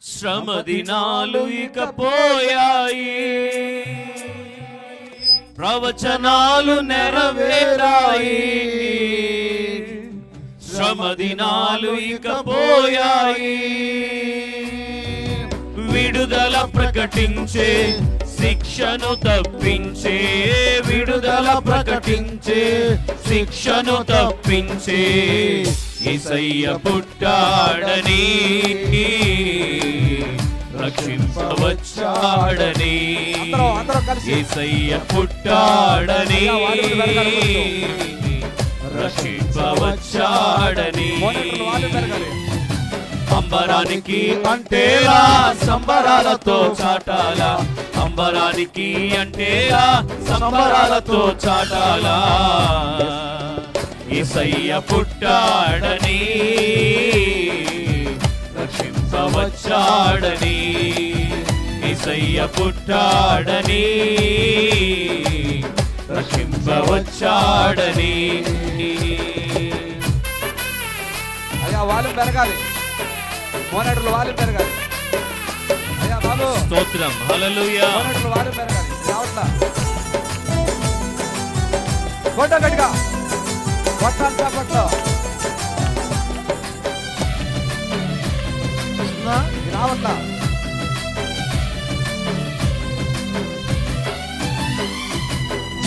శ్రమ దినాలు ఇక పోయాయి, ప్రవచనాలు నెరవేరాయి. శ్రమ దినాలు ఇక పోయాయి, విడుదల ప్రకటించే, శిక్షను తప్పించే, విడుదల ప్రకటించే, శిక్షను తప్పించే యేసయ్య పుట్టాడని, రక్షింపవచ్చాడని. యేసయ్య పుట్టాడని, రక్షింపవచ్చాడని. అంబరానికి అంటేలా సంబరాలతో చాటాలా, అంబరానికి అంటేలా సంబరాలతో చాటాలా. యేసయ్య పుట్టాడని, రక్షింపవచ్చాడని. యేసయ్య పుట్టాడని, రక్షింపవచ్చాడని. అయ్యా వాళ్ళు పెరగాలి, మోనట్లు వాళ్ళు పెరగాలి. అయ్యా బాబు స్తోత్రం, హల్లెలూయా. మోనట్లు వాళ్ళు పెరగాలి. రావట్లా ఫోటో గట్టిగా కొట్టాలి చప్పట్లో. రావట్లా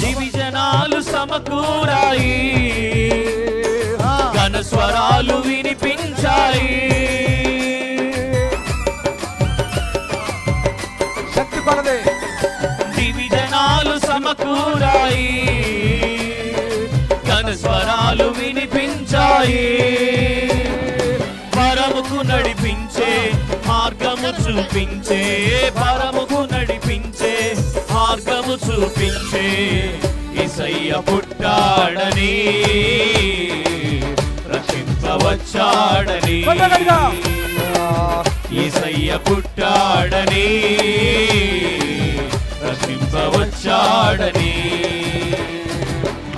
దివిజనాలు సమకూరాయి, ఘన స్వరాలు వినిపించాయి. శక్తి కొలది దివిజనాలు సమకూరాయి, ఘన స్వరాలు వినిపించాయి. పరముకు నడిపించే మార్గము చూపించే, పరముకు నడిపించే మార్గము చూపించే యేసయ్య పుట్టాడని, రక్షింపవచ్చాడని. యేసయ్య పుట్టాడని, రక్షింపవచ్చాడని.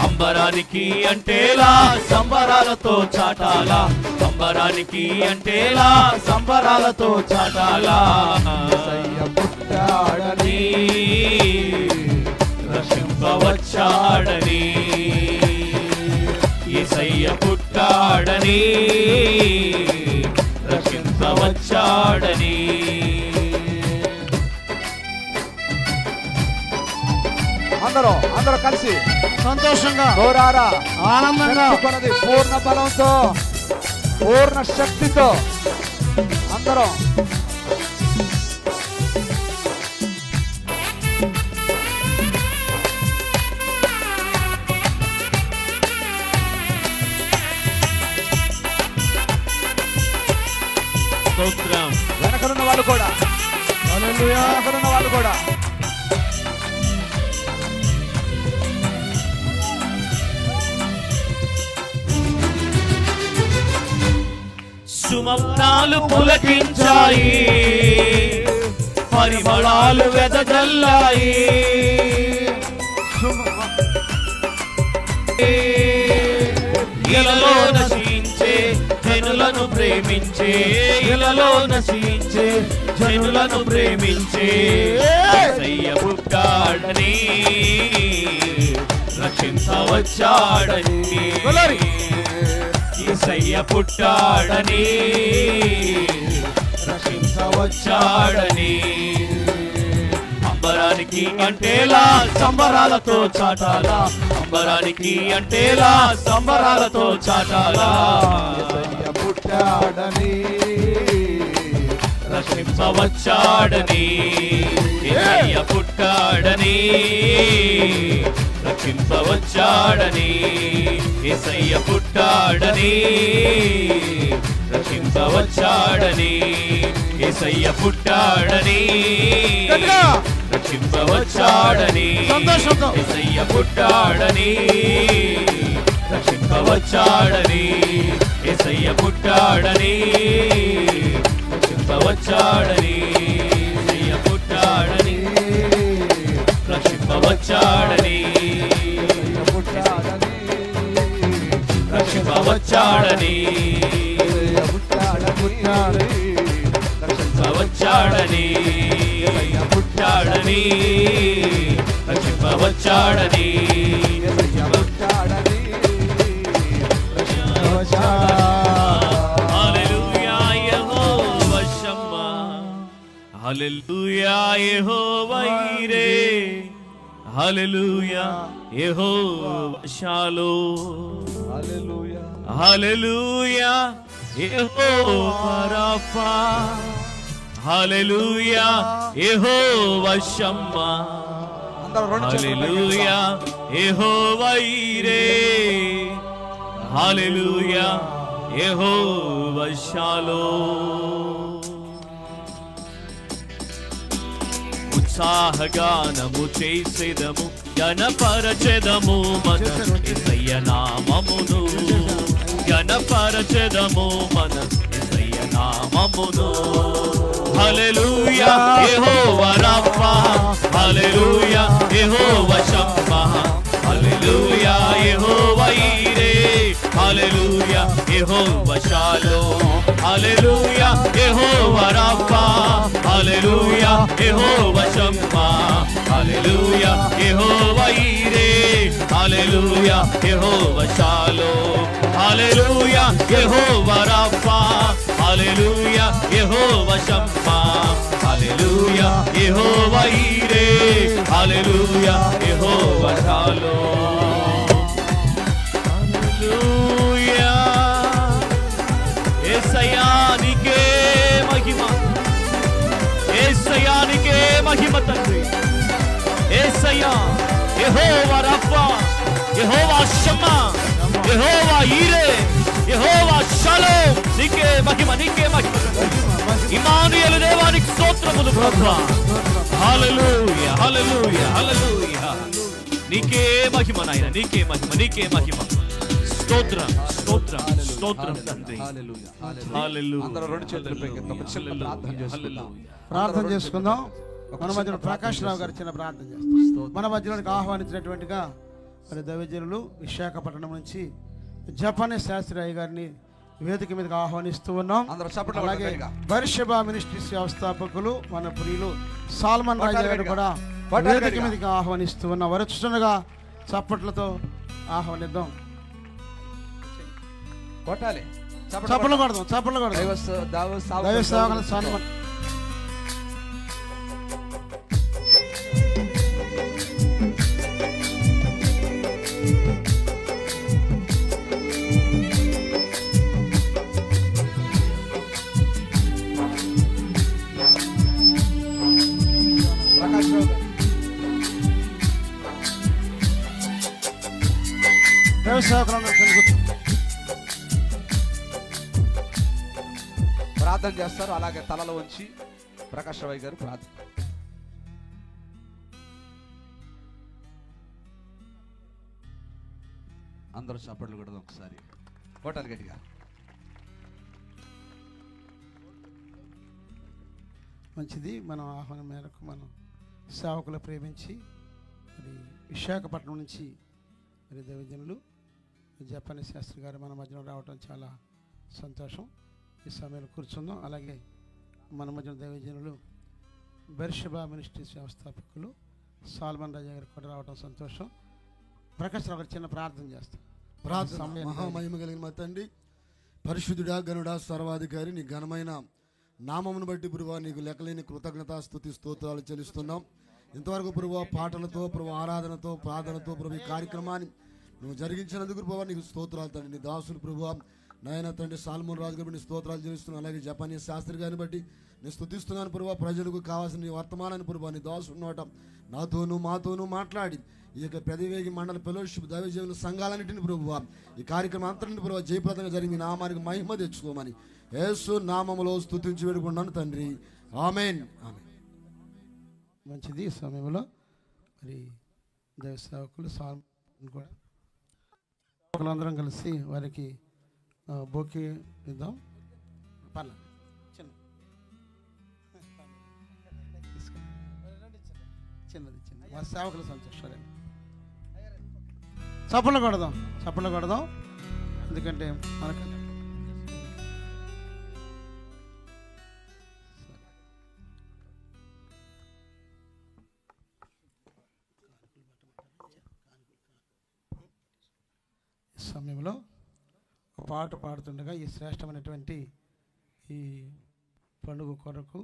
అంబరానికి అంటేలా సంబరాలతో చాటాలా, అంబరానికి అంటేలా సంబరాలతో చాటాలా. యేసయ్య పుట్టాడని, రక్షింపవచ్చాడని. యేసయ్య పుట్టాడని, రక్షింపవచ్చాడని. అందరూ కలిసి సంతోషంగా గౌరారా ఆనందంగా కొనది పూర్ణ బలంతో పూర్ణ శక్తితో అందరం స్తోత్రం, వెనకలున్న వాళ్ళు కూడా, హల్లెలూయా. వెనకలున్న వాళ్ళు కూడా సుమౌనాలు పులకించాయి, పరిమళాలు వెదజల్లాయి. ఇలలో నశించే జనులను ప్రేమించే, ఇలలో నశించే జనులను ప్రేమించే యేసయ్య పుట్టాడని, రక్షింపవచ్చాడని. యేసయ్య పుట్టాడని, రక్షింపవచ్చాడని. అంబరానికి అంటేలా సంబరాలతో చాటాలా, అంబరానికి అంటేలా సంబరాలతో చాటాలా. యేసయ్య పుట్టాడని, రక్షింపవచ్చాడని. యేసయ్య పుట్టాడని, రక్షింపవచ్చాడని. యేసయ్య పుట్టాడని, రక్షింపవచ్చాడని. యేసయ్య పుట్టాడని, రక్షింపవచ్చాడని. సంతోషంతో యేసయ్య పుట్టాడని, రక్షింపవచ్చాడని. యేసయ్య పుట్టాడని, రక్షింపవచ్చాడని. యేసయ్య పుట్టాడని, రక్షింపవచ్చాడని. పుట్టాడని, రక్షింపవచ్చాడని. యేసయ్య పుట్టాడని. పుట్టాడని వచ్చాడని పుట్టాడని రక్షింపవచ్చాడని పుట్టాడని హల్లెలూయా యెహోవా షమ్మా హల్లెలూయా యెహోవా ఈరే హల్లెలూయా యెహోవా షాలోమ్ హల్లెలూయా హల్లెలూయా యెహోవా రాఫా హల్లెలూయా యెహోవా షమ్మా అందరూ రెండు చేతులు హల్లెలూయా యెహోవా ఈరే హల్లెలూయా యెహోవా షాలోమ్ ఉత్సాహగానము చేసేదము గణపరచెదము మన యేసయ్య నామమును గణపరచెదము మన యేసయ్య నామమును హల్లెలూయా యెహోవా రాఫా హల్లెలూయా యెహోవా షమ్మా హల్లెలూయా యెహోవా ఈరే హల్లెలూయా యెహోవా షాలోమ్ హల్లెలూయా యెహోవా రాఫా హల్లెలూయా యెహోవా షమ్మా హల్లెలూయా యెహోవా ఈరే హల్లెలూయా యెహోవా షాలోమ్ హల్లెలూయా యెహోవా రాఫా హల్లెలూయా యెహోవా షమ్మా హల్లెలూయా యెహోవా ఈరే హల్లెలూయా యెహోవా షాలోమ్ హల్లెలూయా యేసయ్యా నీకే మహిమ యేసయ్యా నీకే మహిమ తండ్రి యేసయ్యా యెహోవా రఫా యెహోవా షమ్మా యెహోవా ఈరే యెహోవా షాలోమ్ నీకే మహిమ ఇమ్మానుయేలు దేవానికి స్తోత్రములు ప్రభువా హల్లెలూయా హల్లెలూయా హల్లెలూయా నీకే మహిమ నాయన నీకే మహిమ స్తోత్రం స్తోత్రం స్తోత్రం తండ్రి హల్లెలూయా హల్లెలూయా అందరూ రెండు చేతులు పైకెత్తి ఒక చిన్న ప్రార్థన చేసుకుందాం ప్రార్థన చేసుకుందాం. మన మధ్యలో ప్రకాష్ రావు గారు చిన్న ప్రార్థన చేస్తాం. మన మధ్యలోనికి ఆహ్వానించినటువంటిగా మరి దైవజనులు విశాఖపట్నం నుంచి జపానీ శాస్త్రి అయ్య గారిని వేదిక మీదకి ఆహ్వానిస్తూ ఉన్నాం. అందరూ చప్పట్లు అలాగే కొట్టండి. బర్షబా మినిస్ట్రీస్ వ్యవస్థాపకులు మన ప్రియులు సాల్మన్ రాజు గారిని కూడా కొట్టాలి వేదిక గట్టిగా. మీదకి ఆహ్వానిస్తూ ఉన్నాం. వరుసగా చప్పట్లతో ఆహ్వానిద్దాం. కొట్టాలి చప్పట్లు కొడదాం. దైవ సేవకులు సాల్మన్ ప్రకాష్ రావు గారు దైవ సేవకులు ప్రార్థన చేస్తారు. అలాగే తలలో ఉంచి ప్రకాష్ రావు గారు ప్రార్థన. అందరూ చప్పట్లు కొడదాం ఒకసారి. కొట్టాలి గట్టిగా. మంచిది. మనం ఆహ్వానం మేరకు మనం సేవకులు ప్రేమించి మరి విశాఖపట్నం నుంచి మరి దైవజనులు జపానీ శాస్త్రి గారు మన మధ్యలో రావడం చాలా సంతోషం. ఈ సమయంలో కూర్చుందాం. అలాగే మన మధ్యలో దైవజనులు బెర్షబా మినిస్ట్రీస్ వ్యవస్థాపకులు సాల్మన్ రాజా గారు కూడా రావడం సంతోషం. ప్రకాష్ రావు గారు చిన్న ప్రార్థన చేస్తాం. ప్రార్థన. మహామహిమ కలిగిన మా తండ్రి, పరిశుద్ధుడా, గనుడా, సర్వాధికారి, నీ ఘనమైన నామమును బట్టి ప్రభువా నీకు లెక్కలేని కృతజ్ఞతా స్తుతి స్తోత్రాలు చెల్లిస్తున్నాం. ఇంతవరకు ప్రభువా పాటలతో ప్రభు ఆరాధనతో ప్రార్థనతో ప్రభు ఈ కార్యక్రమాన్ని నువ్వు జరిగించినందుకు ప్రభువా నీకు స్తోత్రాలు తండ్రి. నీ దాసులు ప్రభువా నాయన తండ్రి సాల్మన్ రాజు గారి స్తోత్రాలు చెల్లిస్తున్నాను. అలాగే జపానీ శాస్త్రి గారిని బట్టి నేను స్తుతిస్తున్నాను ప్రభువా. ప్రజలకు కావాల్సిన నీ వర్తమానాన్ని ప్రభువా నీ దాసుడు నోట నాతోనూ మాతోనూ మాట్లాడి ఈ యొక్క పెదవేగి మండల ఫెలోషిప్ దైవజనుల సంఘాలన్నింటిని ప్రభువా ఈ కార్యక్రమం అంతటిని ప్రభువా జయప్రదంగా జరిగి నామానికి మహిమ తెచ్చుకోమని యేసు నామములో స్తుతించి వేడుకున్నాను తండ్రి. ఆమేన్. మంచిది. ఈ సమయంలో మరి దైవ సేవకులు సాల్మన్ కూడా అందరం కలిసి వారికి బోకే ఇద్దాం. పర్లేదు చిన్నది మా సేవకులు సంతోషాలండి. చప్పట్లు కొడదాం. ఎందుకంటే మనకు పాట పాడుతుండగా ఈ శ్రేష్టమైనటువంటి ఈ పండుగ కొరకు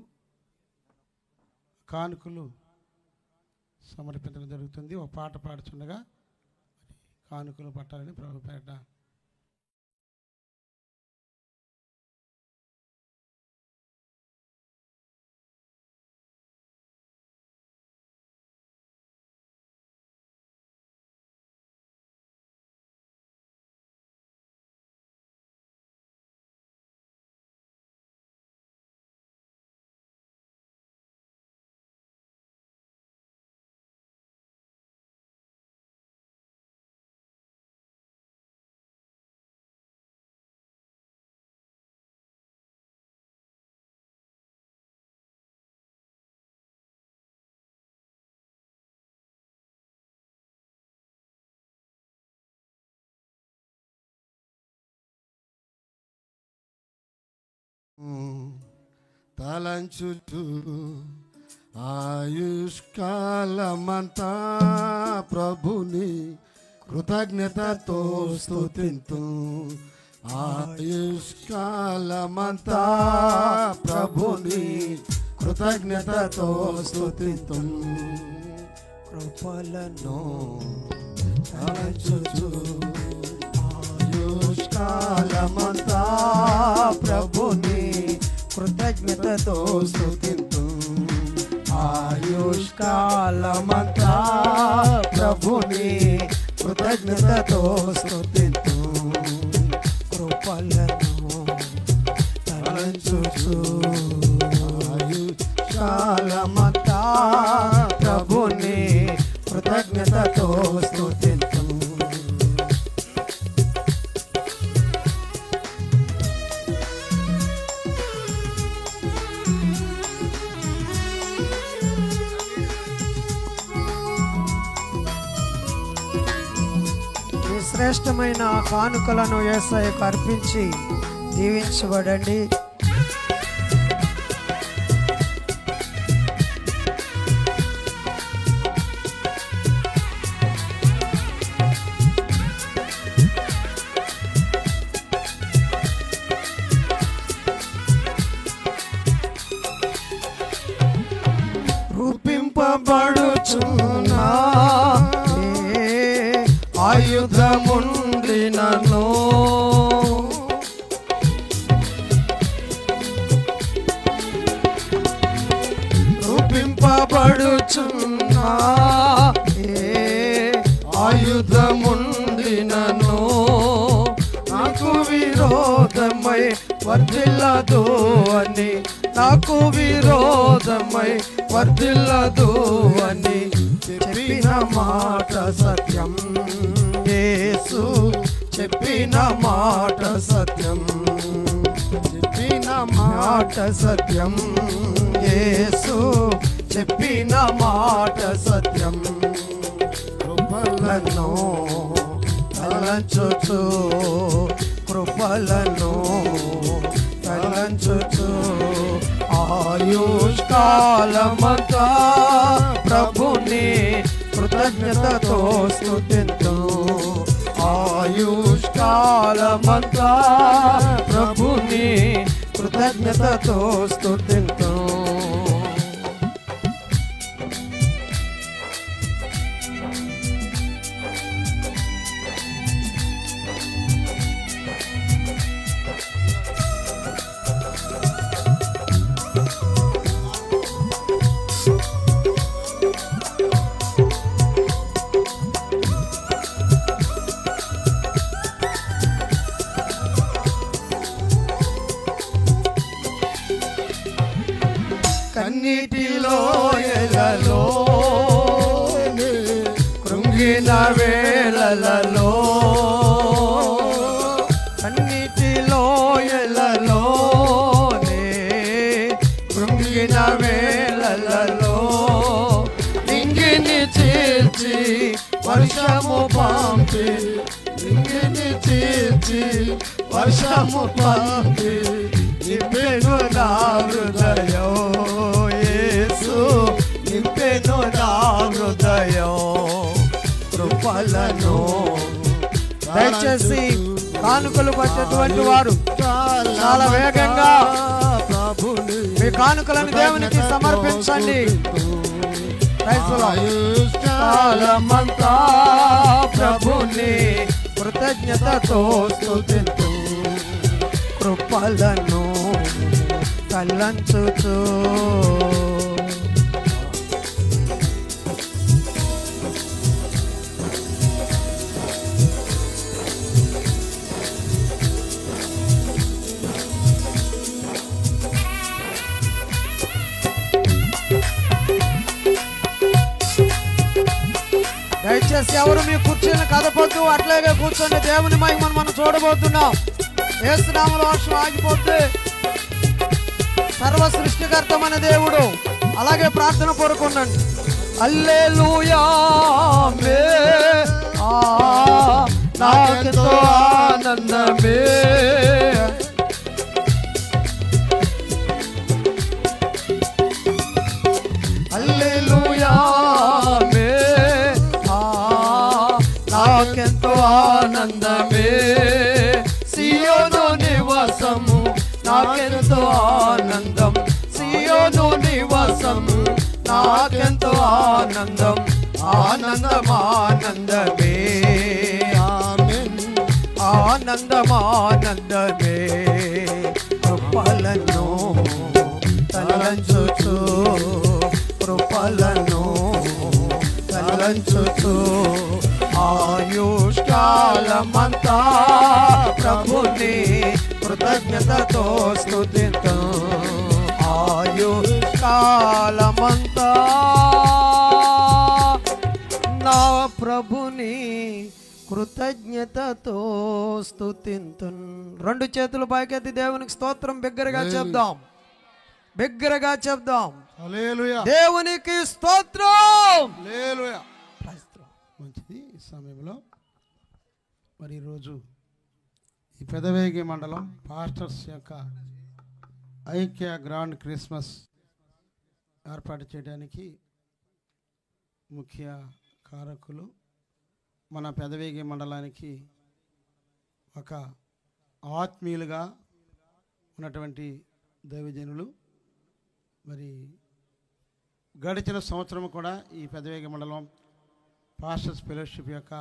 కానుకలు సమర్పించడం జరుగుతుంది. ఒక పాట పాడుతుండగా కానుకలు పట్టాలని ప్రభుపేట తలంచుచు ఆయుష్కాలమంతా ప్రభుని కృతజ్ఞతతో స్తుతింతు. ఆయుష్కాలమంతా ప్రభుని కృతజ్ఞతతో స్తుతింతు. కృపలను తలంచుచు ఆయుష్కాలమంతా ప్రభుని కృతజ్ఞతతో స్తుతింతు. ఆయుష్కాలమంతా ప్రభుని కృతజ్ఞతతో స్తుతింతు. కృపలను తలంచుచు ఆయుష్కాలమంతా ప్రభుని కృతజ్ఞతతో స్తుతింతు. శ్రేష్టమైన కానుకలను యేసయ్యకు అర్పించి దీవించబడండి. రూపింపబడుచున్నా ఆయుధముండినను రూపింపబడుచున్నా ఆయుధముండినను నాకు విరోధమై వర్ధిల్లదు అని, నాకు విరోధమై వర్ధిల్లదు అని చెప్పిన మాట సత్యం. యేసు చెప్పిన మాట సత్యం, చెప్పిన మాట సత్యం. యేసు చెప్పిన మాట సత్యం. కృపలను తలంచుచు, కృపలను తలంచుచు ఆయుష్కాలమంతా ప్రభుని కృతజ్ఞతతో స్తుతింతు. ఆయుష్కాలమంతా ప్రభుని కృతజ్ఞతతో స్తుతింతు. కన్నీటిలో ఎలలో కృంగిన వేళలలో, కన్నీటిలో ఎలలోనే కృంగిన వేళలలో నింగిని చీల్చి వర్షము పంపి, నింగిని చీల్చి వర్షము పంపి నింపెను నా హృదయం. యేసు నింపెను నా హృదయం. కృపలను దయచేసి కానుకలు పట్టేటువంటి వారు చాలా వేగంగా మీ కానుకలను దేవునికి సమర్పించండి. కాలమంతా ప్రభుని కృతజ్ఞతతో స్తుతింతు, కృపలను తలంచుతూ. దయచేసి ఎవరు మీ కుర్చీలను కదపొద్దు, అట్లాగే కూర్చొని దేవుని మహిమను మనం చూడబోతున్నాం. యేసు నామములో వర్షం ఆగిపోతే సర్వ సృష్టికర్త మన దేవుడు. అలాగే ప్రార్థన కోరుకోండి. హల్లెలూయా నాకెంతో ఆనందమే, హల్లెలూయా నాకెంతో ఆనందమే, సియోను నివాసము నాకెంతో ఆనందం, సియోను నివాసము నాకెంతో ఆనందం, ఆనందం ఆనందమే, ఆనందం ఆనందమే, కృపలను తలంచుచు, కృపలను తలంచుచు, ఆయుష్కాలమంతా ప్రభుని కృతజ్ఞతతో స్తుతింతు, ఆయుష్కాలమంతా నా ప్రభుని కృతజ్ఞతతో స్తుతింతు. రెండు చేతులు పైకెత్తి దేవునికి స్తోత్రం బిగ్గరగా చెప్దాం, బిగ్గరగా చెప్దాం. హల్లెలూయా, దేవునికి స్తోత్రం. హల్లెలూయా. మంచిది. ఈ సమయంలో మరి ఈరోజు ఈ పెదవేగి మండలం పాస్టర్స్ యొక్క ఐక్య గ్రాండ్ క్రిస్మస్ ఏర్పాటు చేయడానికి ముఖ్య కారకులు మన పెదవేగి మండలానికి ఒక ఆత్మీయులుగా ఉన్నటువంటి దైవజనులు. మరి గడిచిన సంవత్సరం కూడా ఈ పెదవేగి మండలం పాస్టర్స్ ఫెలోషిప్ యొక్క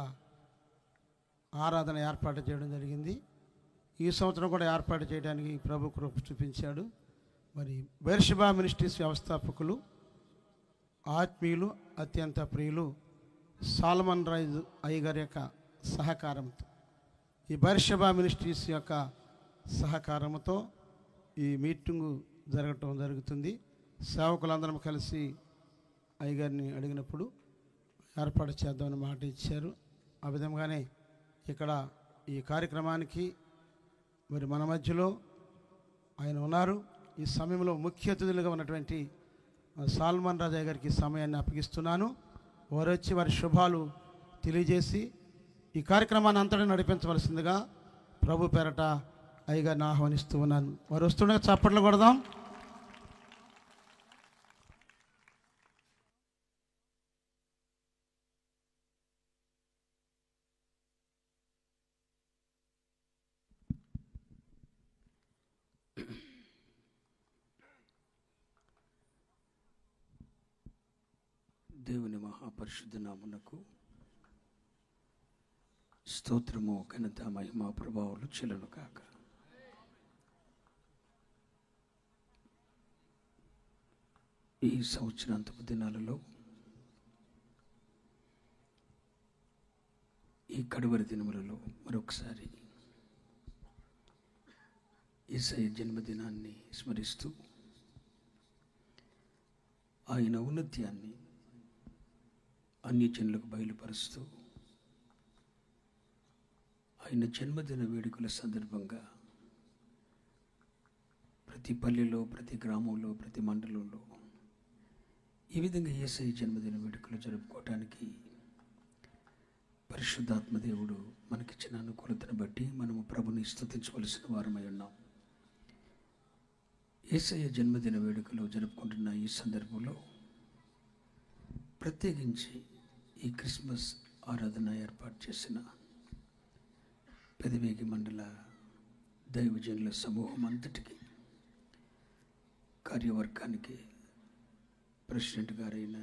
ఆరాధన ఏర్పాటు చేయడం జరిగింది. ఈ సంవత్సరం కూడా ఏర్పాటు చేయడానికి ప్రభు కృప చూపించాడు. మరి బెర్షెబా మినిస్ట్రీస్ వ్యవస్థాపకులు, ఆత్మీయులు, అత్యంత ప్రియులు సాల్మన్ రైజ్ అయ్యగారి యొక్క సహకారంతో, ఈ బెర్షెబా మినిస్ట్రీస్ యొక్క సహకారంతో ఈ మీటింగు జరగటం జరుగుతుంది. సేవకులందరం కలిసి అయ్యగారిని అడిగినప్పుడు ఏర్పాటు చేద్దామని మాట ఇచ్చారు. ఆ విధంగానే ఇక్కడ ఈ కార్యక్రమానికి మరి మన మధ్యలో ఆయన ఉన్నారు. ఈ సమయంలో ముఖ్య అతిథులుగా ఉన్నటువంటి సాల్మన్ రాజయ్య గారికి సమయాన్ని అప్పగిస్తున్నాను. వారు వచ్చి వారి శుభాలు తెలియజేసి ఈ కార్యక్రమాన్ని అంతటా నడిపించవలసిందిగా ప్రభు పేరట అయ్యగారిని ఆహ్వానిస్తూ ఉన్నాను. వారు వస్తుండగా చప్పట్లు కొడదాం. దేవుని మహాపరిశుద్ధ నామమునకు స్తోత్రము, ఘనత, మహిమ, ప్రభావాలు చెల్లును కాక. ఈ సంవత్సరాంతపు దినాలలో ఈ కడవరి దినములలో మరొకసారి యేసయ్య జన్మదినాన్ని స్మరిస్తూ ఆయన ఔన్నత్యాన్ని అన్ని జనులకు బయలుపరుస్తూ ఆయన జన్మదిన వేడుకల సందర్భంగా ప్రతి పల్లెలో, ప్రతి గ్రామంలో, ప్రతి మండలంలో ఈ విధంగా యేసయ్య జన్మదిన వేడుకలు జరుపుకోవటానికి పరిశుద్ధాత్మ దేవుడు మనకిచ్చిన అనుకూలతను బట్టి మనము ప్రభుని స్తుతించవలసిన వారమై ఉన్నాం. యేసయ్య జన్మదిన వేడుకలు జరుపుకుంటున్న ఈ సందర్భంలో ప్రత్యేకించి ఈ క్రిస్మస్ ఆరాధన ఏర్పాటు చేసిన పెదవేగి మండల దైవజనుల సమూహం అంతటికి, కార్యవర్గానికి, ప్రెసిడెంట్ గారైన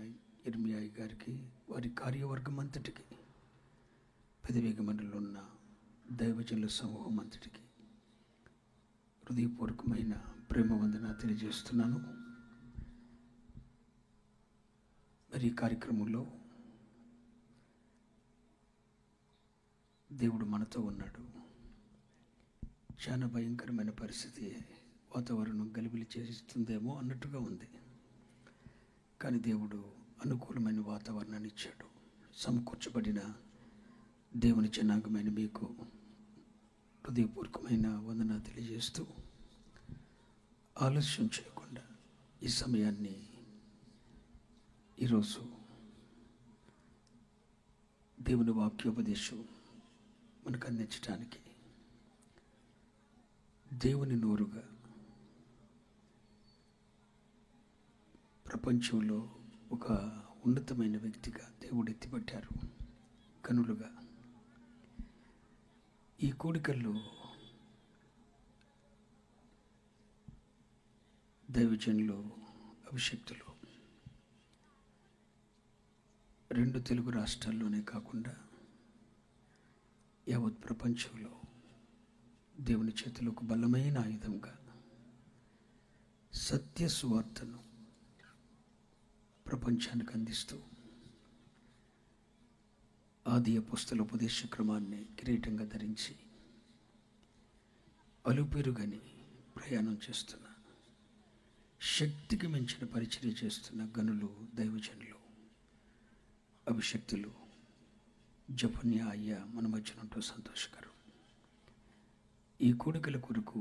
ఇర్మియాయి గారికి, వారి కార్యవర్గం అంతటికి, పెదవేగి మండలంలో ఉన్న దైవజనుల సమూహం అంతటికి హృదయపూర్వకమైన ప్రేమ వందన తెలియజేస్తున్నాను. మరి ఈ కార్యక్రమంలో దేవుడు మనతో ఉన్నాడు. చాలా భయంకరమైన పరిస్థితి, వాతావరణం గలిబిలి చేస్తుందేమో అన్నట్టుగా ఉంది. కానీ దేవుడు అనుకూలమైన వాతావరణాన్ని ఇచ్చాడు. సమకూర్చబడిన దేవుని జనాంగమైన మీకు హృదయపూర్వకమైన వందన తెలియజేస్తూ, ఆలస్యం చేయకుండా ఈ సమయాన్ని ఈరోజు దేవుని వాక్యోపదేశం మనకు అందించడానికి దేవుని నోరుగా ప్రపంచంలో ఒక ఉన్నతమైన వ్యక్తిగా దేవుడు ఎత్తిపట్టారు, కనులుగా. ఈ కోడికల్లో దైవజనులు, అభిషక్తులు 2 తెలుగు రాష్ట్రాల్లోనే కాకుండా యావత్ ప్రపంచంలో దేవుని చేతిలో ఒక బలమైన ఆయుధంగా సత్య సువార్తను ప్రపంచానికి అందిస్తూ ఆది అపోస్తల ఉపదేశ క్రమాన్ని కిరీటంగా ధరించి అలుపెరుగని ప్రయాణం చేస్తున్న, శక్తికి మించిన పరిచర్య చేస్తున్న గనులు, దైవజనులు, అభిషక్తులు జఫన్యా అయ్యా మన మధ్యన ఉంటూ సంతోషకరం. ఈ కోడికల కొరకు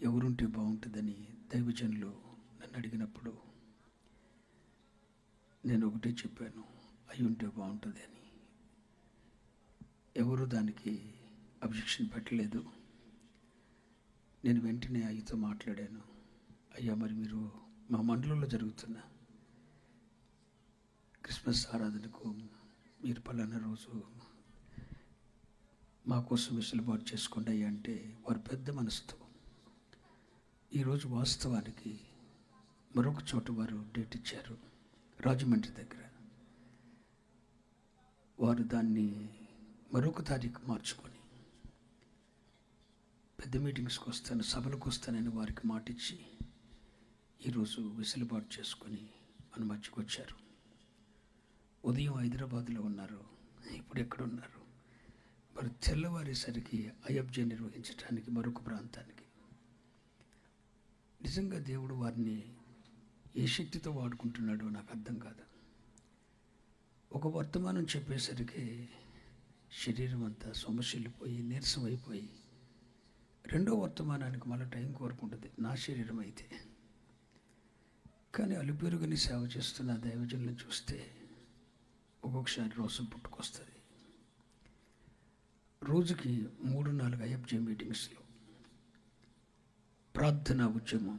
ఎవరుంటే బాగుంటుందని దైవజనులు నన్ను అడిగినప్పుడు నేను ఒకటే చెప్పాను, అయి ఉంటే బాగుంటుంది అని. ఎవరు దానికి అబ్జెక్షన్ పెట్టలేదు. నేను వెంటనే అయ్యతో మాట్లాడాను. అయ్యా, మరి మీరు మా మండలంలో జరుగుతున్న క్రిస్మస్ ఆరాధనకు మీరు పలానా రోజు మా కోసం వెసులుబాటు చేసుకోండి అయ్యా అంటే, వారు పెద్ద మనసుతో ఈరోజు వాస్తవానికి మరొక చోట వారు డేట్ ఇచ్చారు, రాజమండ్రి దగ్గర. వారు దాన్ని మరొక తారీఖు మార్చుకొని పెద్ద మీటింగ్స్కి వస్తాను, సభలకు వస్తానని వారికి మాటిచ్చి ఈరోజు వెసులుబాటు చేసుకొని మన మధ్యకు వచ్చారు. ఉదయం హైదరాబాద్లో ఉన్నారు, ఇప్పుడు ఎక్కడున్నారు? మరి తెల్లవారేసరికి అయబ్జ నిర్వహించడానికి మరొక ప్రాంతానికి. నిజంగా దేవుడు వారిని ఏ శక్తితో వాడుకుంటున్నాడో నాకు అర్థం కాదు. ఒక వర్తమానం చెప్పేసరికి శరీరం అంతా సొమశిల్లిపోయి నీరసం అయిపోయి, రెండో వర్తమానానికి మళ్ళీ టైం కోరుకుంటుంది నా శరీరం అయితే. కానీ అలుపెరుగని సేవ చేస్తున్న దైవజనులను చూస్తే ఒక్కొక్కసారి రోజు పుట్టుకొస్తుంది. రోజుకి 3-4 అయబ్జే మీటింగ్స్లో ప్రార్థనా ఉద్యమం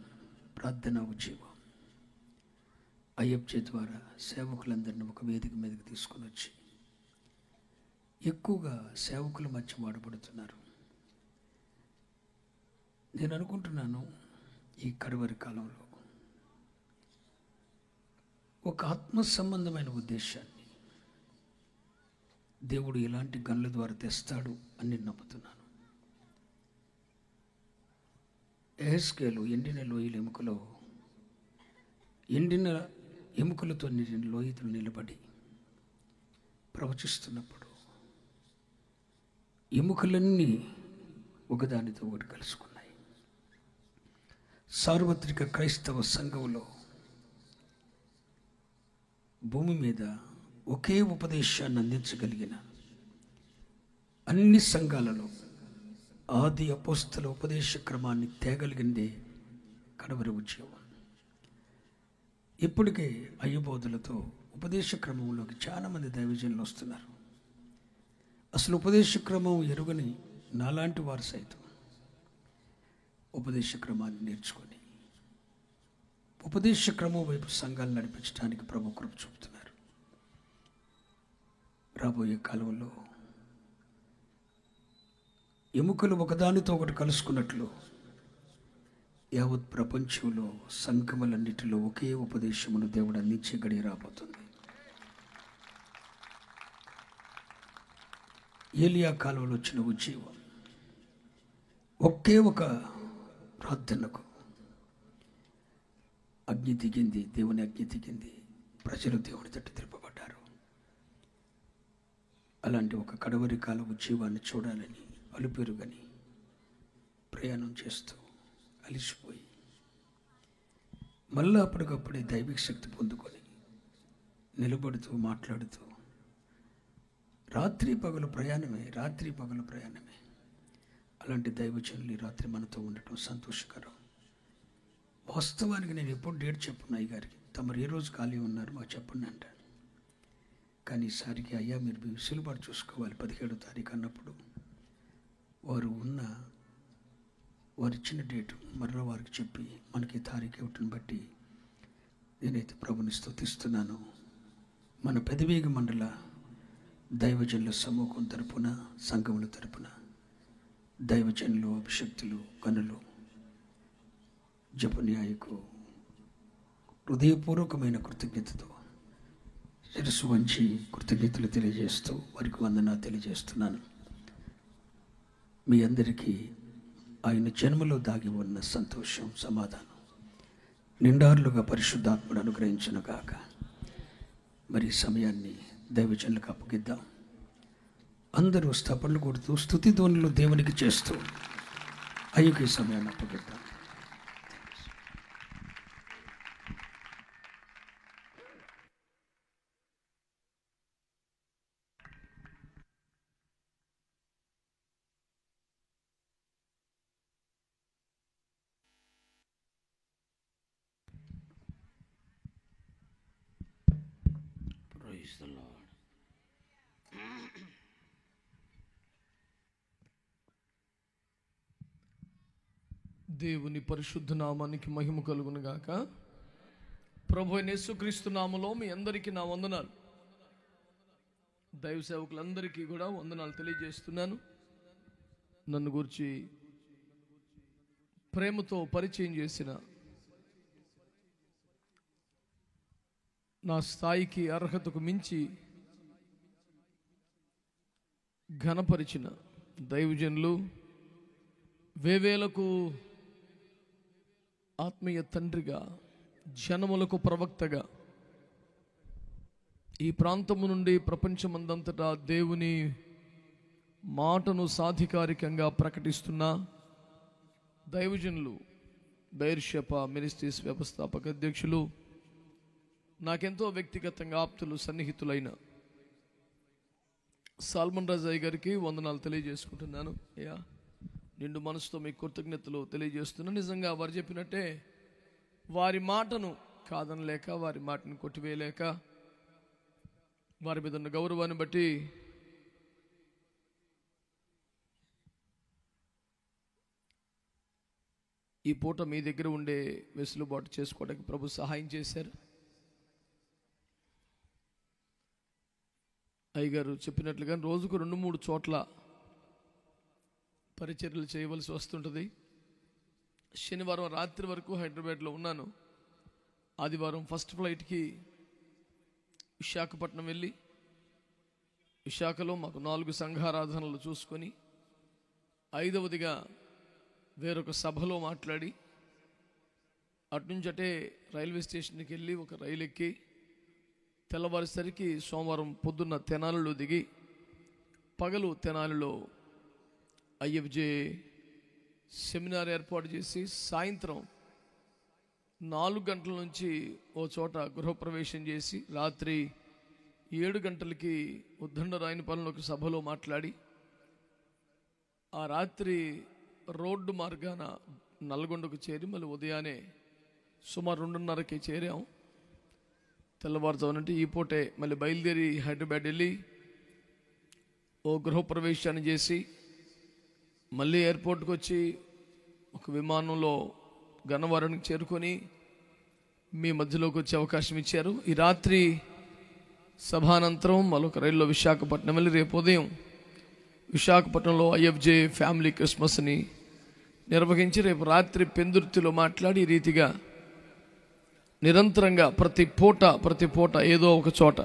అయ్యబ్జే ద్వారా సేవకులందరినీ ఒక వేదిక మీదకి తీసుకుని వచ్చి ఎక్కువగా సేవకుల మధ్య వాడబడుతున్నారు. నేను అనుకుంటున్నాను, ఈ కడవరి కాలంలో ఒక ఆత్మ సంబంధమైన ఉద్దేశాన్ని దేవుడు ఇలాంటి గనుల ద్వారా తెస్తాడు అని నేను నమ్ముతున్నాను. ఎహెస్కేలు ఎండిన లోయల ఎండిన ఎముకలతో నిండిన లోయలు నిలబడి ప్రవచిస్తున్నప్పుడు ఎముకలన్నీ ఒకదానితో ఒకటి కలుసుకున్నాయి. సార్వత్రిక క్రైస్తవ సంఘంలో భూమి మీద ఒకే ఉపదేశాన్ని అందించగలిగిన అన్ని సంఘాలలో ఆది అపోస్తల ఉపదేశ క్రమాన్ని తేగలిగిందే కడవరి ఉద్యమం. ఇప్పటికే అయ్యబోధులతో ఉపదేశ క్రమంలోకి చాలామంది దైవజనులు వస్తున్నారు. అసలు ఉపదేశ క్రమం ఎరుగని నాలాంటి వారు సైతం ఉపదేశ క్రమాన్ని నేర్చుకొని ఉపదేశ క్రమం వైపు సంఘాలు నడిపించడానికి ప్రభు కృప చూపుతున్నారు. రాబోయే కాలంలో ఎముకలు ఒకదానితో ఒకటి కలుసుకున్నట్లు యావత్ ప్రపంచంలో సంఘములన్నిటిలో ఒకే ఉపదేశమును దేవుడు అందించే గడియ రాబోతుంది. ఏలియా కాలంలో వచ్చిన ఉజ్జీవం ఒకే ఒక ప్రార్థనకు అగ్ని దిగింది, దేవుని అగ్ని దిగింది, ప్రజలు దేవుని తట్టు తిరపబడ్డారు. అలాంటి ఒక కడవరి కాల ఉజ్జీవాన్ని చూడాలని అలుపెరుగని ప్రయాణం చేస్తూ అలిసిపోయి మళ్ళీ అప్పటికప్పుడే దైవిక శక్తి పొందుకొని నిలబడుతూ మాట్లాడుతూ రాత్రి పగలు ప్రయాణమే. అలాంటి దైవజనులు ఈ రాత్రి మనతో ఉండటం సంతోషకరం. వాస్తవానికి నేను ఎప్పుడు డేట్ చెప్పున్నా అయ్య గారికి, తమరు ఏ రోజు ఖాళీ ఉన్నారు మాకు చెప్పండి అంటాను. కానీ ఈసారికి అయ్యా మీరు మీ వెసులుబాటు చూసుకోవాలి 17వ తారీఖు అన్నప్పుడు వారు ఇచ్చిన డేటు మరలా వారికి చెప్పి మనకి తారీఖు ఇవ్వటం బట్టి నేనైతే ప్రభుని స్తుతిస్తున్నాను. మన పెదవేగ మండల దైవజనుల సమూహం తరపున, సంఘముల తరపున దైవజనులు, అభిషక్తులు, గనులు, జపన్యాయకు హృదయపూర్వకమైన కృతజ్ఞతతో శిరస్సు వంచి కృతజ్ఞతలు తెలియజేస్తూ వారికి వందనాలు తెలియజేస్తున్నాను. మీ అందరికీ ఆయన జన్మలో దాగి ఉన్న సంతోషం, సమాధానం నిండారులుగా పరిశుద్ధాత్ముడు అనుగ్రహించును గాక. మరి సమయాన్ని దైవజనులకు అప్పగిద్దాం. అందరూ స్థపనలు కొడుతూ స్తుతి ధ్వనులు దేవునికి చేస్తూ అయ్యకి సమయాన్ని అప్పగిద్దాం. Praise the Lord. దేవుని పరిశుద్ధ నామానికి మహిమ కలుగును గాక. ప్రభు అయిన యేసుక్రీస్తు నామములో మీ అందరికీ నా వందనాలు. దైవ సేవకులందరికీ కూడా వందనాలు తెలియజేస్తున్నాను. నన్ను గురించి ప్రేమతో పరిచయం చేసిన, నా స్థాయికి అర్హతకు మించి ఘనపరిచిన దైవజనులు, వేవేలకు ఆత్మీయ తండ్రిగా, జనములకు ప్రవక్తగా, ఈ ప్రాంతము నుండి ప్రపంచమందంతటా దేవుని మాటను సాధికారికంగా ప్రకటిస్తున్న దైవజనులు, బైర్షెపా మినిస్ట్రీస్ వ్యవస్థాపక అధ్యక్షులు, నాకెంతో వ్యక్తిగతంగా ఆప్తులు, సన్నిహితులైన సాల్మన్ రాజయ్య గారికి వందనాలు తెలియజేసుకుంటున్నాను. అయ్యా, నిండు మనసుతో మీకు కృతజ్ఞతలు తెలియజేస్తున్నాను. నిజంగా వారు చెప్పినట్టే వారి మాటను కాదనలేక, వారి మాటను కొట్టివేయలేక, వారి మీద ఉన్న గౌరవాన్ని బట్టి ఈ పూట మీ దగ్గర ఉండే వెసులుబాటు చేసుకోవడానికి ప్రభు సహాయం చేశారు. అయ్యగారు చెప్పినట్లుగా రోజుకు 2-3 చోట్ల పరిచర్యలు చేయవలసి వస్తుంటుంది. శనివారం రాత్రి వరకు హైదరాబాద్లో ఉన్నాను. ఆదివారం ఫస్ట్ ఫ్లైట్కి విశాఖపట్నం వెళ్ళి, విశాఖలో మాకు 4 సంఘారాధనలు చూసుకొని, 5వదిగా వేరొక సభలో మాట్లాడి, అటునుంచటే రైల్వే స్టేషన్కి వెళ్ళి ఒక రైలు ఎక్కి, తెల్లవారేసరికి సోమవారం పొద్దున్న తెనాలిలో దిగి, పగలు తెనాలిలో ఐఎఫ్జే సెమినార్ ఏర్పాటు చేసి, సాయంత్రం 4 గంటల నుంచి ఓ చోట గృహప్రవేశం చేసి, రాత్రి 7 గంటలకి ఉద్దండరాయనిపాలెంలో ఒక సభలో మాట్లాడి, ఆ రాత్రి రోడ్డు మార్గాన నల్గొండకు చేరి, మళ్ళీ ఉదయాన్నే సుమారు 2:30కి చేరాం. తెల్లవారుజామునంటే ఈ పూటే మళ్ళీ బయలుదేరి హైదరాబాద్ వెళ్ళి ఓ గృహప్రవేశాన్ని చేసి, మళ్ళీ ఎయిర్పోర్ట్కి వచ్చి ఒక విమానంలో గన్నవరానికి చేరుకొని మీ మధ్యలోకి వచ్చే అవకాశం ఇచ్చారు. ఈ రాత్రి సభానంతరం మరొక రైల్లో విశాఖపట్నం వెళ్ళి రేపు ఉదయం విశాఖపట్నంలో ఐఎఫ్జే ఫ్యామిలీ క్రిస్మస్ని నిర్వహించి రేపు రాత్రి పెందుర్తిలో మాట్లాడి ఈ రీతిగా నిరంతరంగా ప్రతి పూట ఏదో ఒక చోట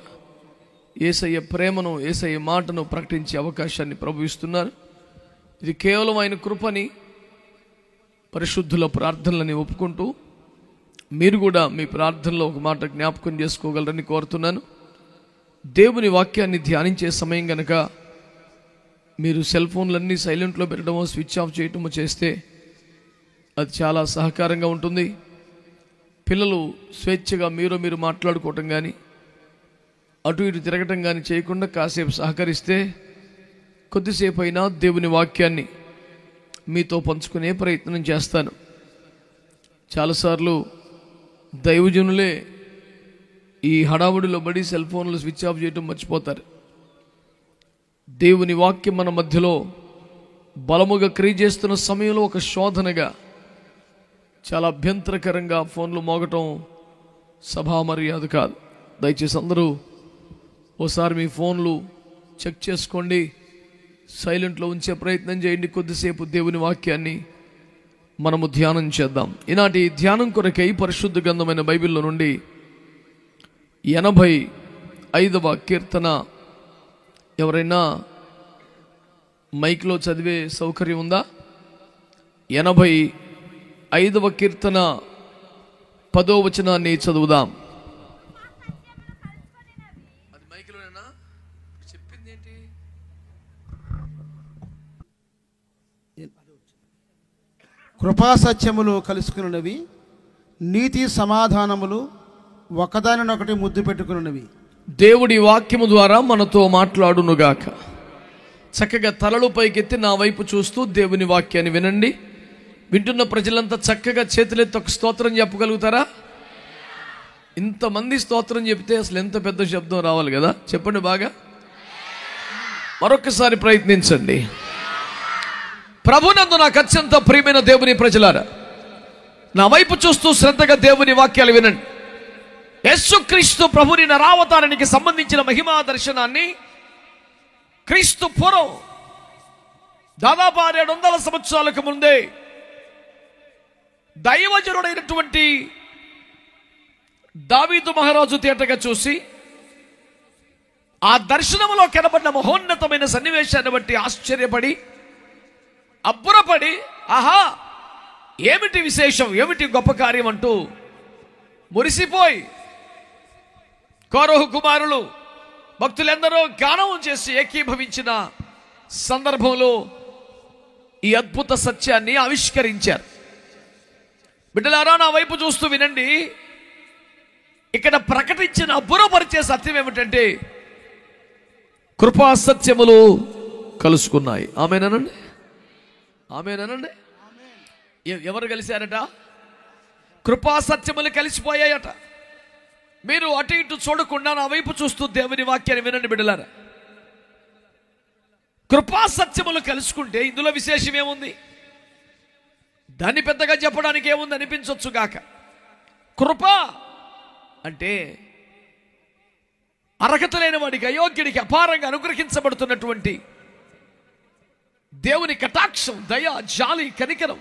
యేసయ్య ప్రేమను, యేసయ్య మాటను ప్రకటించే అవకాశాన్ని ప్రభు ఇస్తున్నారు. ఇది కేవలం ఆయన కృపని, పరిశుద్ధుల ప్రార్థనలని ఒప్పుకుంటూ మీరు కూడా మీ ప్రార్థనలో ఒక మాట జ్ఞాపకం చేసుకోగలరని కోరుతున్నాను. దేవుని వాక్యాన్ని ధ్యానించే సమయం గనక మీరు సెల్ ఫోన్లన్నీ సైలెంట్లో పెట్టడమో స్విచ్ ఆఫ్ చేయటమో చేస్తే అది చాలా సహకారంగా ఉంటుంది. పిల్లలు స్వేచ్ఛగా మీరు మాట్లాడుకోవటం కానీ అటు ఇటు తిరగటం కానీ చేయకుండా కాసేపు సహకరిస్తే కొద్దిసేపు అయినా దేవుని వాక్యాన్ని మీతో పంచుకునే ప్రయత్నం చేస్తాను. చాలాసార్లు దైవజనులే ఈ హడావుడిలో పడి సెల్ ఫోన్లు స్విచ్ ఆఫ్ చేయటం మర్చిపోతారు. దేవుని వాక్యం మన మధ్యలో బలముగా క్రియ చేస్తున్న సమయంలో ఒక శోధనగా చాలా అభ్యంతరకరంగా ఫోన్లు మోగటం సభా మర్యాద కాదు. దయచేసి అందరూ ఓసారి మీ ఫోన్లు చెక్ చేసుకోండి, సైలెంట్లో ఉంచే ప్రయత్నం చేయండి. కొద్దిసేపు దేవుని వాక్యాన్ని మనము ధ్యానం చేద్దాం. ఈనాటి ధ్యానం కొరకై పరిశుద్ధ గ్రంథమైన బైబిల్లో నుండి 85వ కీర్తన ఎవరైనా మైక్లో చదివే సౌకర్యం ఉందా? 85వ కీర్తన 10వ వచనాన్ని చదువుదాం. అది మైక్లోనేనా? చెప్పింది ఏంటి? కృపా సత్యములు కలుసుకున్నవి, నీతి సమాధానములు ఒకదానినొకటి ముద్దు పెట్టుకున్నవి. దేవుడి వాక్యము ద్వారా మనతో మాట్లాడునుగాక. చక్కగా తలలు పైకెత్తి నా వైపు చూస్తూ దేవుని వాక్యాన్ని వినండి. వింటున్న ప్రజలంతా చక్కగా చేతులెత్తి ఒక స్తోత్రం చెప్పగలుగుతారా? ఇంతమంది స్తోత్రం చెప్తే అసలు ఎంత పెద్ద శబ్దం రావాలి కదా. చెప్పండి బాగా, మరొకసారి ప్రయత్నించండి. ప్రభునందు నాకు అత్యంత ప్రియమైన దేవుని ప్రజలారా, నా వైపు చూస్తూ శ్రద్ధగా దేవుని వాక్యాలు వినండి. యేసుక్రీస్తు ప్రభుని నరావతారానికి సంబంధించిన మహిమా దర్శనాన్ని క్రీస్తు పూర్వం దాదాపు 700 సంవత్సరాలకు ముందే దైవజనుడైనటువంటి దావీదు మహారాజు తేటగా చూసి ఆ దర్శనంలో కనబడిన మహోన్నతమైన సన్నివేశాన్ని బట్టి ఆశ్చర్యపడి అబ్బురపడి, ఆహా ఏమిటి విశేషం, ఏమిటి గొప్ప కార్యం అంటూ మురిసిపోయి కోరహు కుమారులు భక్తులందరూ గానం చేసి ఏకీభవించిన సందర్భంలో ఈ అద్భుత సత్యాన్ని ఆవిష్కరించారు. బిడ్డలారా, నా వైపు చూస్తూ వినండి. ఇక్కడ ప్రకటించిన అబ్బురపరిచే సత్యం ఏమిటంటే కృపా సత్యములు కలుసుకున్నాయి. ఆమేనండి, ఆమేనండి. ఎవరు కలిశారట? కృపా సత్యములు కలిసిపోయాయట. మీరు అటు ఇటు చూడకుండా నా వైపు చూస్తూ దేవుని వాక్యాన్ని వినండి బిడ్డలారా. కృపా సత్యములు కలుసుకుంటే ఇందులో విశేషం ఏముంది? దాన్ని పెద్దగా చెప్పడానికి ఏముంది అనిపించవచ్చు గాక. కృప అంటే అర్హత లేని వాడికి, అయోగ్యుడికి అపారంగా అనుగ్రహించబడుతున్నటువంటి దేవుని కటాక్షం, దయ, జాలి, కనికరం.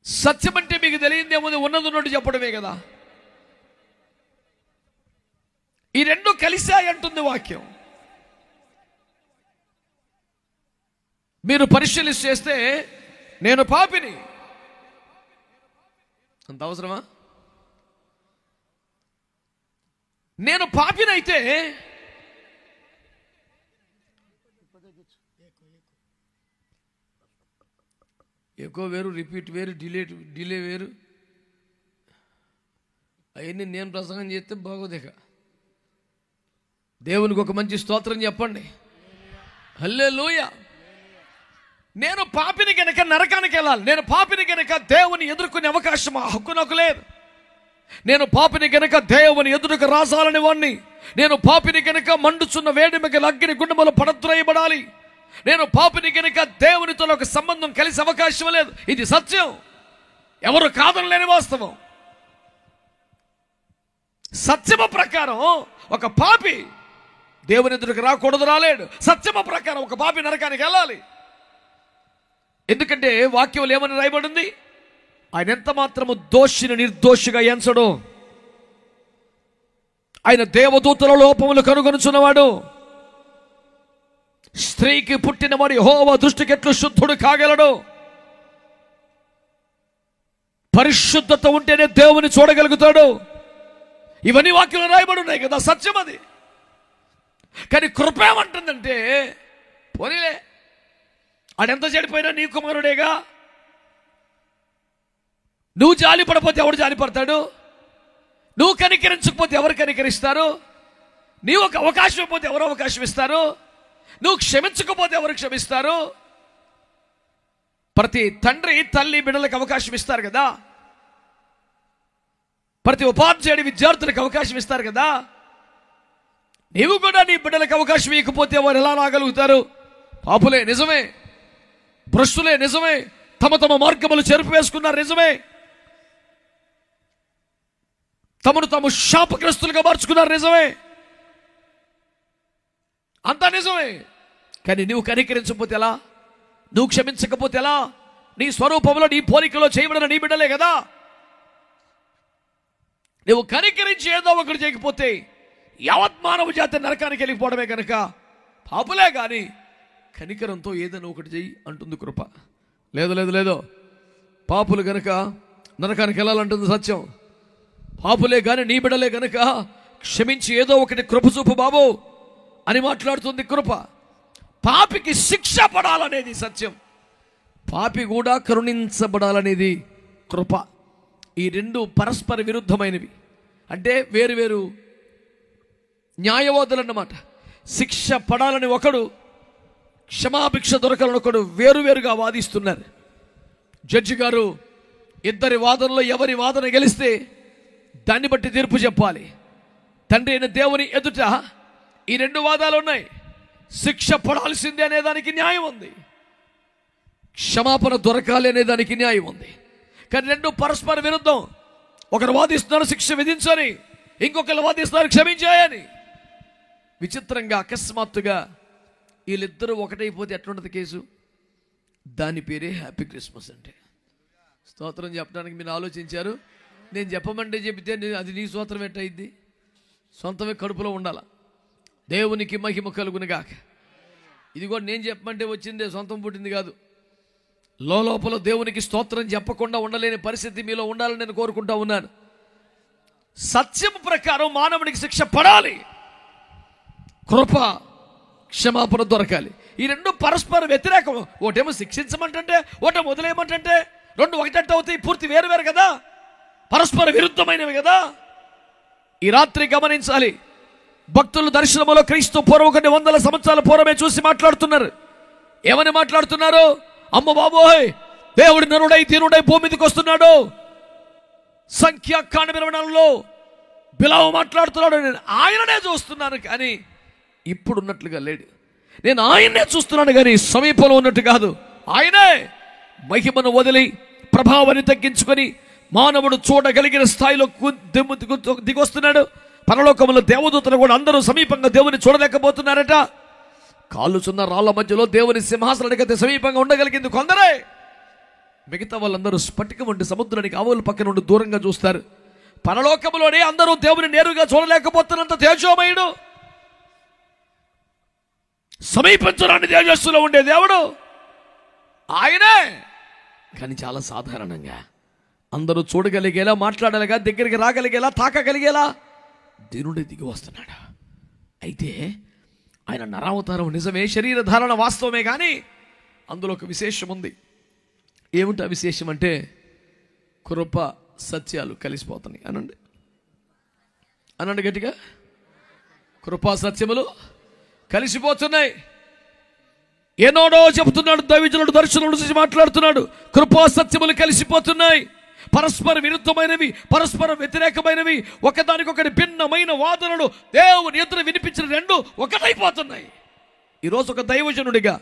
సత్యం అంటే మీకు తెలియదేముంది, ఉన్నది ఉన్నట్టు చెప్పడమే కదా. ఈ రెండు కలిశాయి అంటుంది వాక్యం. మీరు పరిశీలిసి చేస్తే నేను పాపిని, అంత అవసరమా? నేను పాపినైతే ఎక్కువ వేరు, రిపీట్ వేరు, డిలే వేరు. అవన్నీ నేను ప్రసంగం చేస్తే బాగోదేక. దేవునికి ఒక మంచి స్తోత్రం చెప్పండి. హల్లెలూయా. నేను పాపిని గనక నరకానికి వెళ్ళాలి. నేను పాపిని గనక దేవుని ఎదుర్కొనే అవకాశం, హక్కు నాకు లేదు. నేను పాపిని గనక దేవుని ఎదురుకు రాసాలని వాణ్ణి. నేను పాపిని గనక మండుచున్న వేడి మిగల అగ్ని గుండములు పడద్రోయబడాలి. నేను పాపిని గనక దేవునితో ఒక సంబంధం కలిసే అవకాశం లేదు. ఇది సత్యం, ఎవరు కాదనలేని వాస్తవం. సత్యము ప్రకారం ఒక పాపి దేవుని ఎదురుకు రాకూడదు, రాలేడు. సత్యము ప్రకారం ఒక పాపి నరకానికి వెళ్ళాలి. ఎందుకంటే వాక్యంలో ఏమని రాయబడింది? ఆయన ఎంత మాత్రము దోషిని నిర్దోషిగా ఎంచడు. ఆయన దేవదూతల లోపములు కనుగొనుచున్నవాడు. స్త్రీకి పుట్టినవాడు యెహోవా దృష్టికి ఎట్లు శుద్ధుడు కాగలడు. పరిశుద్ధత ఉంటేనే దేవుని చూడగలుగుతాడు. ఇవన్నీ వాక్యంలో రాయబడి ఉన్నాయి కదా, సత్యం అది. కానీ కృప ఏమంటుందంటే, పోనీలే ఆడెంత చెడిపోయినా నీ కుమారుడేగా, నువ్వు జాలి పడపోతే ఎవడు జాలి పడతాడు, నువ్వు కనికరించకపోతే ఎవరు కనికరిస్తారు, నీవు ఒక అవకాశం ఇవ్వకపోతే ఎవరు అవకాశం ఇస్తారు, నువ్వు క్షమించకపోతే ఎవరు క్షమిస్తారు. ప్రతి తండ్రి తల్లి బిడ్డలకు అవకాశం ఇస్తారు కదా, ప్రతి ఉపాధ్యాయుడి విద్యార్థులకు అవకాశం ఇస్తారు కదా. నీవు కూడా నీ బిడ్డలకు అవకాశం ఇవ్వకపోతే వారు ఎలా రాగలుగుతారు? పాపులే నిజమే, భ్రష్టులే నిజమే, తమ తమ మార్గములు చెరుపు వేసుకున్నారు నిజమే, తమను తాము శాపగ్రస్తులుగా మార్చుకున్నారు నిజమే, అంతా నిజమే. కానీ నువ్వు కనికరించకపోతే ఎలా, నువ్వు క్షమించకపోతే ఎలా? నీ స్వరూపంలో నీ పోలికలో చేయబడిన నీ బిడ్డలే కదా. నువ్వు కనికరించి ఏదో ఒకటి చేయకపోతే యావత్ మానవ జాతి నరకానికి వెళ్ళిపోవడమే కనుక పాపులే. కానీ కనికరంతో ఏదైనా ఒకటి చెయ్యి అంటుంది కృప. లేదు లేదు లేదు, పాపులు గనక నరకానికి వెళ్ళాలంటుంది సత్యం. పాపులే కానీ నీ బిడ్డలే గనక క్షమించి ఏదో ఒకటి కృప చూపు బాబు అని మాట్లాడుతుంది కృప. పాపికి శిక్ష పడాలనేది సత్యం, పాపి కూడా కరుణించబడాలనేది కృప. ఈ రెండు పరస్పర విరుద్ధమైనవి. అంటే వేరు న్యాయవాదులు అన్నమాట. శిక్ష పడాలని ఒకడు, క్షమాభిక్ష దొరకాలని ఒకడు వేరువేరుగా వాదిస్తున్నారు. జడ్జి గారు ఇద్దరి వాదనలో ఎవరి వాదన గెలిస్తే దాన్ని బట్టి తీర్పు చెప్పాలి. తండ్రి అయిన దేవుని ఎదుట ఈ రెండు వాదాలు ఉన్నాయి. శిక్ష పడాల్సిందే అనేదానికి న్యాయం ఉంది, క్షమాపణ దొరకాలి అనేదానికి న్యాయం ఉంది. కానీ రెండు పరస్పర విరుద్ధం. ఒకరు వాదిస్తున్నారు శిక్ష విధించని, ఇంకొకరు వాదిస్తున్నారు క్షమించాయని. విచిత్రంగా అకస్మాత్తుగా వీళ్ళిద్దరూ ఒకటైపోతే ఎట్లుంటుంది కేసు? దాని పేరే హ్యాపీ క్రిస్మస్ అంటే. స్తోత్రం చెప్పడానికి మీరు ఆలోచించారు. నేను చెప్పమంటే చెబితే అది నీ స్తోత్రం ఎట్టయిద్ది? సొంతమే కడుపులో ఉండాల. దేవునికి మహిమ కలుగునుగాక. ఇది కూడా నేను చెప్పమంటే వచ్చిందే, సొంతం పుట్టింది కాదు. లోపల దేవునికి స్తోత్రం చెప్పకుండా ఉండలేని పరిస్థితి మీలో ఉండాలని నేను కోరుకుంటా ఉన్నాను. సత్యం ప్రకారం మానవునికి శిక్ష పడాలి, కృప క్షమాపణ దొరకాలి. ఈ రెండు పరస్పర వ్యతిరేకం. ఒకటేమో శిక్షించమంటే, ఒకటేమో వదిలేయమంటే, రెండు ఒకటంటే అవుతాయి, పూర్తి వేరు కదా, పరస్పర విరుద్ధమైనవి కదా. ఈ రాత్రి గమనించాలి. భక్తులు దర్శనములో క్రీస్తు పూర్వం కొన్ని వందల సంవత్సరాల పూర్వమే చూసి మాట్లాడుతున్నారు. ఏమని మాట్లాడుతున్నారు? అమ్మ బాబోయ్, దేవుడి నరుడై దీనుడై భూమి మీదకి వస్తున్నాడు. సంఖ్యాకాండ 24లో బిలాము మాట్లాడుతున్నాడు, నేను ఆయననే చూస్తున్నాను కానీ ఇప్పుడున్నట్లుగా లేడు. నేను ఆయన్నే చూస్తున్నాను కానీ సమీపంలో ఉన్నట్టు కాదు. ఆయనే మహిమను వదిలి ప్రభావాన్ని తగ్గించుకొని మానవుడు చూడగలిగిన స్థాయిలో దిగొస్తున్నాడు. పరలోకములో దేవదూతలు కూడా అందరూ సమీపంగా దేవుని చూడలేకపోతున్నారట. కాలుచున్న రాళ్ల మధ్యలో దేవుని సింహాసనానికి సమీపంగా ఉండగలిగింది కొందరే. మిగతా వాళ్ళందరూ స్ఫటికం వంటి సముద్రానికి ఆవుల పక్కన ఉండి దూరంగా చూస్తారు. పరలోకములోనే అందరూ దేవుని నేరుగా చూడలేకపోతున్నంత తేజోమయుడు, సమీపించరాని తేజస్సులో ఉండే దేవుడు ఆయనే. కానీ చాలా సాధారణంగా అందరూ చూడగలిగేలా, మాట్లాడలేగా, దగ్గరికి రాగలిగేలా, తాకగలిగేలా దేవుడే దిగి వస్తున్నాడు. అయితే ఆయన నరావతారం నిజమే, శరీర ధారణ వాస్తవమే, కానీ అందులో ఒక విశేషం ఉంది. ఏమిటి ఆ విశేషం అంటే, కృప సత్యాలు కలిసిపోతున్నాయి. అనండి గట్టిగా. కృపా సత్యములు కలిసిపోతున్నాయి. ఏనాడో చెబుతున్నాడు దైవజనుడు, దర్శనుడు చూసి మాట్లాడుతున్నాడు. కృపా సత్యములు కలిసిపోతున్నాయి. పరస్పర విరుద్ధమైనవి, పరస్పర వ్యతిరేకమైనవి, ఒకదానికొకటి భిన్నమైన వాదనలు దేవుని ఎదురు వినిపించిన రెండు ఒకటైపోతున్నాయి. ఈరోజు ఒక దైవజనుడిగా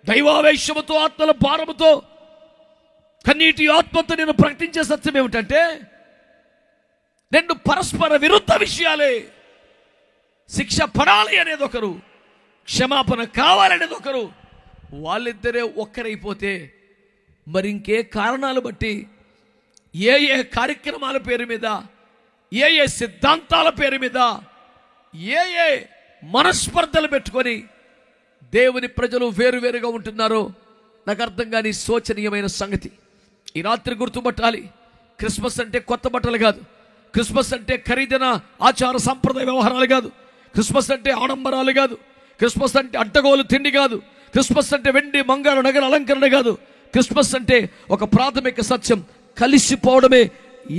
దైవావేశముతో, ఆత్మల భారముతో, కన్నీటి ఆత్మతో నేను ప్రకటించే సత్యం ఏమిటంటే, రెండు పరస్పర విరుద్ధ విషయాలే. శిక్ష పడాలి అనేది ఒకరు, క్షమాపణ కావాలనేది ఒకరు. వాళ్ళిద్దరే ఒక్కరైపోతే మరి ఇంకే కారణాలు బట్టి ఏ ఏ కార్యక్రమాల పేరు మీద, ఏ ఏ సిద్ధాంతాల పేరు మీద, ఏ ఏ మనస్పర్ధలు పెట్టుకొని దేవుని ప్రజలు వేరువేరుగా ఉంటున్నారో నాకు అర్థం కాని శోచనీయమైన సంగతి. ఈ రాత్రి గుర్తుపట్టాలి, క్రిస్మస్ అంటే కొత్త బట్టలు కాదు, క్రిస్మస్ అంటే ఖరీదైన ఆచార సంప్రదాయ వ్యవహారాలు కాదు, క్రిస్మస్ అంటే ఆడంబరాలు కాదు, క్రిస్మస్ అంటే అడ్డగోలు తిండి కాదు, క్రిస్మస్ అంటే వెండి బంగారు నగర అలంకరణ కాదు. క్రిస్మస్ అంటే ఒక ప్రాథమిక సత్యం, కలిసిపోవడమే,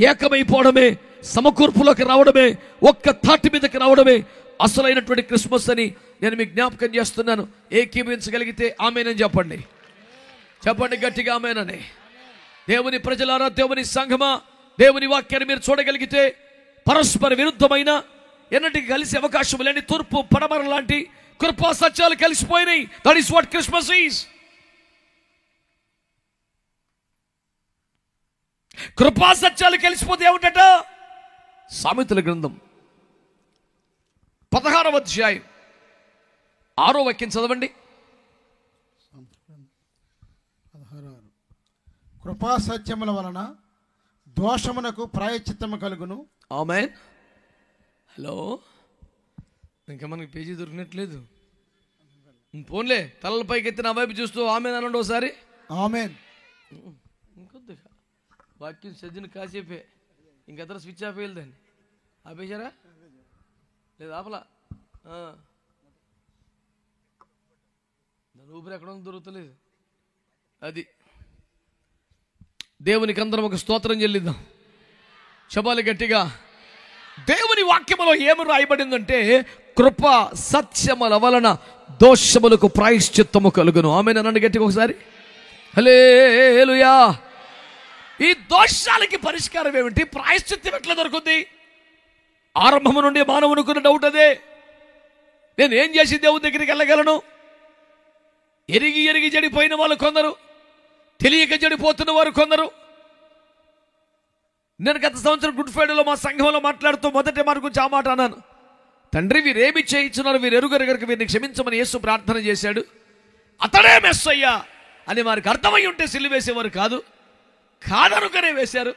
ఏకమైపోవడమే, సమకూర్పులోకి రావడమే, ఒక్క తాటి మీదకి రావడమే అసలైనటువంటి క్రిస్మస్ అని నేను మీకు జ్ఞాపకం చేస్తున్నాను. ఏకీభవించగలిగితే ఆమేనని చెప్పండి, చెప్పండి గట్టిగా ఆమేనని. దేవుని ప్రజలారా, దేవుని సంఘమా, దేవుని వాక్యాన్ని మీరు చూడగలిగితే పరస్పర విరుద్ధమైన ఎన్నటికి కలిసి అవకాశం లేని తూర్పు పడమర లాంటి కృపా సత్యాలు కలిసిపోయినాయి. That is what Christmas is. కృపా సత్యాలు కలిసిపోతే ఏమిటట? సామెతల గ్రంథం 16వ అధ్యాయం 6వ వాక్యం చదవండి. 16. కృపా సత్యముల వలన దోషమునకు ప్రాయశ్చిత్తము కలుగును. ఆమేన్. హలో, ఇంకా మనకి పేజీ దొరికినట్లేదు. పోన్లే, తలల పైకి ఎత్తి నా వైపు చూస్తూ ఆమేన్ అనండి ఒకసారి. ఆమేన్. ఇంకొద్దిగా వాక్యం చదివిన కాసేపే, ఇంకెదరు స్విచ్ ఆఫ్ అయ్యేదాన్ని ఆపేశారా? లేదు ఆపలా. దాని ఊపిరి ఎక్కడ దొరుకుతలేదు. అది దేవునికి అందరం ఒక స్తోత్రం చెల్లిద్దాం, చెప్పాలి గట్టిగా. దేవుని వాక్యములో ఏమి రాయబడిందంటే, కృప సత్యముల వలన దోషములకు ప్రాయశ్చిత్తము కలుగును. ఆమేన్ అనండి గట్టిగా ఒకసారి. హల్లెలూయా. ఈ దోషాలకి పరిష్కారం ఏమిటి? ప్రాయశ్చిత్తం ఎట్లా దొరుకుతుంది? ఆరంభము నుండి మానవునుకున్న డౌట్ అదే. నేను ఏం చేసి దేవుని దగ్గరికి వెళ్ళగలను? ఎరిగి ఎరిగి చెడిపోయిన వాళ్ళు కొందరు, తెలియక చెడిపోతున్న వారు కొందరు. నేను గత సంవత్సరం గుడ్ ఫ్రైడేలో మా సంఘంలో మాట్లాడుతూ మొదటి మాట గురించి ఆ మాట అన్నాను. తండ్రి, వీరేమి చేయించున్నారు, వీరు ఎరుగరు కనుక వీరిని క్షమించమని యేసు ప్రార్థన చేశాడు. అతడే మెస్సయ్యా అని వారికి అర్థమై ఉంటే సిలువ వేసేవారు కాదు, కాదనుకనే వేశారు.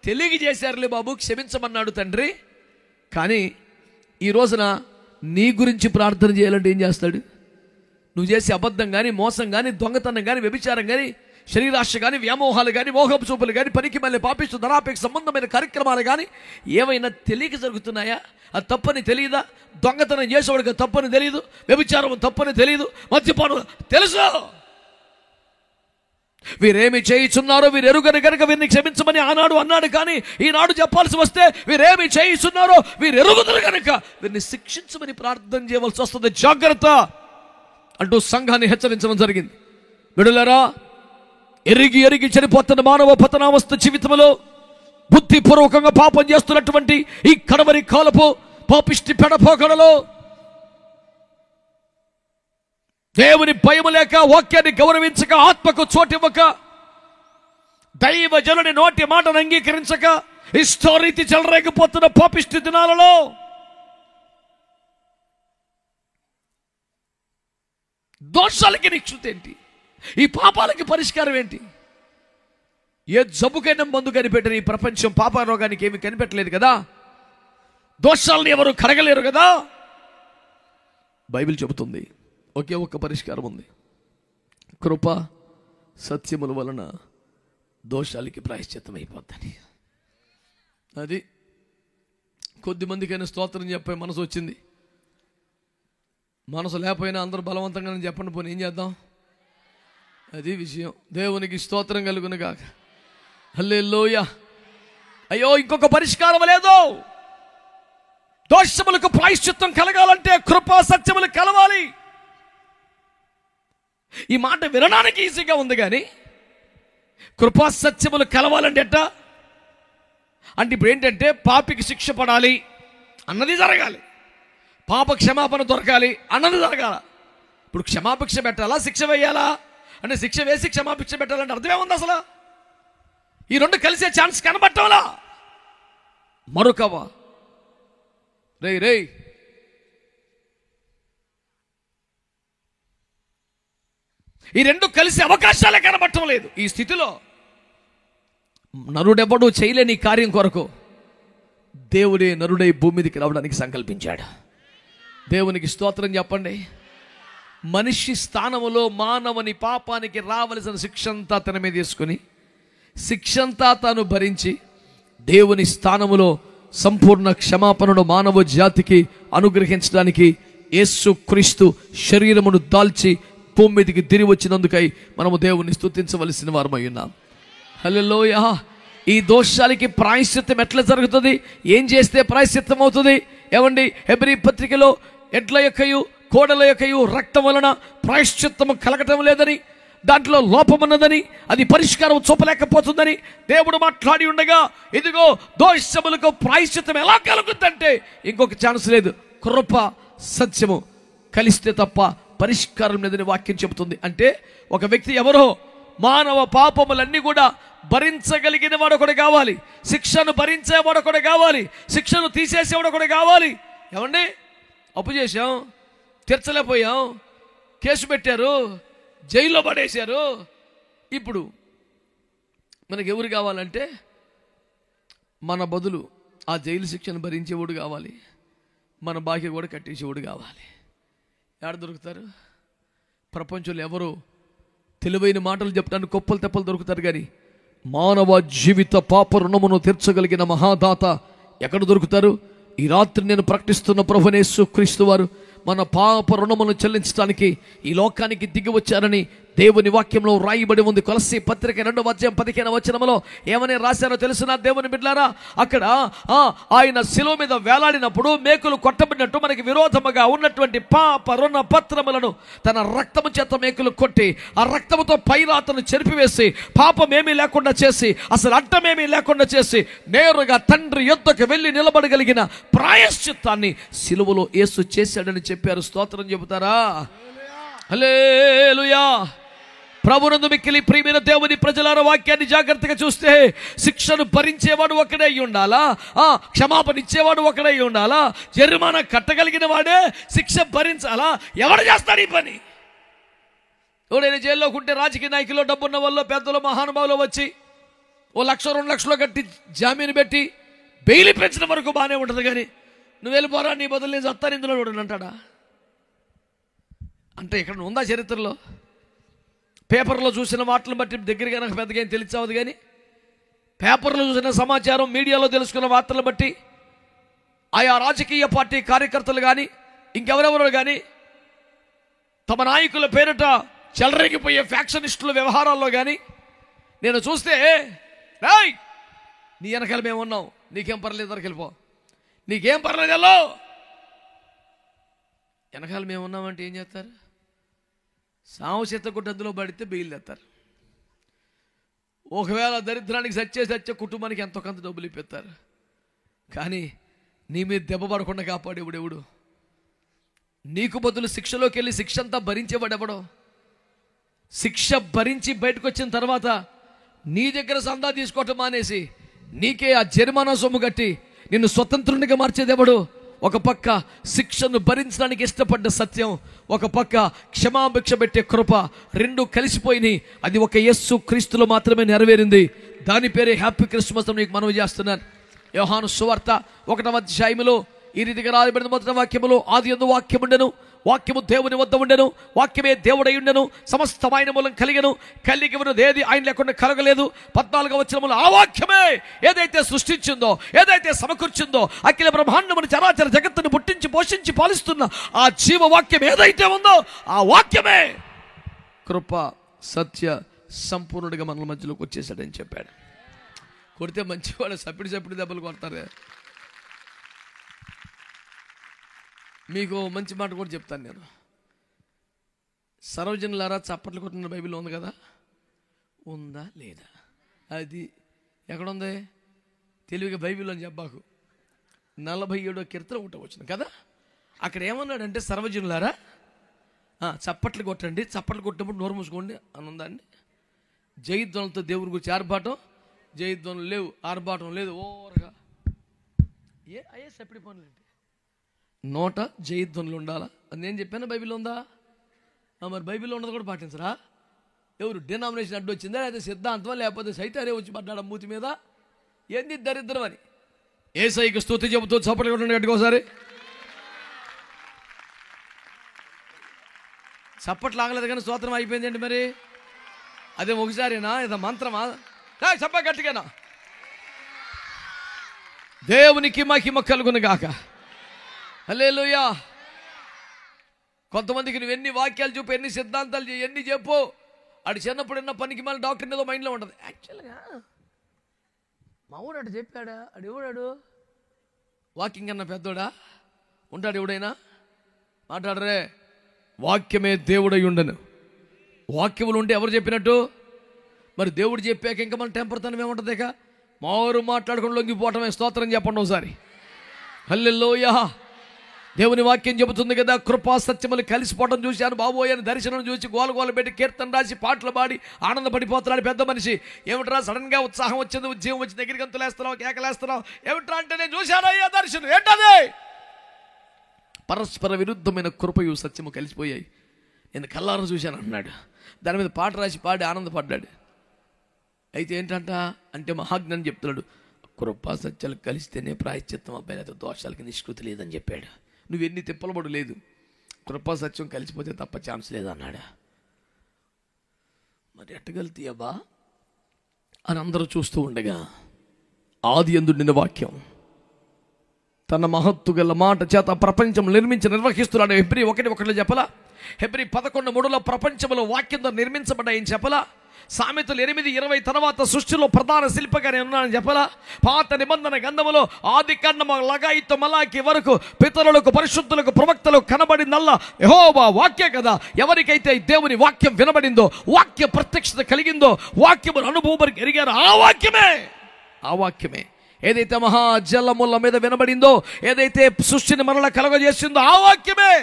తెలియక చేశారులే బాబు, క్షమించమన్నాడు తండ్రి. కానీ ఈ రోజున నీ గురించి ప్రార్థన చేయాలంటే ఏం చేస్తాడు? నువ్వు చేసే అబద్ధం కానీ, మోసం కానీ, దొంగతనం కానీ, వ్యభిచారం కానీ, శరీరాశ కానీ, వ్యామోహాలు కానీ, మోహపు చూపులు కానీ, పనికి మళ్ళీ పాపిస్తూ ధనాపేక్ష సంబంధమైన కార్యక్రమాలు కానీ ఏవైనా తెలియక జరుగుతున్నాయా? అది తప్పని తెలియదా? దొంగతనం చేసేవాడికి తప్పని తెలియదు, వ్యభిచారం తప్పని తెలియదు, మద్యపానం తెలుసు. వీరేమి చేయిచున్నారో వీరు ఎరుగని కనుక వీరిని క్షమించమని ఆనాడు అన్నాడు. కానీ ఈనాడు చెప్పాల్సి వస్తే వీరేమి చేయిస్తున్నారో వీరు ఎరుగుదురు కనుక వీరిని శిక్షించమని ప్రార్థన చేయవలసి వస్తుంది. జాగ్రత్త అంటూ సంఘాన్ని హెచ్చరించడం జరిగింది. విడులరా, ఎరిగి ఎరిగి చనిపోతున్న మానవ పతనావస్థ జీవితంలో బుద్ధిపూర్వకంగా పాపం చేస్తున్నటువంటి ఈ కడవరి కాలపు పాపిష్టి పెడపోకడలో దేవుని భయం లేక, వాక్యాన్ని గౌరవించక, ఆత్మకు చోటివ్వక, దైవ జనుని నోటి మాటను అంగీకరించక ఇష్టరీతి చెలరేగిపోతున్న పాపిష్టి దినాలలో దోషాలకి నిక్షుత ఏంటి? ఈ పాపాలకి పరిష్కారం ఏంటి? ఏ జబ్బుకైనా మందు కనిపెట్టిన ఈ ప్రపంచం పాప రోగానికి ఏమి కనిపెట్టలేదు కదా. దోషాలను ఎవరు కడగలేరు కదా. బైబిల్ చెబుతుంది ఒకే ఒక్క పరిష్కారం ఉంది. కృప సత్యముల వలన దోషాలకి ప్రాయశ్చిత్తం అయిపోద్దని. అది కొద్దిమందికైనా స్తోత్రం చెప్పే మనసు వచ్చింది. మనసు లేకపోయినా అందరూ బలవంతంగా చెప్పండి, పోనీ ఏం చేద్దాం? అది విషయం. దేవునికి స్తోత్రం కలుగును గాక. హల్లెలూయా. అయ్యో, ఇంకొక పరిష్కారం లేదు. దోషములకు ప్రాయశ్చిత్తం కలగాలంటే కృపా సత్యములు కలవాలి. ఈ మాట వినడానికి ఈజీగా ఉంది, కానీ కృపా సత్యములు కలవాలంటే ఎట్టా అంటే ఇప్పుడు ఏంటంటే పాపికి శిక్ష పడాలి అన్నది జరగాలి, పాప క్షమాపణ దొరకాలి అన్నది జరగాల. ఇప్పుడు క్షమాభిక్ష పెట్టాలా, శిక్ష వేయాలా? అంటే శిక్ష వేసి క్షమాభిక్ష పెట్టాలంటే అర్థమే ఉంది అసలు? ఈ రెండు కలిసే ఛాన్స్ కనబట్టంలా. మరొకవా? రే ఈ రెండు కలిసి అవకాశాలే కనబడటం లేదు. ఈ స్థితిలో నరుడెవడూ చేయలేని కార్యం కొరకు దేవుడే నరుడై భూమి మీదకి రావడానికి సంకల్పించాడు. దేవునికి స్తోత్రం చెప్పండి. మనిషి స్థానములో మానవుని పాపానికి రావలసిన శిక్ష అంతా తన మీద తీసుకుని శిక్షంతా తాను భరించి దేవుని స్థానములో సంపూర్ణ క్షమాపణను మానవ జాతికి అనుగ్రహించడానికి యేసు క్రీస్తు శరీరమును దాల్చి భూమి మీదకి తిరిగి వచ్చినందుకై మనము దేవుని స్తుతించవలసిన వారమై ఉన్నాం. హల్లెలూయా. ఈ దోషాలకి ప్రాయశ్చిత్తం ఎట్లా జరుగుతుంది? ఏం చేస్తే ప్రాయశ్చిత్తం అవుతుంది? ఏమండి, హెబ్రీ పత్రికలో ఎడ్ల యొక్కయు కోడల యొక్కయు రక్తం వలన ప్రాయశ్చిత్తము కలగటం లేదని, దాంట్లో లోపమున్నదని, అది పరిష్కారం చూపలేకపోతుందని దేవుడు మాట్లాడి ఉండగా, ఇదిగో దోషములకు ప్రాయశ్చిత్తం ఎలా కలుగుతుందంటే ఇంకొక ఛాన్స్ లేదు. కృప సత్యము కలిస్తే తప్ప పరిష్కారం లేదని వాక్యం చెబుతుంది. అంటే ఒక వ్యక్తి ఎవరో మానవ పాపములన్నీ కూడా భరించగలిగిన వాడు ఒకడు కావాలి, శిక్షను భరించేవాడు ఒకడు కావాలి, శిక్షను తీసేసేవాడు ఒకడు కావాలి. ఏమండి, అప్పు చేశాం, తీర్చలేకపోయాం, కేసు పెట్టారు, జైల్లో పడేశారు. ఇప్పుడు మనకు ఎవరు కావాలంటే మన బదులు ఆ జైలు శిక్షను భరించేవాడు కావాలి, మన బాకీ కూడా కట్టేసేవాడు కావాలి. ఎక్కడ దొరుకుతారు? ప్రపంచంలో ఎవరు తెలివైన మాటలు చెప్పడానికి కొప్పలు తెప్పలు దొరుకుతారు, కానీ మానవ జీవిత పాప రుణమును తీర్చగలిగిన మహాదాత ఎక్కడ దొరుకుతారు? ఈ రాత్రి నేను ప్రకటిస్తున్న ప్రభువైన యేసు క్రీస్తు వారు మన పాప రుణమును చెల్లించడానికి ఈ లోకానికి దిగి వచ్చారని దేవుని వాక్యంలో రాయబడి ఉంది. కొలస్సీ పత్రిక 2:15 ఏమని రాశారో తెలుసునా దేవుని బిడ్డలారా? అక్కడ ఆయన శిలువ మీద వేలాడినప్పుడు మేకులు కొట్టబడినట్టు మనకి విరోధముగా ఉన్నటువంటి పాప రుణ పత్రములను తన రక్తము చేత మేకులు కొట్టి ఆ రక్తముతో పైరాతను చెరిపివేసి పాపమేమీ లేకుండా చేసి అసలు అడ్డమేమీ లేకుండా చేసి నేరుగా తండ్రి యొద్దకు వెళ్ళి నిలబడగలిగిన ప్రాయశ్చిత్తాన్ని శిలువలో యేసు చేశాడని చెప్పారు. స్తోత్రం చెబుతారా? హల్లెలూయా. ప్రభునందు మిక్కిలి ప్రియమైన దేవుని ప్రజలారా, వాక్యాన్ని జాగ్రత్తగా చూస్తే శిక్షను భరించేవాడు ఒకడే ఉండాలా, క్షమాపణ ఇచ్చేవాడు ఒకడే ఉండాలా, జరిమానా కట్టగలిగిన వాడే శిక్ష భరించాలా? ఎవడు చేస్తాడు ఈ పని? ఎవడైనా జైల్లో ఉంటే రాజకీయ నాయకులు, డబ్బున్న వాళ్ళు, పెద్దలు, మహానుభావులు వచ్చి 1 లక్ష 2 లక్షలు కట్టి జామీను పెట్టి బెయిల్ పెంచిన వరకు బాగానే ఉంటుంది, కానీ నువ్వు వెళ్ళిపోరా, నీ బదులు నేను చస్తాను ఇందులో కూడా అంటాడా? అంటే ఇక్కడ ఉందా చరిత్రలో? పేపర్లో చూసిన వాటిని బట్టి దగ్గరగా నాకు పెద్దగా ఏం తెలియచావదు, కానీ పేపర్లో చూసిన సమాచారం, మీడియాలో తెలుసుకున్న వార్తలను బట్టి ఆయా రాజకీయ పార్టీ కార్యకర్తలు కానీ ఇంకెవరెవరో కానీ తమ నాయకుల పేరిట చెలరేగిపోయే ఫ్యాక్షనిస్టుల వ్యవహారాల్లో కానీ నేను చూస్తే, రాయ్ నీ వెనకాల మేము ఉన్నాం, నీకేం పర్లేదు, వెళ్ళిపో, నీకేం పర్లేదు ఎల్లో, వెనకాల మేము ఉన్నామంటే ఏం చేస్తారు? సాము చెత్తకొట్టు అందులో పడితే బెయిల్ తెస్తారు. ఒకవేళ దరిద్రానికి సచ్చే కుటుంబానికి ఎంతో కొంత డబ్బులు ఇప్పిస్తారు, కానీ నీ మీద దెబ్బ పడకుండా కాపాడేవాడెవడు? నీకు బదులు శిక్షలోకి వెళ్ళి శిక్ష అంతా భరించేవాడెవడో? శిక్ష భరించి బయటకు వచ్చిన తర్వాత నీ దగ్గర సందా తీసుకోవటం మానేసి నీకే ఆ జరిమానా సొమ్ము కట్టి నిన్ను స్వతంత్రునిగా మార్చేదెవడు? ఒక పక్క శిక్షను భరించడానికి ఇష్టపడ్డ సత్యం, ఒక పక్క క్షమాభిక్ష పెట్టే కృప, రెండు కలిసిపోయినాయి. అది ఒక యేసు క్రీస్తులో మాత్రమే నెరవేరింది. దాని పేరే హ్యాపీ క్రిస్మస్ అని మనవి చేస్తున్నాను. యోహాను సువార్త 1వ అధ్యాయములో ఈ రీతిగా రాయబడిన మొదటి వాక్యములో, ఆదియందు వాక్యముండెను, వాక్యము దేవుని వద్ద ఉండెను, వాక్యమే దేవుడై ఉండెను, సమస్తమైన మూలం కలిగెను, కలిగి ఉన్నది ఏది ఆయన లేకుండా కలగలేదు. 14వ వచనములో ఆ వాక్యమే ఏదైతే సృష్టించిందో, ఏదైతే సమకూర్చిందో, అఖిల బ్రహ్మాండమును చరాచర జగత్తును పుట్టించి పోషించి పాలిస్తున్న ఆ జీవవాక్యం ఏదైతే ఉందో ఆ వాక్యమే కృప సత్య సంపూర్ణుడిగా మనల మధ్యలోకి వచ్చేసాడని చెప్పాడు. కొడితే మంచివాడు సప్పిడి దెబ్బలు కొడతారు. మీకు మంచి మాట కూడా చెప్తాను నేను. సర్వజనులారా చప్పట్లు కొట్టిన బైబిల్లో ఉంది కదా, ఉందా లేదా? అది ఎక్కడుంది? తెలివిగా బైబిల్లో అని చెప్పాకు. 47వ కీర్తన 1వ వచనం కదా. అక్కడ ఏమన్నాడంటే, సర్వజనులారా చప్పట్లు కొట్టండి, చప్పట్లు కొట్టినప్పుడు నోరు మూసుకోండి అని ఉందండి. జయధ్వనులతో దేవుని గురించి ఆర్భాటం, జయధ్వనులు లేవు, ఆర్భాటం లేదు, ఓరగా అయ్యే సెప్పటి పనులు అంటే నోట జయధ్వనులు ఉండాలా అది నేను చెప్పాను. బైబిల్లో ఉందా? మరి బైబిల్లో ఉన్నది కూడా పాటించరా? ఎవరు డినామినేషన్ అడ్డు వచ్చిందా, లేదా సిద్ధాంతం, లేకపోతే సైతారే వచ్చి పడ్డాడు మూతి మీద? ఏంది దరిద్రం అని యేసయ్యకి స్తుతి చెబుతూ చప్పట్లు కొట్టండి గట్టిగా ఒకసారి. చప్పట్లు ఆగలేదు కానీ స్తోత్రం అయిపోయిందండి. మరి అదే ఒకసారినా ఇది మంత్రమా? చెప్ప గట్టిగానా. దేవునికి మహిమ కలుగును గాక. హల్లెలూయా. కొంతమందికి నువ్వు ఎన్ని వాక్యాలు చెప్పు, ఎన్ని సిద్ధాంతాలు ఎన్ని చెప్పు, అటు చిన్నప్పుడు ఉన్న పనికి మళ్ళీ డాక్టర్ ఏదో మైండ్లో ఉంటుంది. యాక్చువల్గా మా ఊడు అటు చెప్పాడా, అడు ఎవడాడు వాకింగ్ అన్న పెద్దోడా ఉంటాడు? ఎవడైనా మాట్లాడరే. వాక్యమే దేవుడై ఉండను. వాక్యములు ఉంటే ఎవరు చెప్పినట్టు? మరి దేవుడు చెప్పాక ఇంకా మన టెంపర్తనం ఏముంటుంది? ఇక మారు మాట్లాడుకుని లొంగిపోవటమే. స్తోత్రం చెప్పండి ఒకసారి. హల్లెలూయా. దేవుని వాక్యం చెబుతుంది కదా, కృపా సత్యములు కలిసిపోవడం చూశాను బాబోయ్ అని దర్శనం చూసి గోల పెట్టి కీర్తన రాసి పాటలు పాడి ఆనందపడిపోతున్నాడు పెద్ద మనిషి. ఏమిట్రా సడన్గా ఉత్సాహం వచ్చింది, ఉద్యమం వచ్చి దగ్గరికి గంతులేస్తున్నావు, కేకలేస్తున్నావు ఏమిట్రా అంటే, నేను చూశానయ్యా దర్శనం. ఏంటది? పరస్పర విరుద్ధమైన కృపయు సత్యము కలిసిపోయాయి, నేను కల్లారా చూశాను అన్నాడు. దాని మీద పాట రాసి పాడి ఆనందపడ్డాడు. అయితే ఏంటంట అంటే మహాజ్ఞాని చెప్తున్నాడు, కృపా సత్యాలు కలిస్తేనే ప్రాయశ్చిత్తం అబ్బాయి, అయితే దోషాలకి నిష్కృతి లేదని చెప్పాడు. నువ్వెన్ని తిప్పలబడు లేదు, కృపా సత్యం కలిసిపోతే తప్ప ఛాన్స్ లేదన్నాడు. మరి ఎట్టగలుగుతాయబ్బా అని అందరూ చూస్తూ ఉండగా ఆది యందు వాక్యం తన మహత్తు గల మాట చేత ప్రపంచం నిర్వహిస్తున్నాడు. హెబ్రీ 1:1 చెప్పలా? హెబ్రీ 11:3 ప్రపంచంలో వాక్యం ద్వారా నిర్మించబడ్డాయని చెప్పలా? సామెతలు 8:20 తర్వాత సృష్టిలో ప్రధాన శిల్పగా నేను ఉన్నానని చెప్పలా? పాత నిబంధన గ్రంథములో ఆది కాండము లగాయితు మలాకి వరకు పితరులకు పరిశుద్ధులకు ప్రవక్తలకు కనబడిందల్లా యెహోవా వాక్య కదా. ఎవరికైతే దేవుని వాక్యం వినబడిందో, వాక్య ప్రత్యక్షత కలిగిందో, వాక్యమును అనుభవం ఎరిగారో ఆ వాక్యమే ఏదైతే మహాజలముల మీద వినబడిందో, ఏదైతే సృష్టిని మనలా కలగజేసిందో ఆ వాక్యమే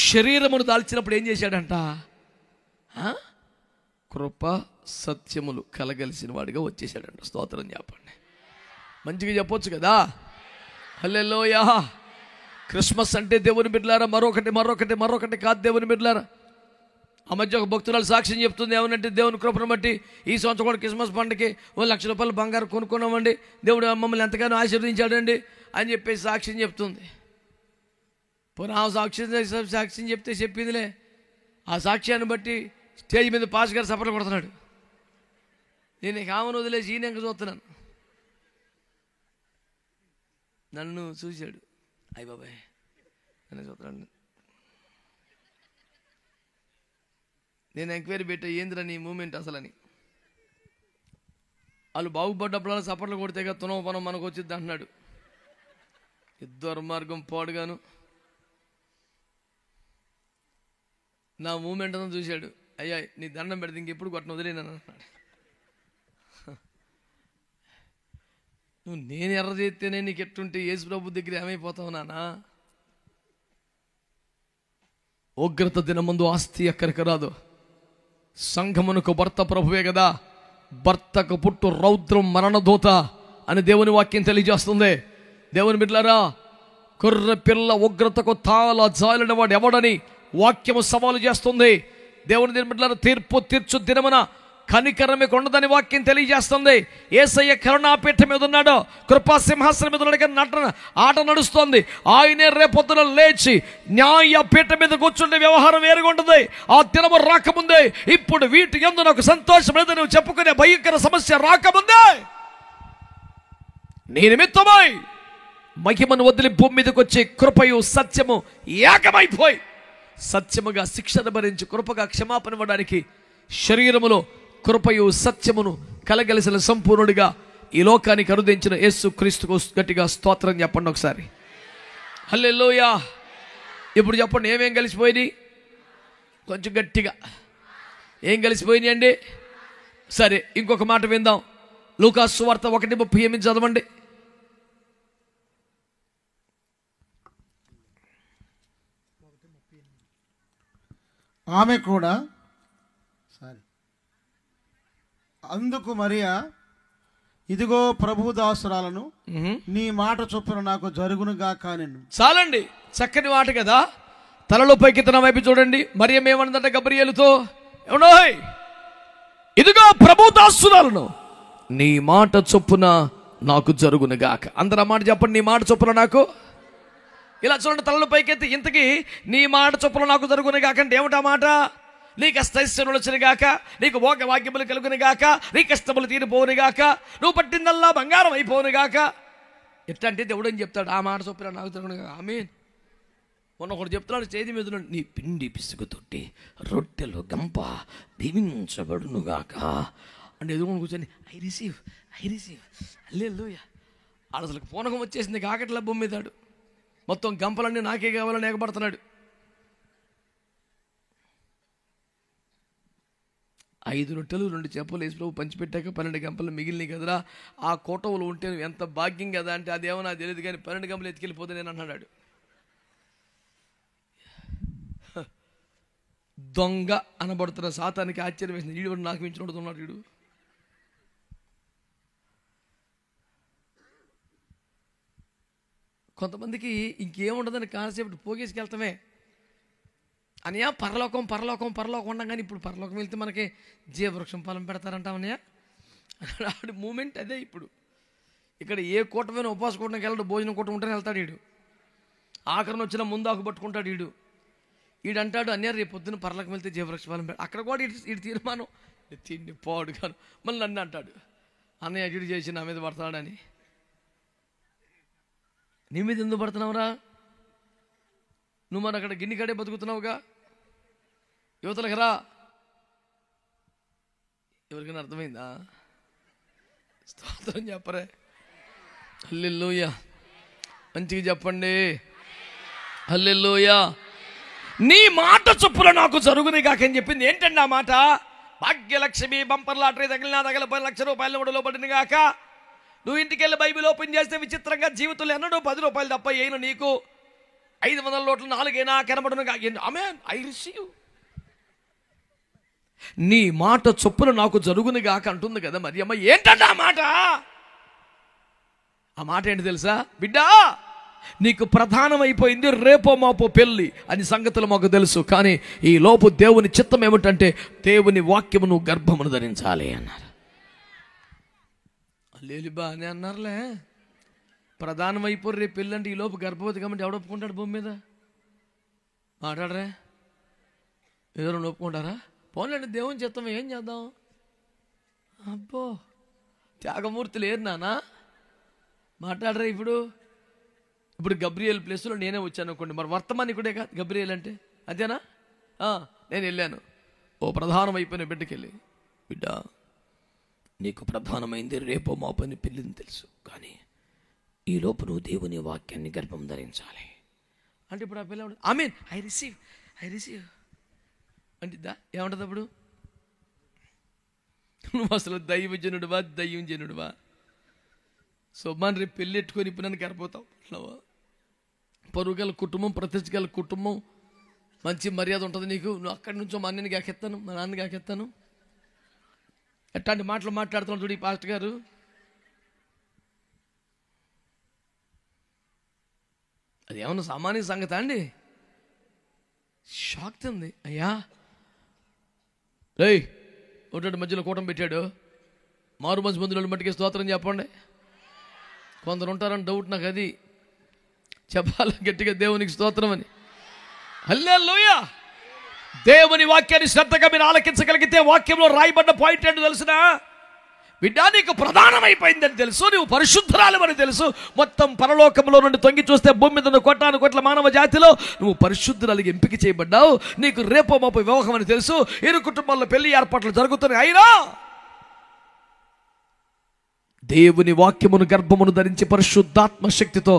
శరీరమును దాల్చినప్పుడు ఏం చేశాడంట? కృప సత్యములు కలగలిసిన వాడిగా వచ్చేసాడంట. స్తోత్రం చెప్పండి. మంచిగా చెప్పొచ్చు కదా. హల్లెలూయా. క్రిస్మస్ అంటే దేవుని బిడ్డలారా మరొకటి కాదు దేవుని బిడ్డలారా. ఆ మధ్య ఒక భక్తురాలు సాక్ష్యం చెప్తుంది. ఏమనంటే, దేవుని కృపను బట్టి ఈ సంవత్సరం కూడా క్రిస్మస్ పండుగకి 1,00,000 రూపాయలు బంగారం కొనుక్కున్నామండి, దేవుడు మమ్మల్ని ఎంతగానో ఆశీర్వదించాడండి అని చెప్పేసి సాక్ష్యం చెప్తుంది. పోనీ ఆ సాక్ష్యం చెప్తే చెప్పిందిలే. ఆ సాక్ష్యాన్ని బట్టి స్టేజ్ మీద పాస్ గారు సపర్లు కొడుతున్నాడు. నేను కామను వదిలేసి ఈయన ఇంకా చూస్తున్నాను. నన్ను చూశాడు, అయ్య బాబాయ్ నన్ను చూస్తున్నాడు. నేను ఎంక్వైరీ పెట్టా, ఏందిరా నీ మూమెంట్ అసలని. వాళ్ళు బాగుపడ్డప్పుడు సపర్లు కొడితే తునవ పనం మనకు వచ్చింది అంటున్నాడు. ఇద్దరు మార్గం పాడుగాను నా మూమెంట్ అంతా చూశాడు. అయ్యా నీ దండం పెడితే ఇంకెప్పుడు కొట్టను వదిలేనని అన్నాడు. నువ్వు నేను ఎర్ర చేస్తేనే నీకు ఎట్టుంటే యేసు ప్రభు దగ్గర ఏమైపోతావు నానా? ఉగ్రత దినమందు ఆస్తి ఎక్కడికి రాదు. సంఘమునకు భర్త ప్రభువే కదా. భర్తకు పుట్టు రౌద్రం మరణదూత అని దేవుని వాక్యం తెలియజేస్తుంది. దేవుని బిడ్డలారా, కుర్ర పిల్ల ఉగ్రతకు తాళ జాలిన వాడు ఎవడని వాక్యము సవాలు చేస్తుంది. దేవుని బిడ్డలారా, తీర్పు తీర్చు దినమున కనికరమే కొండదని వాక్యం తెలియజేస్తుంది. యేసయ్య కరుణాపీఠ మీద ఉన్నాడు, కృపా సింహాసనం మీద ఉన్నాడు. ఆట నడుస్తోంది. ఆయనే రేపొద్దున లేచి న్యాయపీఠ మీద కూర్చుంటే వ్యవహారం వేరుగా ఉంటుంది. ఆ దినము రాకముందే ఇప్పుడు వీటి యందు నాకు సంతోషం లేదు నువ్వు చెప్పుకునే భయంకర సమస్య రాకముందే నీ నిమిత్తమై మహిమను వదిలి భూమి మీదకి వచ్చి కృపయు సత్యము ఏకమైపోయి సత్యముగా శిక్షణ భరించి కృపగా క్షమాపణ ఇవ్వడానికి శరీరములో కృపయు సత్యమును కలగలిసిన సంపూర్ణుడిగా ఈ లోకానికి అనుదించిన యేసు క్రీస్తుకు గట్టిగా స్తోత్రం చెప్పండి ఒకసారి. హల్లెలూయా. ఇప్పుడు చెప్పండి, ఏమేం కలిసిపోయినాయి? కొంచెం గట్టిగా ఏం కలిసిపోయినాయి అండి? సరే, ఇంకొక మాట విందాం. లూకాసు సువార్త 1:38 చదవండి. ఆమె కూడా అందుకు మరియా, ఇదిగో ప్రభు దాసురాలను నీ మాట చొప్పున నాకు జరుగునుగా కానిను. చాలండి, చక్కని మాట కదా. తలలో పైకెత్తన వైపు చూడండి. మరియమ్మ ఏమన్నదంట గబ్రియేలుతో, ఏమన్నోయ్, ఇదిగో ప్రభు దాసురాలను నీ మాట చొప్పున నాకు జరుగునుగాక. అందరూ మాట చెప్పండి, నీ మాట చొప్పున నాకు. ఇలా చూడండి, తలలో పైకెత్తి. ఇంతకీ నీ మాట చొప్పున నాకు జరుగునుగాక అంటే ఏమిటా మాట? నీ కష్టైశ్వర్యులు వచ్చినగాక, నీకు భోగ వాక్యములు కలుగునుగాక, నీ కష్టములు తీరిపోనుగాక, నువ్వు పట్టిందల్లా బంగారం అయిపోనుగాక. ఎట్లా అంటే దేవుడని చెప్తాడు, ఆ మాట చొప్పున నాకు జరుగునుగాక. ఆమేన్. మొన్న ఒకటి చెప్తున్నాడు స్టేజ్ మీద, నీ పిండి పిసుగు తొట్టి రొట్టెలు గంప దీవించబడునుగాక అంటే ఎదుగుని కూర్చొని ఐ రిసీవ్ హల్లెలూయా. ఆడ అసలు పూనకం వచ్చేసింది, కాకట్ల బొమ్మ మీదాడు. మొత్తం గంపలన్నీ నాకే కావాలని ఏకపడుతున్నాడు. 5 రొట్టెలు 2 చేపలు వేసి ప్రభు పంచిపెట్టాక 12 గంపలు మిగిలినాయి కదరా. ఆ కోటవులు ఉంటే ఎంత భాగ్యం కదా అంటే, అదేమో నాకు తెలియదు కానీ 12 గంపలు ఎత్తుకెళ్ళిపోతే నేను అన్నాడు. దొంగ అనబడుతున్న సాతానికి ఆశ్చర్యం వేసింది. వీడు నాకు మించినడుతున్నాడు. వీడు కొంతమందికి ఇంకేముండదని కాన్సెప్ట్ పోగేసుకెళ్తామే. అన్నయ్య పరలోకం ఉండగానే ఇప్పుడు పరలోకం వెళ్తే మనకి జీవవృక్షం ఫలం పెడతారంటామన్నయ్య. ఆడి మూమెంట్ అదే. ఇప్పుడు ఇక్కడ ఏ కూటమైనా ఉపవాస కూటమికి వెళ్ళడు, భోజనం కూటమి ఉంటేనే వెళ్తాడు వీడు. ఆఖరిని వచ్చిన ముందు ఆకు పట్టుకుంటాడు వీడు. వీడంటాడు అన్నయ్య రేపు పొద్దున్న పరలోకం వెళ్తే జీవవృక్ష ఫలం పెడతాడు. అక్కడ కూడా వీడి తీర్మానం తిండి పోడు కాను. మళ్ళీ నన్ను అంటాడు, అన్నయ్య వీడు చేసి నా మీద పడతాడని. నీ మీద ఎందుకు పడుతున్నావురా? నువ్వు మరి అక్కడ గిన్నె కాడే బతుకుతున్నావుగా. యువతలకు రా. ఎవరికైనా అర్థమైందా? స్తోత్రం చెప్పరే. హల్లెలూయా. మంచిగా చెప్పండి. హల్లెలూయా. నీ మాట చొప్పున నాకు జరుగుని కాకని చెప్పింది. ఏంటండి ఆ మాట? భాగ్యలక్ష్మి బంపర్ లాటరీ తగిలినా తగల 10 లక్షల రూపాయలు కూడా లోపడిన గాక. నువ్వు ఇంటికి వెళ్ళి బైబిల్ ఓపెన్ చేస్తే విచిత్రంగా జీవితంలో ఎన్నడూ 10 రూపాయలు తప్ప అయిన నీకు 500 నోట్లు 4 కనబడునుగా. ఆమేన్. I receive. నీ మాట చొప్పున నాకు జరుగునుగాక అంటుంది కదా మరి అమ్మ. ఏంటంటే ఆ మాట? ఆ మాట ఏంటి తెలుసా బిడ్డా? నీకు ప్రధానమైపోయింది రేపో మాపో పెళ్ళి అని సంగతులు మాకు తెలుసు. కానీ ఈ లోపు దేవుని చిత్తం ఏమిటంటే దేవుని వాక్యమును గర్భమును ధరించాలి అన్నారు. లేలిబా అని అన్నారులే. ప్రధానమైపోరు రేపు పెళ్ళి అంటే ఈ లోపు గర్భవతి కాబట్టి ఎవడు ఒప్పుకుంటాడు భూమి మీద? మాట్లాడరే. ఎవరైనా ఒప్పుకుంటారా? పోన్లేండి దేవుని చిత్తం ఏం చేద్దాం. అబ్బో త్యాగమూర్తి లేరు నానా. మాట్లాడరా. ఇప్పుడు గబ్రియేల్ ప్లేస్లో నేనే వచ్చాను అనుకోండి, మరి వర్తమానికుడే కాదు గబ్రియేల్ అంటే, అదేనా? నేను వెళ్ళాను. ఓ ప్రధానమైపోయిన బిడ్డకి వెళ్ళి, బిడ్డ నీకు ప్రధానమైంది రేపో మాపని పెళ్ళిని తెలుసు, కానీ ఈ లోపు నువ్వు దేవుని వాక్యాన్ని గర్భం ధరించాలి అంటే ఇప్పుడు ఆ పిల్ల ఆమేన్ ఐ రిసీవ్ అంటిద్దా? ఏమంటుంది అప్పుడు? నువ్వు అసలు దైవజనుడువా దైవజనుడువా? సో మన రేపు పెళ్ళి ఎట్టుకొని ఇప్పుడు నన్ను గర్భవుతావు. పరువు గల కుటుంబం, ప్రతిష్ట గల కుటుంబం, మంచి మర్యాద ఉంటుంది నీకు. నువ్వు అక్కడి నుంచో మా అన్నని కాకెత్తాను, మా నాన్నని కాకెత్తాను. ఎట్లాంటి మాటలు మాట్లాడుతున్నాడు చూడు ఈ పాస్టర్ గారు. అది ఏమన్నా సామాన్య సంగతి అండి? షాక్ తింది. అయ్యా రేయ్ ఒకటి మధ్యలో కూటం పెట్టాడు. మారు మంచి మందులు మట్టికి స్తోత్రం చెప్పండి. కొందరు ఉంటారని డౌట్ నాకు. అది చెప్పాలి గట్టిగా దేవునికి స్తోత్రం అని. హల్లెలూయా. దేవుని వాక్యాన్ని శ్రద్ధగా మీరు ఆలకించగలిగితే వాక్యంలో రాయబడ్డ పాయింట్ ఏంటో తెలుసునా? బిడ్డ నీకు ప్రధానమైపోయిందని తెలుసు, నువ్వు పరిశుద్ధురాలవని తెలుసు. మొత్తం పరలోకంలో నుండి తొంగి చూస్తే భూమి మీద 1,000 కోట్ల మానవ జాతిలో నువ్వు పరిశుద్ధురాలికి ఎంపిక చేయబడ్డావు. నీకు రేపో మాపో వివాహం అని తెలుసు. 2 కుటుంబాల్లో పెళ్లి ఏర్పాట్లు జరుగుతున్నాయి. అయినా దేవుని వాక్యమును గర్భమును ధరించి పరిశుద్ధాత్మ శక్తితో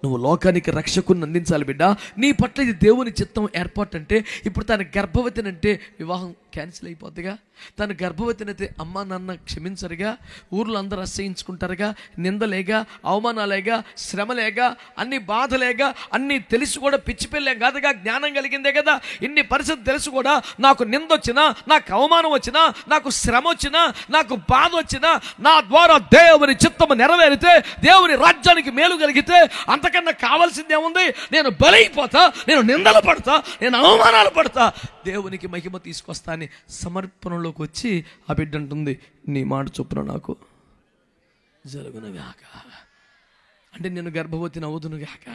నువ్వు లోకానికి రక్షకుని అందించాలి బిడ్డ. నీ పట్ల ఇది దేవుని చిత్తం ఏర్పాటు అంటే ఇప్పుడు తన గర్భవతిని అంటే వివాహం క్యాన్సిల్ అయిపోద్దిగా. తను గర్భవతినైతే అమ్మా నాన్న క్షమించరుగా, ఊర్లో అందరూ అసహించుకుంటారుగా, నిందలేగా, అవమానాలేగా, శ్రమలేగా, అన్ని బాధలేగా, అన్నీ తెలిసి కూడా పిచ్చి పిల్లే కాదుగా, జ్ఞానం కలిగిందే కదా. ఇన్ని పరిస్థితి తెలిసి కూడా నాకు నింద వచ్చినా, నాకు అవమానం వచ్చినా, నాకు శ్రమ వచ్చినా, నాకు బాధ వచ్చినా, నా ద్వారా దేవుని చిత్తము నెరవేరితే, దేవుని రాజ్యానికి మేలు కలిగితే అంతకన్నా కావాల్సిందేముంది? నేను బలైపోతా, నేను నిందలు పడతా, నేను అవమానాలు పడతా, దేవునికి మహిమ తీసుకొస్తా అని సమర్పణలోకి వచ్చి ఆ బిడ్డ అంటుంది, నీ మాట చొప్పున నాకు జరుగునుగాక. అంటే నేను గర్భవతిని అవుదునుగాక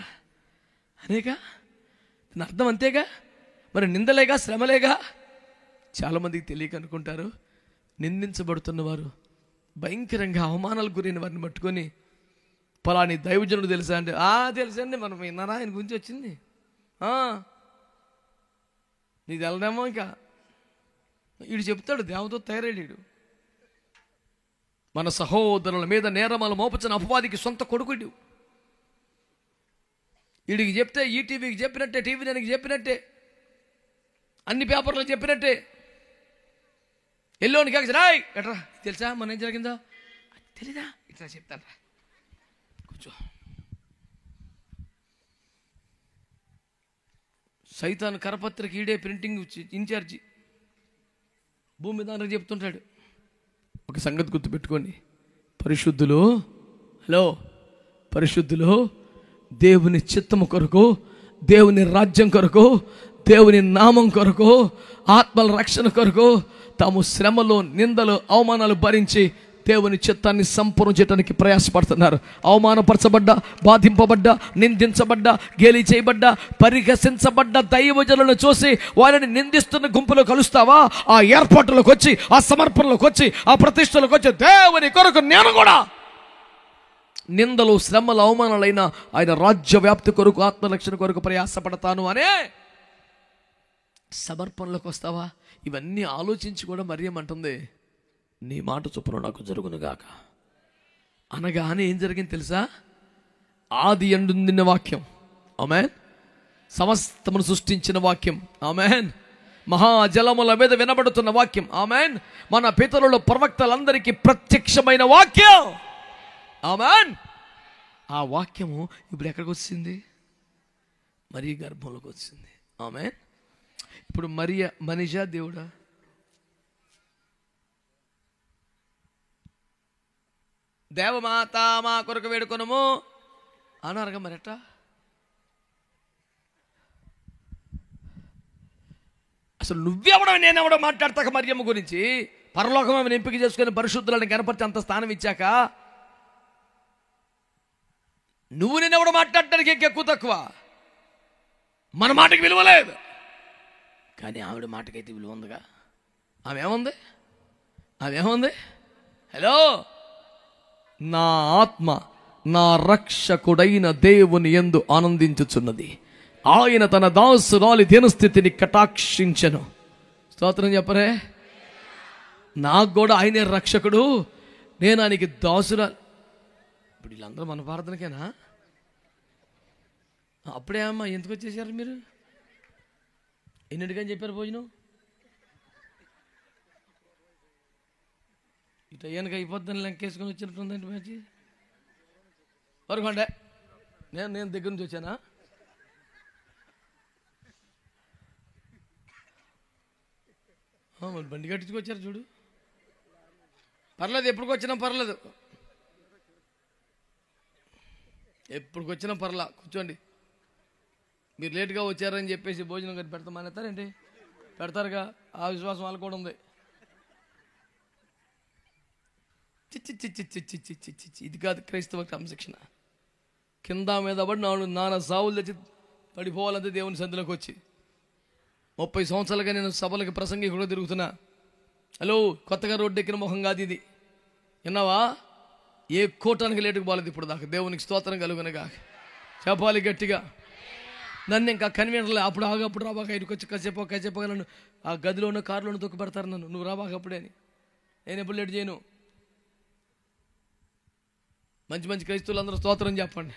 అనేగా. దాని అర్థం అంతేగా. మరి నిందలేగా, శ్రమలేగా. చాలామందికి తెలియక అనుకుంటారు, నిందించబడుతున్న వారు, భయంకరంగా అవమానాలకు గురైన వారిని పట్టుకొని, పలాని దైవజనుడు తెలుసా అంటే, తెలుసండి, మనం విన్నారా ఆయన గురించి వచ్చింది, నీకు తెలదేమో. ఇంకా వీడు చెప్తాడు, దేవతో తయారయ్యాడు. మన సహోదరుల మీద నేరమాలు మోపచిన అపవాదికి సొంత కొడుకుడు. వీడికి చెప్తే ఈటీవీకి చెప్పినట్టే, టీవీ నైన్కి చెప్పినట్టే, అన్ని పేపర్లు చెప్పినట్టే. ఎల్లోని కాక రాయ్ ఎట్రా, తెలుసా మన ఏం జరిగిందో తెలీదా, ఇట్లా చెప్తాను రా, కూర్చో. సైతాన్ కరపత్రిక ఈడే ప్రింటింగ్ ఇన్ఛార్జి, భూమి మీద చెప్తుంటాడు. ఒక సంగతి గుర్తుపెట్టుకోండి, పరిశుద్ధులు దేవుని చిత్తము కొరకు, దేవుని రాజ్యం కొరకు, దేవుని నామం కొరకు, ఆత్మల రక్షణ కొరకు తాము శ్రమలు, నిందలు, అవమానాలు భరించి దేవుని చిత్తాన్ని సంపూర్ణ చేయడానికి ప్రయాసపడుతున్నారు. అవమానపరచబడ్డ, బాధింపబడ్డ, నిందించబడ్డ, గేలి చేయబడ్డ, పరిహసించబడ్డ దైవజనులను చూసి వారిని నిందిస్తున్న గుంపులో కలుస్తావా? ఆ ఏర్పాటులోకి వచ్చి, ఆ సమర్పణలోకి వచ్చి, ఆ ప్రతిష్టలోకి వచ్చి, దేవుని కొరకు నేను కూడా నిందలు, శ్రమలు, అవమానాలైన ఆయన రాజ్య వ్యాప్తి కొరకు, ఆత్మరక్షణ కొరకు ప్రయాసపడతాను అనే సమర్పణలోకి వస్తావా? ఇవన్నీ ఆలోచించి కూడా మరియమ్మంటుంది, నీ మాట చొప్పున నాకు జరుగునుగాక అనగానే ఏం జరిగింది తెలుసా? ఆది యందున్న వాక్యం, ఆమేన్, సమస్తమును సృష్టించిన వాక్యం, ఆమేన్, మహాజలముల మీద వినబడుతున్న వాక్యం, ఆమేన్, మన పితరుల ప్రవక్తలందరికీ ప్రత్యక్షమైన వాక్యం, ఆమేన్. ఆ వాక్యము ఇప్పుడు ఎక్కడికి వచ్చింది? మరియ గర్భంలోకి వచ్చింది, ఆమేన్. ఇప్పుడు మరియ మనిషా దేవుడా? దేవమాత మా కొరకు వేడుకొనము అన్నారుగా, మరట అసలు నువ్వెవడో నేనెవడో మాట్లాడతాక మరియమ్మ గురించి. పరలోకం ఆమెను ఎంపిక చేసుకుని పరిశుద్ధులను కనపరిచి అంత స్థానం ఇచ్చాక నువ్వు నేనెవడో మాట్లాడటానికి ఎక్కువ తక్కువ? మన మాటకి విలువ లేదు, కానీ ఆవిడ మాటకైతే విలువ ఉందిగా. ఆమె ఏముంది? హలో, నా ఆత్మ నా రక్షకుడైన దేవుని యందు ఆనందించుచున్నది, ఆయన తన దాసురాలి దీనస్థితిని కటాక్షించెను. స్తోత్రం చెప్పరే. నాకు కూడా ఆయనే రక్షకుడు, నేను ఆయనకి దాసురా. ఇప్పుడు వీళ్ళందరూ మన ప్రార్థనకేనా? అప్పుడే అమ్మా ఎందుకు వచ్చేసారు మీరు? ఎన్నింటికని చెప్పారు భోజనం? ఇటు అయ్యానికి అయిపోద్దని లెంకేసుకొని వచ్చినట్టుందండి మ్యాచ్ వరకండే. నేను దగ్గర నుంచి వచ్చానా? మరి బండి కట్టించుకొచ్చారు చూడు. పర్లేదు, ఎప్పటికొచ్చినా పర్లేదు, ఎప్పటికొచ్చినా పర్లా. కూర్చోండి. మీరు లేట్గా వచ్చారని చెప్పేసి భోజనం కట్టి పెడతామనేస్తారేంటి? పెడతారుగా, ఆ విశ్వాసం వాళ్ళకు కూడా ఉంది. ఇది కాదు క్రైస్తవ క్రమశిక్షణ. కింద మీద పడి నాన్న సావులు తెచ్చి పడిపోవాలంటే దేవుని సంధిలోకి వచ్చి 30 సంవత్సరాలుగా నేను సభలకు ప్రసంగి కూడా తిరుగుతున్నా. హలో, కొత్తగా రోడ్డు ఎక్కిన మొహం కాదు ఇది, విన్నావా? ఏ కోటానికి లేటుకు పోలేదు ఇప్పుడు దాకా. దేవునికి స్తోత్రం కలుగునగా చెప్పాలి గట్టిగా. నన్ను ఇంకా కన్వీనర్లే అప్పుడు ఆగప్పుడు రాబాక, ఇటుకు వచ్చి కాసేపు నన్ను ఆ గదిలోనూ కారులోనూ తొక్కి పెడతారు నన్ను, నువ్వు రాబాక అప్పుడే అని. నేను ఎప్పుడు లేట్ చేయను. మంచి క్రైస్తవులు అందరూ స్తోత్రం చెప్పండి.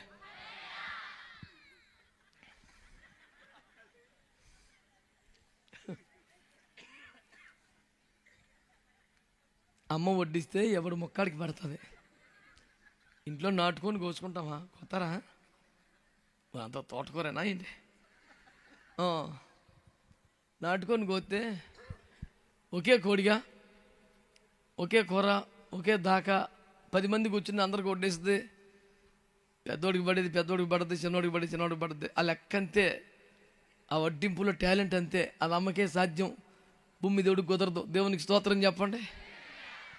అమ్మ వడ్డిస్తే ఎవడు మొక్కాడికి పడుతుంది. ఇంట్లో నాటుకొని కోసుకుంటామా? కొత్తరా అంత తోటకూరేనా ఏంటి? నాటుకొని కోస్తే ఒకే కోడిగా, ఒకే కూర, ఒకే దాకా 10 మంది కూర్చుని అందరికి వడ్డేస్తుంది. పెద్దోడికి పడేది పెద్దోడికి పడుతుంది, చిన్నోడికి పడేది చిన్నోడికి పడుతుంది. ఆ లెక్క అంతే. ఆ వడ్డింపులో టాలెంట్ అంతే. అది అమ్మకే సాధ్యం, భూమి దేవుడికి కుదరదు. దేవునికి స్తోత్రం చెప్పండి.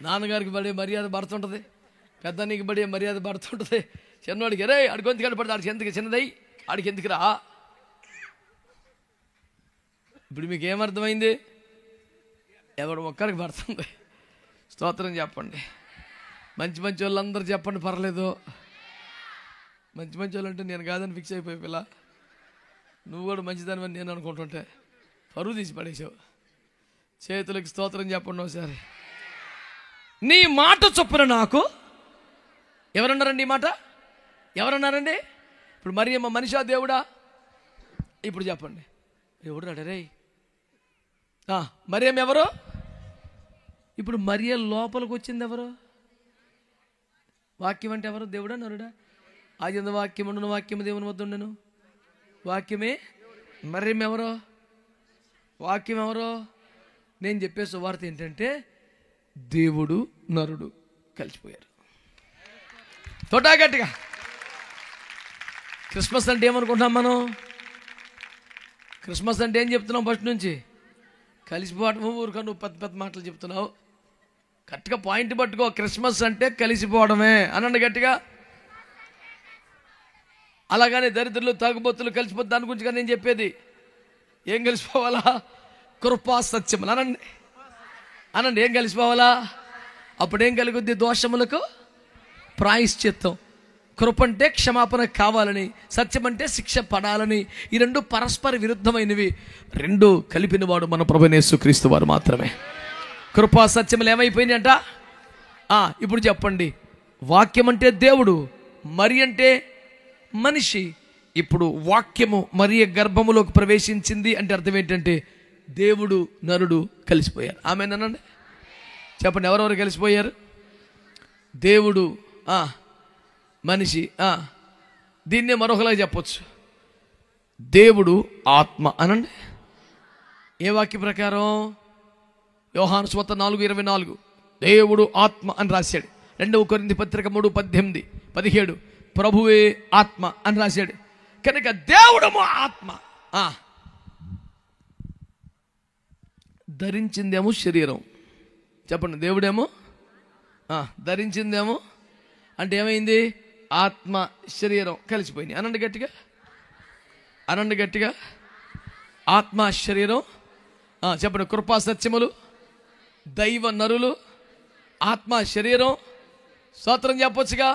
నాన్నగారికి పడే మర్యాద పడుతుంటుంది, పెద్దనికి పడే మర్యాద పడుతుంటుంది. చిన్నోడికి రే ఆడికి గొంతుకాడు పడితే ఆడికి ఎందుకు చిన్నదై ఆడికి ఎందుకు రా. ఇప్పుడు మీకు ఏమర్థమైంది? ఎవడు ఒక్కడికి పడుతుంది. స్తోత్రం చెప్పండి. మంచి మంచి వాళ్ళందరూ చెప్పండి, పర్లేదు. మంచి మంచి వాళ్ళు అంటే నేను కాదని ఫిక్స్ అయిపోయి పిల్ల, నువ్వు కూడా మంచిదానివని నేను అనుకుంటుంటే పరువు తీసి పడేసావు. చేతులకి స్తోత్రం చెప్పండి ఒకసారి. నీ మాట చొప్పున నాకు ఎవరన్నారండి? ఈ మాట ఎవరన్నారండి? ఇప్పుడు మరి అమ్మ మనిషా దేవుడా? ఇప్పుడు చెప్పండి, ఎవడు రాడరే? మరియం ఎవరు? ఇప్పుడు మరియ లోపలికి వచ్చింది ఎవరు? వాక్యం అంటే ఎవరు? దేవుడా నరుడా? ఆది వాక్యం ఉండును, వాక్యము దేవుని వద్ద ఉండెను, వాక్యమే. మరియం ఎవరో? వాక్యం ఎవరో? నేను చెప్పే సువార్త ఏంటంటే దేవుడు నరుడు కలిసిపోయారు. తోటా గట్టిగా. క్రిస్మస్ అంటే ఏమనుకుంటున్నాం మనం? క్రిస్మస్ అంటే ఏం చెప్తున్నాం ఫస్ట్ నుంచి? కలిసిపోవటం. ఊరుక నువ్వు పెద్ద పెద్ద మాటలు చెప్తున్నావు. కరెక్ట్గా పాయింట్ పట్టుకో. క్రిస్మస్ అంటే కలిసిపోవడమే అనండి గట్టిగా. అలాగనే దరిద్రులు తాగుబోతులు కలిసిపోతే దాని గురించి కానీ నేను చెప్పేది. ఏం కలిసిపోవాలా? కృపా సత్యములు అనండి అనండి. ఏం కలిసిపోవాలా? అప్పుడేం కలుగుద్ది? దోషములకు ప్రాయశ్చిత్తం. కృప అంటే క్షమాపణ కావాలని, సత్యం అంటే శిక్ష పడాలని. ఈ రెండు పరస్పర విరుద్ధమైనవి. రెండు కలిపినవాడు మన ప్రభువైన యేసుక్రీస్తు వారు మాత్రమే. కృపా సత్యములు ఏమైపోయినాయి అంట? ఇప్పుడు చెప్పండి. వాక్యం అంటే దేవుడు, మరి అంటే మనిషి. ఇప్పుడు వాక్యము మరియ గర్భములోకి ప్రవేశించింది అంటే అర్థం ఏంటంటే దేవుడు నరుడు కలిసిపోయారు. ఆమేనండి చెప్పండి. ఎవరెవరు కలిసిపోయారు? దేవుడు, మనిషి. దీన్నే మరొకలాగా చెప్పొచ్చు, దేవుడు ఆత్మ అనండి. ఏ వాక్య ప్రకారం? యోహాను సువార్త 4:24 దేవుడు ఆత్మ అని రాశాడు. 2 కొరింథీ పత్రిక 3:18-17 ప్రభువే ఆత్మ అని రాశాడు. కనుక దేవుడము ఆత్మ. ధరించిందేమో శరీరం. చెప్పండి. దేవుడేమో ధరించిందేమో అంటే ఏమైంది? ఆత్మ శరీరం కలిసిపోయినాయి. అనండి గట్టిగా, అనండి గట్టిగా. ఆత్మ శరీరం. చెప్పండి. కృపా సత్యములు, దైవ నరులు, ఆత్మ శరీరం. స్తోత్రం చెప్పొచ్చుగా.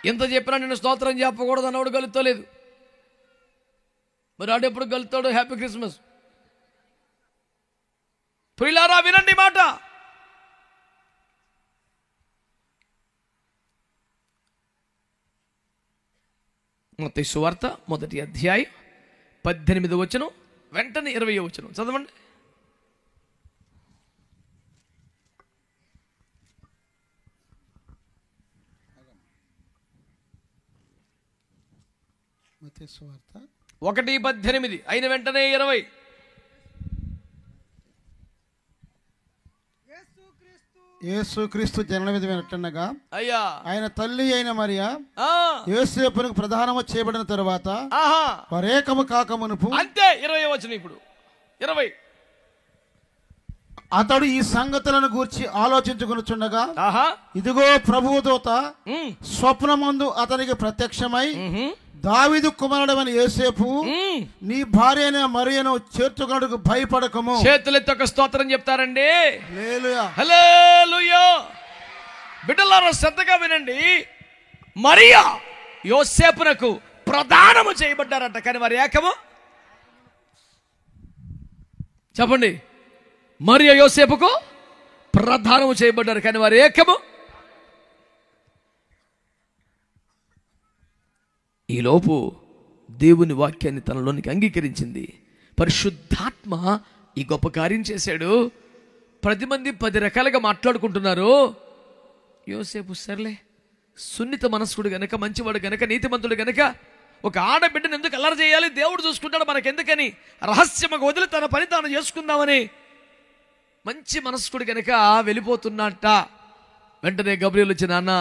ఎంత చెప్పినా నేను స్తోత్రం చెప్పకూడదు అన్నవాడు గలుతలేదు. మరి ఆడెప్పుడు గలుతాడు? Happy Christmas. ప్రియులారా వినండి మాట. మత్తయి సువార్త 1వ అధ్యాయం 18వ వచనం వెంటనే 20వ వచనం చదవండి. మత్తయి సువార్త 1:18 అయిన వెంటనే 20. యేసుక్రీస్తు జనన విధి వినట్టనగా అయ్యా ఆయన తల్లి అయిన మరియా యోసేపునకు ప్రధానము చేయబడిన తరువాత పరేకము కాకమునుపు అంతే 20వ వచనం. ఇప్పుడు 20 అతడు ఈ సంగతులను గూర్చి ఆలోచించుకొనుచుండగా ఇదిగో ప్రభువు దూత స్వప్నమందు అతనికి ప్రత్యక్షమై దావీదు కుమారుడైన యోసేపు నీ భార్య అయిన మరియను చేర్చుకొనుటకు భయపడకము. చేతులెత్తి ఒక స్తోత్రం చెప్తారండి. హల్లెలూయా, హల్లెలూయా. బిడ్డలారా శ్రద్ధగా వినండి. మరియా యోసేపునకు ప్రదానము చేయబడ్డారట. కానీ మరి ఏకము చెప్పండి. మరియా యోసేపుకు ప్రదానము చేయబడ్డారు కానీ వారు ఏకము. ఈలోపు దేవుని వాక్యాన్ని తనలోనికి అంగీకరించింది. పరిశుద్ధాత్మ ఈ గొప్ప కార్యం చేశాడు. 10 మంది 10 రకాలుగా మాట్లాడుకుంటున్నారు. యోసేపు సర్లే, సున్నిత మనస్కుడు గనక, మంచివాడు గనక, నీతిమంతుడు గనక ఒక ఆడబిడ్డను ఎందుకు అల్లరి చేయాలి, దేవుడు చూసుకుంటాడు మనకెందుకని రహస్యముగా వదిలి తన పని తాను చేసుకుందామని మంచి మనస్కుడు గనక వెళ్ళిపోతున్నట్ట. వెంటనే గబ్రియల్ వచ్చి, నాన్న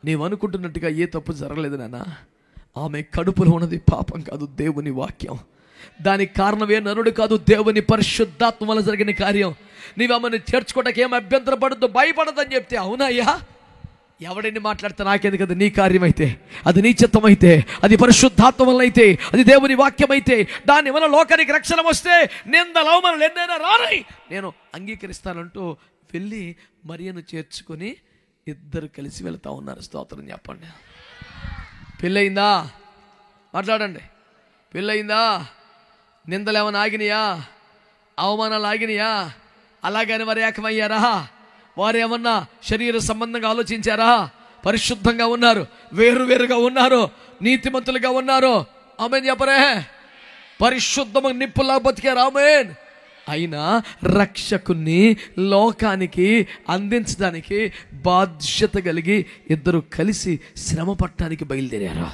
నీవు అనుకుంటున్నట్టుగా ఏ తప్పు జరగలేదు నాన్న, ఆమె కడుపులో ఉన్నది పాపం కాదు, దేవుని వాక్యం. దానికి కారణమే నరుడు కాదు, దేవుని పరిశుద్ధాత్మ వల్ల జరిగిన కార్యం. నీవు ఆమెను చేర్చుకోవడానికి ఏం అభ్యంతరం పడద్దు, భయపడద్దని చెప్తే, అవునయ్యా ఎవడెన్ని మాట్లాడితే నాకేందుకు, అది నీ కార్యమైతే, అది నీ చిత్తమైతే, అది పరిశుద్ధాత్మ వల్ల అయితే, అది దేవుని వాక్యం అయితే, దాని వల్ల లోకానికి రక్షణ వస్తే నిందలు అవమానాలు ఎన్నైనా రానై నేను అంగీకరిస్తానంటూ వెళ్ళి మరియను చేర్చుకొని ఇద్దరు కలిసి వెళ్తా ఉన్నారు. స్తోత్రం చెప్పండి. పెళ్ళయిందా? మాట్లాడండి. పెళ్ళయిందా? నిందలు ఏమైనా ఆగినాయా? అవమానాలు ఆగినాయా? అలాగని వారు ఏకమయ్యారా? వారు ఏమన్నా శరీర సంబంధంగా ఆలోచించారా? పరిశుద్ధంగా ఉన్నారు, వేరువేరుగా ఉన్నారు, నీతిమంతులుగా ఉన్నారు. ఆమెన్ చెప్పరే. పరిశుద్ధము నిప్పులా బతికారు. ఆమెన్. అయినా రక్షకుని లోకానికి అందించడానికి బాధ్యత కలిగి ఇద్దరు కలిసి శ్రమ పట్టడానికి బయలుదేరారు.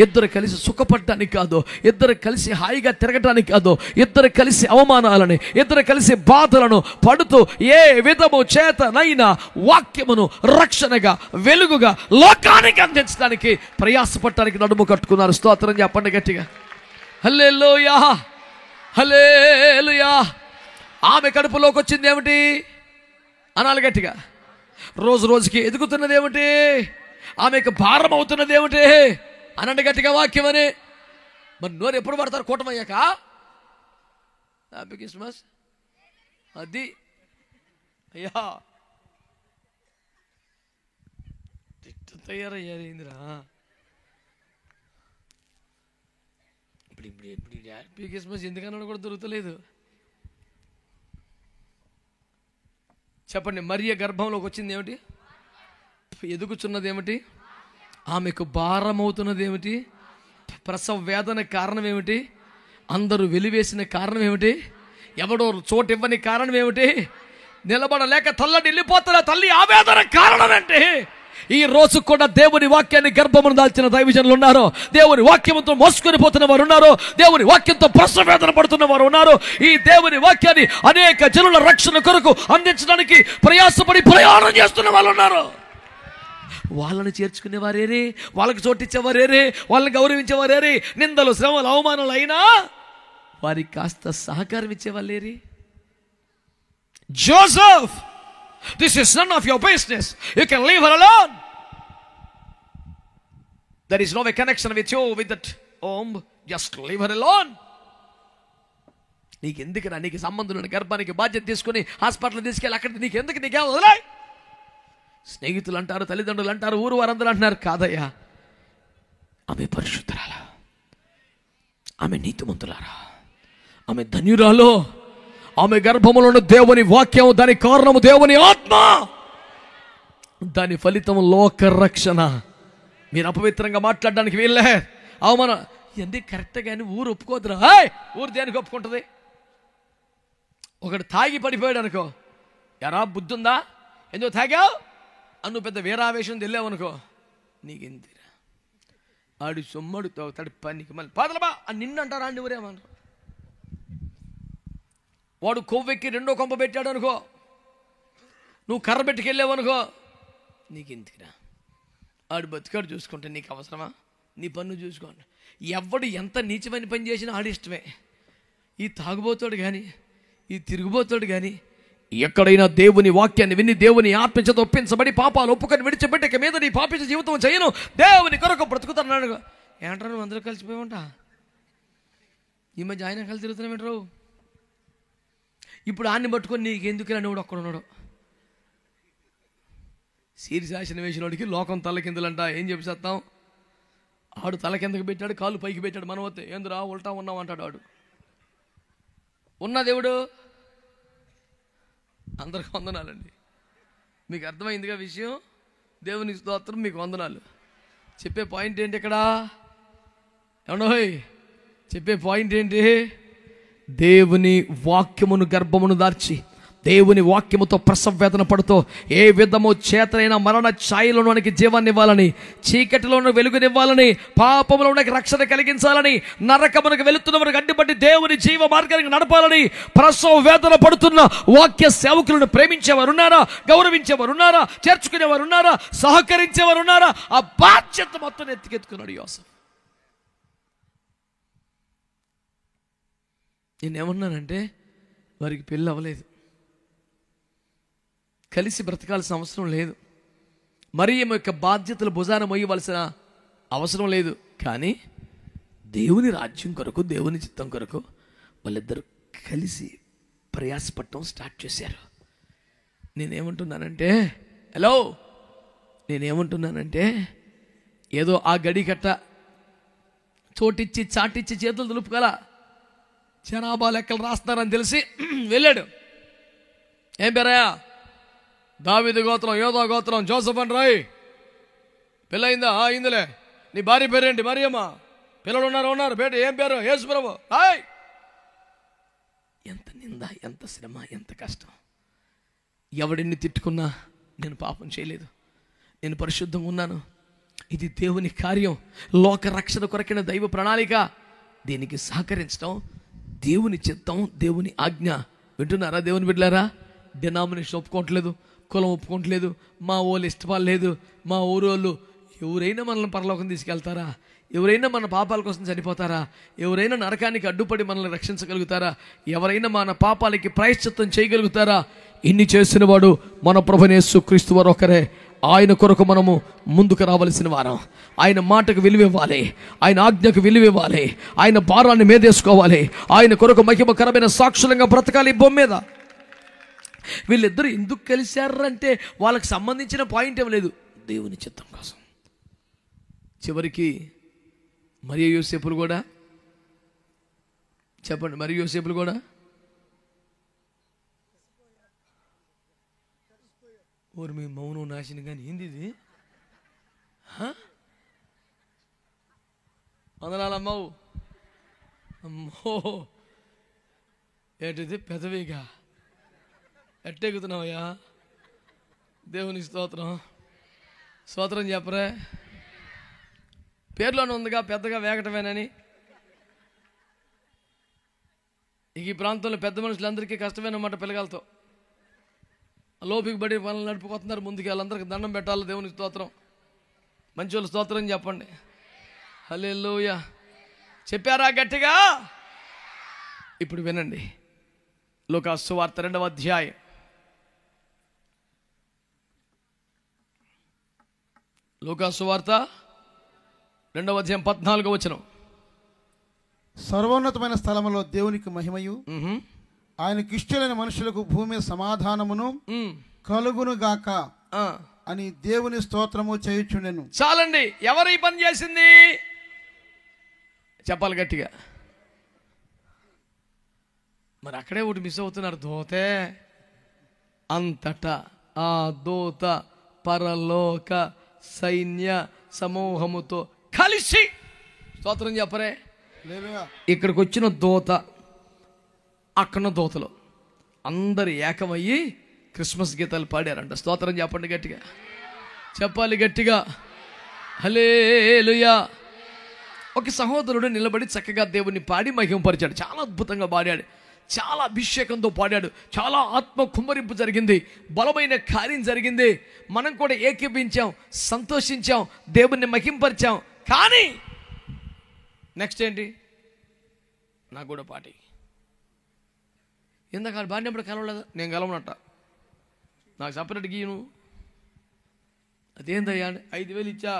ఇద్దరు కలిసి సుఖపడటానికి కాదు, ఇద్దరు కలిసి హాయిగా తిరగటానికి కాదు, ఇద్దరు కలిసి అవమానాలని, ఇద్దరు కలిసి బాధలను పడుతూ ఏ విధము చేతనైనా వాక్యమును రక్షణగా వెలుగుగా లోకానికి అందించడానికి ప్రయాసపడటానికి నడుము కట్టుకున్నారు. స్తోత్రం చెప్పండి గట్టిగా. హల్లెలూయా, హల్లెలూయా. ఆమె కడుపులోకి వచ్చింది ఏమిటి అనాలి గట్టిగా. రోజు రోజుకి ఎదుగుతున్నది ఏమిటి? ఆమెకు భారం అవుతున్నది ఏమిటి అనండి గట్టిగా వాక్యం అని. మరి నోరు ఎప్పుడు పడతారు? కూటమయ్యాక. Happy Christmas. అది అయ్యా తయారయ్యారు ఏందిరా ఇప్పుడు హ్యాపీ క్రిస్మస్ ఎందుకన్నా కూడా దొరుకుతలేదు. చెప్పండి. మరియ గర్భంలోకి వచ్చింది ఏమిటి? ఎదుగుచున్నది ఏమిటి? ఆమెకు భారమవుతున్నది ఏమిటి? ప్రసవ వేదన కారణం ఏమిటి? అందరూ వెలివేసిన కారణం ఏమిటి? ఎవడో చోటు ఇవ్వని కారణం ఏమిటి? నిలబడలేక తల్లని వెళ్ళిపోతున్న తల్లి ఆవేదన కారణం ఏంటి? ఈ రోజు కూడా దేవుని వాక్యాన్ని గర్భమును దాల్చిన దైవజనులు ఉన్నారు, దేవుని వాక్యంతో మోసుకొని పోతున్న వారు ఉన్నారు, దేవుని వాక్యంతో ప్రసవ వేదన పడుతున్న వారు ఉన్నారు. ఈ దేవుని వాక్యాన్ని అనేక జనుల రక్షణ కొరకు అందించడానికి ప్రయాసపడి ప్రయాణం చేస్తున్న వాళ్ళు ఉన్నారు. వాళ్ళని చేర్చుకునేవారేరే, వాళ్ళకి చోటిచ్చేవారేరే, వాళ్ళని గౌరవించేవారేరే, నిందలు శ్రమలు అవమానాలు అయినా వారికి కాస్త సహకారం ఇచ్చేవాళ్ళేరే. Joseph, this is none of your business, you can leave her alone, there is no connection with you with that home, just leave her alone. నీకు ఎందుకురా? నీకు సంబంధం ఉన్న గర్భానికి బాధ్యత తీసుకుని హాస్పిటల్ తీసుకెళ్ళి అక్కడ నీకు ఎందుకు? నీకే వదిలే. స్నేహితులు అంటారు, తల్లిదండ్రులు అంటారు, ఊరు వారందరూ అంటున్నారు. కాదయ్యా, ఆమె పరిశుద్ధరాలా, ఆమె నీతిమంతులారా, ఆమె ధన్యురాలో. ఆమె గర్భములో ఉన్న దేవుని వాక్యం, దాని కారణము దేవుని ఆత్మ, దాని ఫలితం లోక రక్షణ. మీరు అపవిత్రంగా మాట్లాడడానికి వీళ్ళే అవమానం ఎందుకు? కరెక్ట్ కానీ ఊరు ఒప్పుకోదురా. ఊరు దేనికి ఒప్పుకుంటుంది? ఒకడు తాగి పడిపోయాడు అనుకో, ఎరా బుద్ధి ఉందా, ఎందుకు తాగావు అన్ను పెద్ద వీరావేశం వెళ్ళావనుకో, నీకెంతిరా ఆడి సొమ్మడు తోతాడు పనికి మళ్ళీ పాదలబా అని నిన్ను అంటారా అండి ఊరేమన్నారు. వాడు కొవ్వెక్కి రెండో కొంప పెట్టాడు అనుకో, నువ్వు కర్ర పెట్టుకెళ్ళావనుకో, నీకెంతిరా ఆడు బతికాడు చూసుకుంటే నీకు అవసరమా? నీ పన్ను చూసుకోండి. ఎవడు ఎంత నీచమైన పని చేసినా ఆడిష్టమే. ఈ తాగుబోతాడు కానీ, ఈ తిరుగుబోతాడు కానీ ఎక్కడైనా దేవుని వాక్యాన్ని విని దేవుని ఆత్మచేత ఒప్పించబడి పాపాలు ఒప్పుకొని విడిచిపెట్టి ఇక మీద నీ పాపించే జీవితం చేయను, దేవుని కొరకు బ్రతుకుతున్నాడు. ఏంటారు నువ్వు అందరూ కలిసిపోయామంటా? ఈ మధ్య ఆయన కలిసి తిరుగుతున్నామేంటారు? ఇప్పుడు ఆన్ని పట్టుకొని నీకెందుకు అని వాడు ఒక్కడున్నాడు. శీర్షాసన వేసినోడికి లోకం తల కిందలంట. ఏం చెప్పేస్తాం? ఆడు తల కిందకి పెట్టాడు, కాళ్ళు పైకి పెట్టాడు. మనం వస్తే ఏందిరా ఉల్టా ఉన్నాం అంటాడు. ఆడు ఉన్న దేవుడు. అందరికి వందనాలండి. మీకు అర్థమైందిగా విషయం? దేవుని స్తోత్రం, మీకు వందనాలు. చెప్పే పాయింట్ ఏంటి ఇక్కడ? ఏమన్నోయ్ చెప్పే పాయింట్ ఏంటి? దేవుని వాక్యమును గర్భమును దార్చి దేవుని వాక్యముతో ప్రసవేదన పడుతూ ఏ విధము చేతనైన మరణ ఛాయలోనికి జీవాన్ని ఇవ్వాలని, చీకటిలోని వెలుగునివ్వాలని, పాపములోనికి రక్షణ కలిగించాలని, నరకమునకు వెళుతున్నవారికి అడ్డుపట్టి దేవుని జీవ మార్గానికి నడపాలని ప్రసవ వేదన పడుతున్న వాక్య సేవకులను ప్రేమించేవారు ఉన్నారా? గౌరవించేవారు ఉన్నారా? చేర్చుకునేవారు ఉన్నారా? సహకరించేవారు ఉన్నారా? ఆ బాధ్యత మొత్తం ఎత్తుకెత్తుకున్నాడు యోసేపు. నేనేమన్నానంటే, వారికి పెళ్ళి అవ్వలేదు, కలిసి బ్రతకాల్సిన అవసరం లేదు, మరియమ్మ యొక్క బాధ్యతలు భుజాన మోయవలసిన అవసరం లేదు. కానీ దేవుని రాజ్యం కొరకు, దేవుని చిత్తం కొరకు వాళ్ళిద్దరూ కలిసి ప్రయాసపడటం స్టార్ట్ చేశారు. నేనేమంటున్నానంటే ఏదో ఆ గడి కట్ట చోటిచ్చి చాటిచ్చి చేతులు దులుపుగల జనాభా లెక్కలు రాస్తున్నారని తెలిసి వెళ్ళాడు. ఏం పేరయ్యా? దావీదు గోత్రం, యోధా గోత్రం, జోసఫ్ అని రాయి. పెళ్ళయిందా? అయిందిలే. నీ భార్య పేరేంటి? మరియమ్మ. పిల్లలు ఉన్నారు. పేరు ఏం పేరు? యేసు ప్రభు. హాయ్. ఎంత నింద, ఎంత శ్రమ, ఎంత కష్టం. ఎవడిని తిట్టుకున్నా నేను పాపం చేయలేదు, నేను పరిశుద్ధంగా ఉన్నాను, ఇది దేవుని కార్యం, లోక రక్షణ కొరకైన దైవ ప్రణాళిక, దీనికి సహకరించడం దేవుని చిత్తం, దేవుని ఆజ్ఞ. వింటున్నారా దేవుని బిడ్డలారా? డినామినేషన్ ఒప్పుకోవట్లేదు, కులం ఒప్పుకోవట్లేదు, మా వాళ్ళు ఇష్టపడలేదు, మా ఊరోళ్ళు. ఎవరైనా మనల్ని పరలోకం తీసుకెళ్తారా? ఎవరైనా మన పాపాల కోసం చనిపోతారా? ఎవరైనా నరకానికి అడ్డుపడి మనల్ని రక్షించగలుగుతారా? ఎవరైనా మన పాపాలకి ప్రాయశ్చిత్తం చేయగలుగుతారా? ఇన్ని చేసిన వాడు మన ప్రభువైన యేసుక్రీస్తు వారు ఒకరే. ఆయన కొరకు మనము ముందుకు రావలసిన వారం. ఆయన మాటకు విలువివ్వాలి, ఆయన ఆజ్ఞకు విలువివ్వాలి, ఆయన భారాన్ని మీదేసుకోవాలి, ఆయన కొరకు మహిమకరమైన సాక్షులంగా బ్రతకాలి ఈ భూమి మీద. వీళ్ళిద్దరూ ఎందుకు కలిశారంటే వాళ్ళకి సంబంధించిన పాయింట్ ఏం లేదు, దేవుని చిత్తం కోసం. చివరికి మరియ యోసేపులు కూడా, చెప్పండి, మరియ యోసేపులు కూడా ఓరు మీ మౌనం నాశనం. కానీ ఏంది ఇది? వందనాలమ్మవు. అమ్మో, ఏంటిది? పెదవిగా ఎట్టెక్కుతున్నావయ్యా? దేవుని స్తోత్రం, స్తోత్రం చెప్పరే. పేర్లోనే ఉందిగా పెద్దగా వేగటమేనని. ఈ ప్రాంతంలో పెద్ద మనుషులందరికీ కష్టమేనమాట పిల్లగాలతో. లోపికి బడి పనులు నడుపుకొస్తున్నారు ముందుకు. వాళ్ళందరికీ దండం పెట్టాలి. దేవుని స్తోత్రం. మంచి వాళ్ళు స్తోత్రం చెప్పండి. హల్లెలూయా. చెప్పారా గట్టిగా? ఇప్పుడు వినండి. లూకా సువార్త 2వ అధ్యాయం. లూకా సువార్త 2వ అధ్యాయం 14వ వచనం. సర్వోన్నతమైన స్థలములో దేవునికి మహిమయు, ఆయనకి ఇష్టమైన మనుషులకు భూమి సమాధానమును కలుగును గాక అని దేవుని స్తోత్రము చేయుచుండెను. చాలండి. ఎవరు ఈ పని చేసింది? చెప్పాలి గట్టిగా. మరి అక్కడే ఒకటి మిస్ అవుతున్నారు. దోతే అంతటా ఆ దూత పరలోక సైన్య సమూహముతో కలిసి, స్తోత్రం చెప్పరే. ఇక్కడికి వచ్చిన దూత, అక్కడున్న దూతలు అందరు ఏకమయ్యి క్రిస్మస్ గీతాలు పాడారంట. స్తోత్రం చెప్పండి గట్టిగా. చెప్పాలి గట్టిగా. హల్లెలూయా. ఒక సహోదరుడు నిలబడి చక్కగా దేవుని పాడి మహిమపరిచాడు. చాలా అద్భుతంగా పాడాడు, చాలా అభిషేకంతో పాడాడు, చాలా ఆత్మ కుమ్మరింపు జరిగింది, బలమైన కార్యం జరిగింది. మనం కూడా ఏకీభించాం, సంతోషించాం, దేవుణ్ణి మహింపరిచాం. కానీ నెక్స్ట్ ఏంటి? నాకు కూడా పాటి. ఇందాక బాడినప్పుడు కలవలేదా? నేను కలవనట్ట, నాకు సపరేట్ గీయను. అదేందయ్యా? 5,000 ఇచ్చా,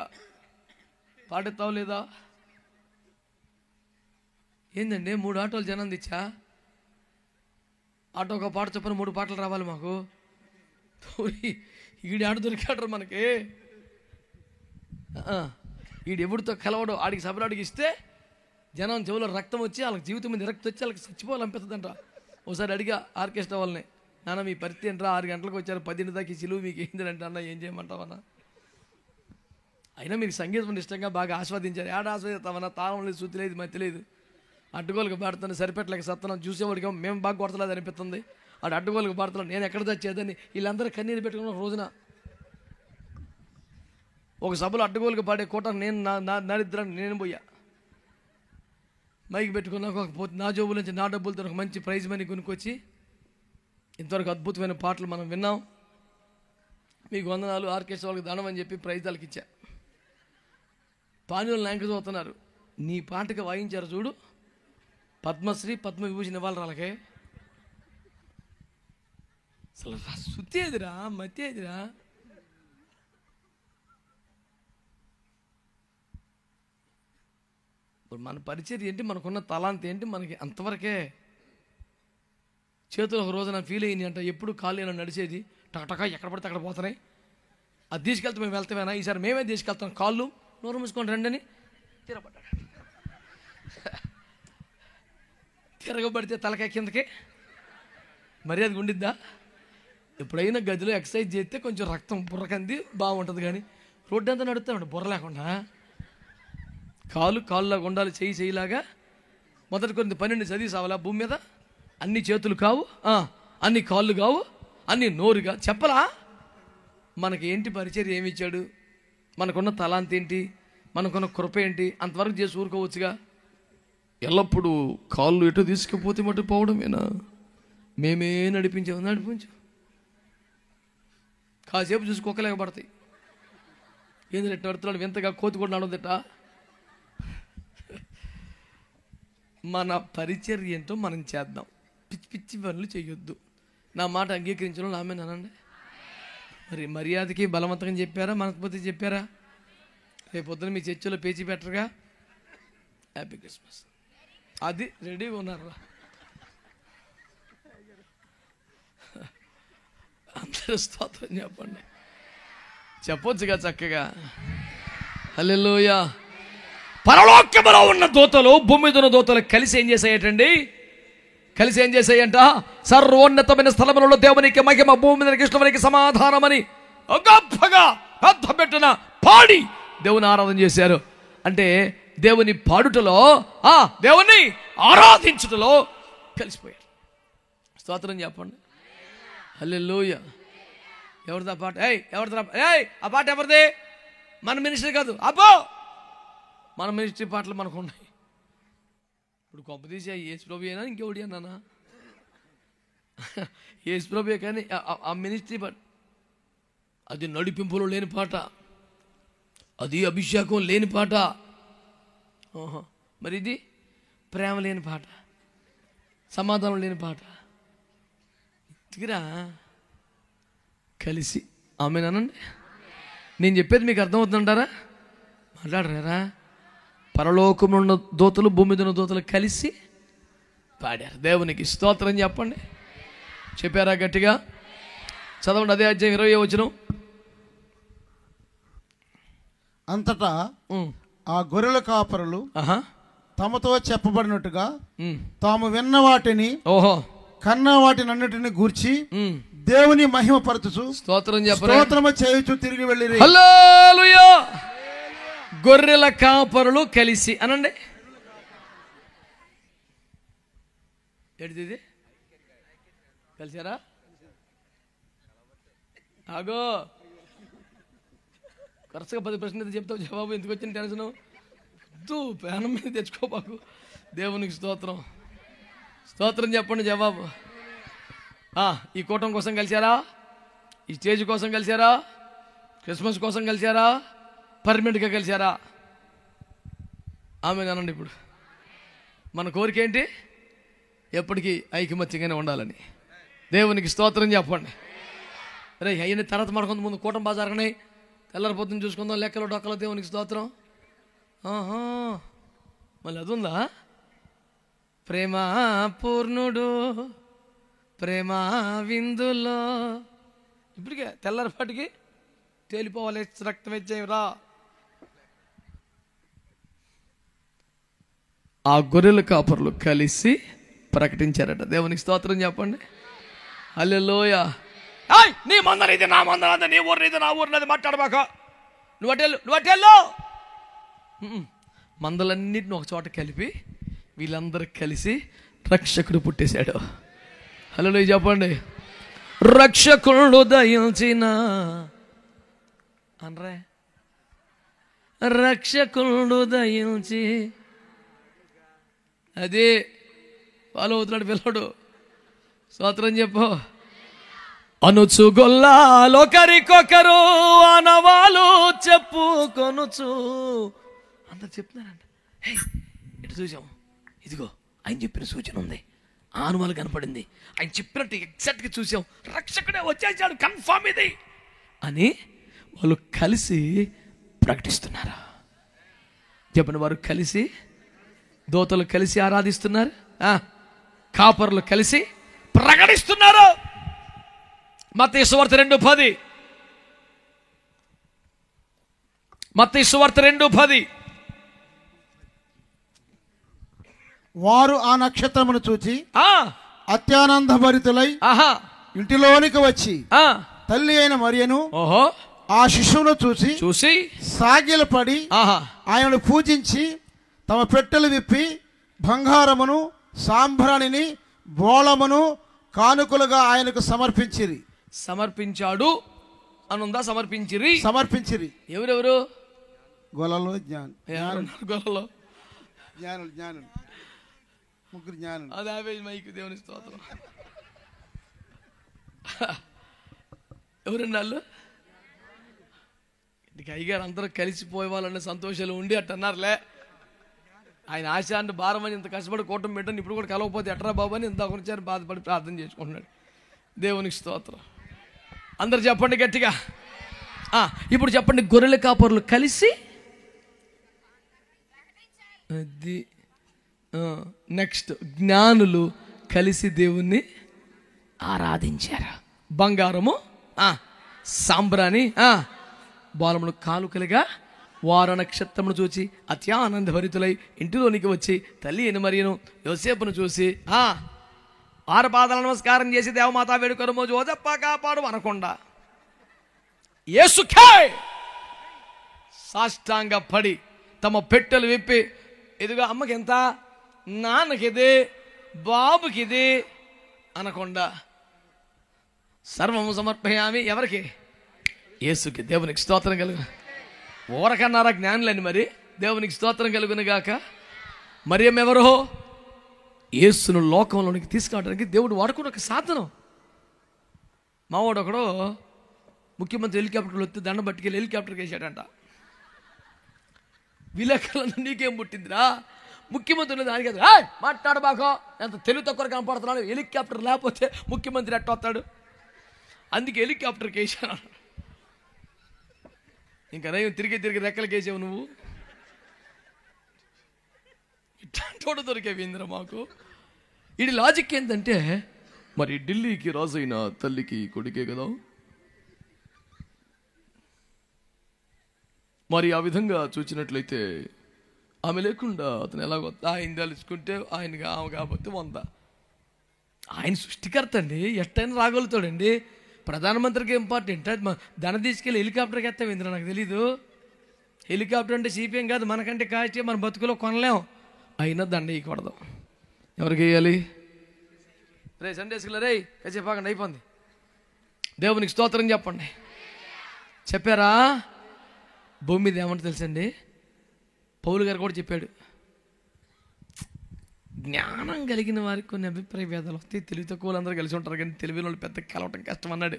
పాటెత్తావు లేదా? ఏందండి 3 ఆటోలు జనం తెచ్చా, ఆటో ఒక పాట చొప్పున 3 పాటలు రావాలి మాకు. ఈడు ఆడ దొరికాడు మనకి. ఈడు ఎవరితో కలవడో ఆడికి సపరేట్గా ఇస్తే జనం చెవులో రక్తం వచ్చి వాళ్ళకి జీవితం మీద రక్తం వచ్చి వాళ్ళకి చచ్చిపోవాలనిపిస్తుందంట. ఒకసారి అడిగా ఆర్కెస్ట్రా వాళ్ళని, నాన్న మీ పరిస్థితి ఏంట్రా, 6 గంటలకు వచ్చారు, 10 దాకా సిలువు మీకు ఏంటంటే అన్న ఏం చేయమంటావన్నా? అయినా మీకు సంగీతం ఇష్టంగా బాగా ఆస్వాదించారు. ఏడ ఆస్వాదిస్తామన్నా? తాళం లేదు, శృతి లేదు, మతి లేదు, అడ్డుగోలుగా పాడుతుంది, సరిపెట్టలేక సత్తనం, చూసేవాడికి మేము బాగా కొడతలేదు అనిపిస్తుంది. ఆడు అడ్డగోలుగా పాడుతున్నాడు, నేను ఎక్కడ తెచ్చేదని వీళ్ళందరూ కన్నీరు పెట్టుకున్న ఒక రోజున ఒక సభలో అడ్డగోలుగా పాడే కూటానికి నేను నరిద్రాన్ని నేను పోయా. మైకి పెట్టుకున్నాక నా జోబుల నుంచి నా డబ్బులతో ఒక మంచి ప్రైజ్ మనీ కొనుక్కొచ్చి ఇంతవరకు అద్భుతమైన పాటలు మనం విన్నాం, మీకు వందనాలు, ఆర్కెస్ట్రా వాళ్ళకి దండం అని చెప్పి ప్రైజ్ వాళ్ళకి ఇచ్చా. పానీయులు నాయకు చదువుతున్నారు, నీ పాటకి వాయించారు చూడు, పద్మశ్రీ పద్మవిభూషణ్ ఇవ్వాలి వాళ్ళకే. అసలు శుద్ధి ఏదిరా, మతి ఏదిరా. ఇప్పుడు మన పరిచయం ఏంటి, మనకున్న తలాంత ఏంటి, మనకి అంతవరకే. చేతులు ఒక రోజు నా ఫీల్ అయ్యింది అంట, ఎప్పుడు కాళ్ళు ఇలా నడిచేది టకటక ఎక్కడ పడితే అక్కడ పోతున్నాయి, అది తీసుకెళ్తే మేము వెళ్తామేనా, ఈసారి మేమే తీసుకెళ్తాం, కాళ్ళు నోరు మూసుకొని రండి అని తిరగబడ్డాడు. తిరగబడితే తలకాయ కిందకి మర్యాద ఉండిద్దా? ఎప్పుడైనా గదిలో ఎక్సర్సైజ్ చేస్తే కొంచెం రక్తం బుర్రకంది బాగుంటుంది, కానీ రోడ్డు అంతా నడుస్తామండి బుర్ర లేకుండా. కాళ్ళలాగా ఉండాలి, చెయ్యిలాగా. మొదటి కొన్ని 12 చదివి సావాలా భూమి మీద. అన్ని చేతులు కావు, అన్ని కాళ్ళు కావు, అన్ని నోరుగా చెప్పలా. మనకి ఏంటి పరిచయం, ఏమి ఇచ్చాడు, మనకున్న తలాంత ఏంటి, మనకున్న కృప ఏంటి, అంతవరకు చేసి ఊరుకోవచ్చుగా. ఎల్లప్పుడూ కాళ్ళు ఎటు తీసుకుపోతే మటు పోవడమేనా, మేమే నడిపించు. కాసేపు చూసి కుక్కలేకపడతాయి. ఏంది ఎట్లా నడుతున్నాడు వింతగా, కోతి కూడా నడవదట. మన పరిచర్య ఏంటో మనం చేద్దాం, పిచ్చి పిచ్చి పనులు చేయొద్దు. నా మాట అంగీకరించడం నామే నానండి. మరి మర్యాదకి బలవంతంగా చెప్పారా, మనకపోతే చెప్పారా? రేపు పొద్దున మీ చర్చిలో పేచి పెట్టరుగా, హ్యాపీ క్రిస్మస్ అది రెడీగా ఉన్నారా? అందరూ స్తోత్రం చెప్పండి, చెప్పొచ్చుగా చక్కగా. హల్లెలూయా. పరలోకములో ఉన్న దూతలు భూమి మీద ఉన్న దూతలు కలిసి ఏం చేసాయంట, సర్వోన్నతమైన స్థలములలో దేవునికి మహిమ, భూమి మీద కృష్ణునికి సమాధానమని గొప్పగా పెద్ద పెట్టిన పాడి దేవుని ఆరాధన చేశారు. అంటే దేవుని పాడుటలో, దేవుని ఆరాధించుటలో కలిసిపోయారు. స్తోత్రం చెప్పండి. హల్లెలూయా. ఎవరిదా పాట? ఆ పాట ఎవరిది? మన మినిస్ట్రీ కాదు, అబ్బో మన మినిస్ట్రీ పాటలు మనకు ఉన్నాయి. ఇప్పుడు గొప్ప తీసి యేసు ప్రభు అయినా ఇంకెవడి అన్నానా? యేసు ప్రభు కానీ ఆ మినిస్ట్రీ పాట అది నడిపింపులో లేని పాట, అది అభిషేకం లేని పాట. మరి ఇది ప్రేమ లేని పాట, సమాధానం లేని పాట. ఇదిరా కలిసి ఆమెనండి. నేను చెప్పేది మీకు అర్థమవుతుందంటారా? మాట్లాడరారా? పరలోకంలో ఉన్న దూతలు భూమి మీద ఉన్న దూతలు కలిసి పాడారు. దేవునికి స్తోత్రం చెప్పండి. చెప్పారా గట్టిగా? చదవండి అదే అధ్యాయం 20వ వచనం. అంతటా ఆ గొర్రెల కాపరులు తమతో చెప్పబడినట్టుగా తాము విన్న వాటిని, కన్న వాటిని అన్నిటిని గూర్చి దేవుని మహిమ పరచుచు స్తోత్రం చేయుచు తిరిగి వెళ్ళిరి. హల్లెలూయా. గొర్రెల కాపరులు కలిసి అనండి. ఏంటిది? కలిసారా? ఆగో, వరుసగా 10 ప్రశ్నలు చెప్తావు, జవాబు ఎందుకు వచ్చిన టెన్షన్ వద్దు, ప్రాణం మీద తెచ్చుకోబాకు. దేవునికి స్తోత్రం. స్తోత్రం చెప్పండి. జవాబు, ఈ కూటమి కోసం కలిశారా? ఈ స్టేజ్ కోసం కలిశారా? క్రిస్మస్ కోసం కలిశారా? పర్మనెంట్గా కలిశారా? ఆమె అనండి. ఇప్పుడు మన కోరిక ఏంటి? ఎప్పటికీ ఐకమత్యంగానే ఉండాలని. దేవునికి స్తోత్రం చెప్పండి. అరే అయిన తర్వాత మనకొంత ముందు కూటమి బాగా జరగనాయి, తెల్లరిపోతుంది చూసుకుందాం, లెక్కలో డొక్కలో. దేవునికి స్తోత్రం. మళ్ళీ అది ఉందా? ప్రేమ పూర్ణుడు ప్రేమ విందులో, ఇప్పటికే తెల్లరిపాటికి తేలిపోవాలి, రక్తం ఇచ్చేయరా. ఆ గొర్రెల కాపర్లు కలిసి ప్రకటించారట. దేవునికి స్తోత్రం చెప్పండి. హల్లెలూయా. నీ మందర ఇది, నా మందర అది, నీ ఊరిని ఇది, నా ఊరిని అది మాట్లాడబాక. నువ్వు అటెళ్ళు. మందలన్నిటిని ఒక చోట కలిపి వీళ్ళందరూ కలిసి రక్షకుడు పుట్టేశాడు. హల్లెలూయా చెప్పండి. రక్షకుడు దయించిన అనరే, రక్షకుడు దయించి, అదే ఫాలో అవుతున్నాడు పిల్లడు. స్తోత్రం చెప్పు. అనుచు గొల్లాలొకరికొకరు అనవాలు చెప్పుకొనుచు అందరు చెప్తున్నారంట. హే ఇటు చూసాం, ఇదిగో ఆయన చెప్పిన సూచన ఉంది, ఆనుమాలు కనపడింది, ఆయన చెప్పినట్టు ఎగ్జాక్ట్గా చూసాం, రక్షకుడే వచ్చేసాడు, కన్ఫర్మ్ ఇది అని వాళ్ళు కలిసి ప్రకటిస్తున్నారు. చెప్పండి, వారు కలిసి, దోతలు కలిసి ఆరాధిస్తున్నారు, కాపరులు కలిసి ప్రకటిస్తున్నారు. మత్తయి సువార్త 2:10, మత్తయి సువార్త 2:10. వారు ఆ నక్షత్రమును చూచి అత్యానంద భరితులై ఇంటిలోనికి వచ్చి తల్లి అయిన మరియను ఆ శిశువును చూసి సాగిలపడి ఆయనను పూజించి తమ పెట్టెలు విప్పి బంగారమును సాంబ్రాణిని బోళమును కానుకలుగా ఆయనకు సమర్పించిరి. సమర్పించాడు అనుందా? సమర్పించిరి. ఎవరెవరు? గొలలో గొలలో జ్ఞానులు ముగ్గురు జ్ఞానులు. అదే మైకు దేవుని స్తోత్రం. ఎవరండి వాళ్ళు? ఇంటికి అయ్యగారు అందరూ కలిసిపోయే వాళ్ళన్న సంతోషాలు ఉండి అట్టన్నారులే. ఆయన ఆశ అంటే భారం అని ఇంత కష్టపడి కూటమి పెట్టని ఇప్పుడు కూడా కలవకపోతే ఎట్రా బాబు అని ఇంత ఒకరిచారి బాధపడి ప్రార్థన చేసుకుంటున్నాడు. దేవునికి స్తోత్రం. అందరు చెప్పండి గట్టిగా. ఇప్పుడు చెప్పండి, గొర్రెల కాపరులు కలిసి, అది నెక్స్ట్ జ్ఞానులు కలిసి దేవుణ్ణి ఆరాధించారు. బంగారము సాంబ్రాణి బాలములు కానుకలుగా వారు నక్షత్రమును చూచి అత్యానంద భరితులై ఇంటిలోనికి వచ్చి తల్లి అయిన మరియను యోసేపును చూసి ఆరు పాదాల నమస్కారం చేసి దేవమాత వేడుకరమో జోజప్ప కాపాడు అనకుండా యేసుకే సాష్టాంగ పడి తమ పెట్టెలు విప్పి, ఇదిగో అమ్మకి ఎంత, నాన్నకిది, బాబుకిది అనకుండా సర్వము సమర్పయామి. ఎవరికి? యేసుకి. దేవునికి స్తోత్రం కలుగు. ఊరకన్నారా జ్ఞానులని? మరి దేవునికి స్తోత్రం కలుగును గాక. మరియం ఎవరో? యేసును లోకంలోనికి తీసుకురావడానికి దేవుడు వాడుకున్న ఒక సాధనం. మావాడు ఒకడు ముఖ్యమంత్రి హెలికాప్టర్లు వస్తే దండం పట్టుకెళ్ళి హెలికాప్టర్కి వేసాడంట. విలేకరులను నీకేం పుట్టిందిరా, ముఖ్యమంత్రి దానికి మాట్లాడబాకో, ఎంత తెలుగు తక్కువ కనపడుతున్నాడు, హెలికాప్టర్ లేకపోతే ముఖ్యమంత్రి ఎట్ట వస్తాడు, అందుకే హెలికాప్టర్కి వేసాను. ఇంకా నయం తిరిగి రెక్కలకి వేసావు నువ్వు. ఇట్లాంటి దొరికేవి ఇంద్ర మాకు. ఇది లాజిక్ ఏంటంటే, మరి ఢిల్లీకి రాజైన తల్లికి కొడుకే కదా, మరి ఆ విధంగా చూసినట్లయితే ఆమె లేకుండా అతను ఎలాగో ఆయన తెలుసుకుంటే ఆయనకి ఆమె కాకపోతే 100. ఆయన సృష్టికర్త అండి, ఎట్టయినా రాగలుగుతాడండి. ప్రధానమంత్రికి ఇంపార్టెంట్. దండ తీసుకెళ్ళి హెలికాప్టర్కి ఎత్తాం ఇంద్ర, నాకు తెలీదు. హెలికాప్టర్ అంటే సిపిఎం కాదు, మనకంటే కాస్ట్ మన బతుకులో కొనలేం. అయినా దండ వేయకూడదు. ఎవరికి వేయాలి? రే సండేస్కి రే చెప్పకండి, అయిపోయింది. దేవునికి స్తోత్రం చెప్పండి. చెప్పారా? భూమి మీద ఏమంటే తెలుసండి, పౌలు గారు కూడా చెప్పాడు, జ్ఞానం కలిగిన వారికి కొన్ని అభిప్రాయ భేదాలు వస్తాయి, తెలివి తక్కువ అందరూ కలిసి ఉంటారు కానీ తెలివిన వాళ్ళు పెద్ద కలవటం కష్టం అన్నాడు.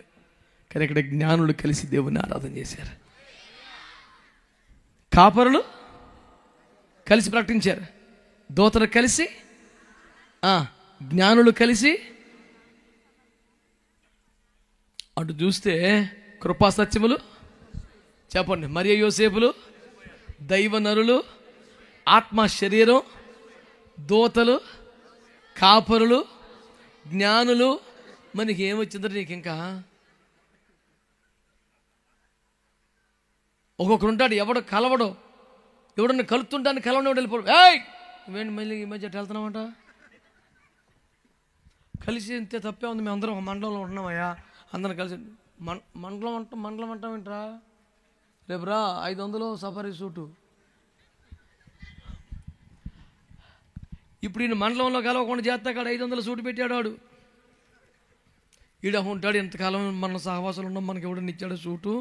కానీ ఇక్కడ జ్ఞానులు కలిసి దేవుని ఆరాధన చేశారు. కాపరులు కలిసి ప్రకటించారు, దూతలు కలిసి, జ్ఞానులు కలిసి. అటు చూస్తే కృపా సత్యములు చెప్పండి, మరియ యోసేపులు, దైవ నరులు, ఆత్మ శరీరం, దూతలు, కాపరులు, జ్ఞానులు. మనకి ఏమొచ్చిందో నీకు ఇంకా ఒక్కొక్కరు ఉంటాడు, ఎవడు కలవడు, ఎవడన్నా కలుతుంటాను కలవని వెళ్ళిపోడు. ఇవేంటి మళ్ళీ ఈ మధ్య వెళ్తున్నామంట, కలిసి ఇంతే తప్పే ఉంది, మేము అందరం ఒక మండలంలో ఉంటున్నామయ్యా, అందరం కలిసి. మండలం అంటాం ఏంట్రా, రేపురా 500 సఫారీ సూటు. ఇప్పుడు ఈయన మండలంలో కలవకుండా చేస్తా కాడ 500 సూటు పెట్టాడు వాడు. ఈడ ఉంటాడు, ఎంతకాలం మన సహవాసాలు ఉన్నాం, మనకి ఎవడన్నా ఇచ్చాడు సూటు,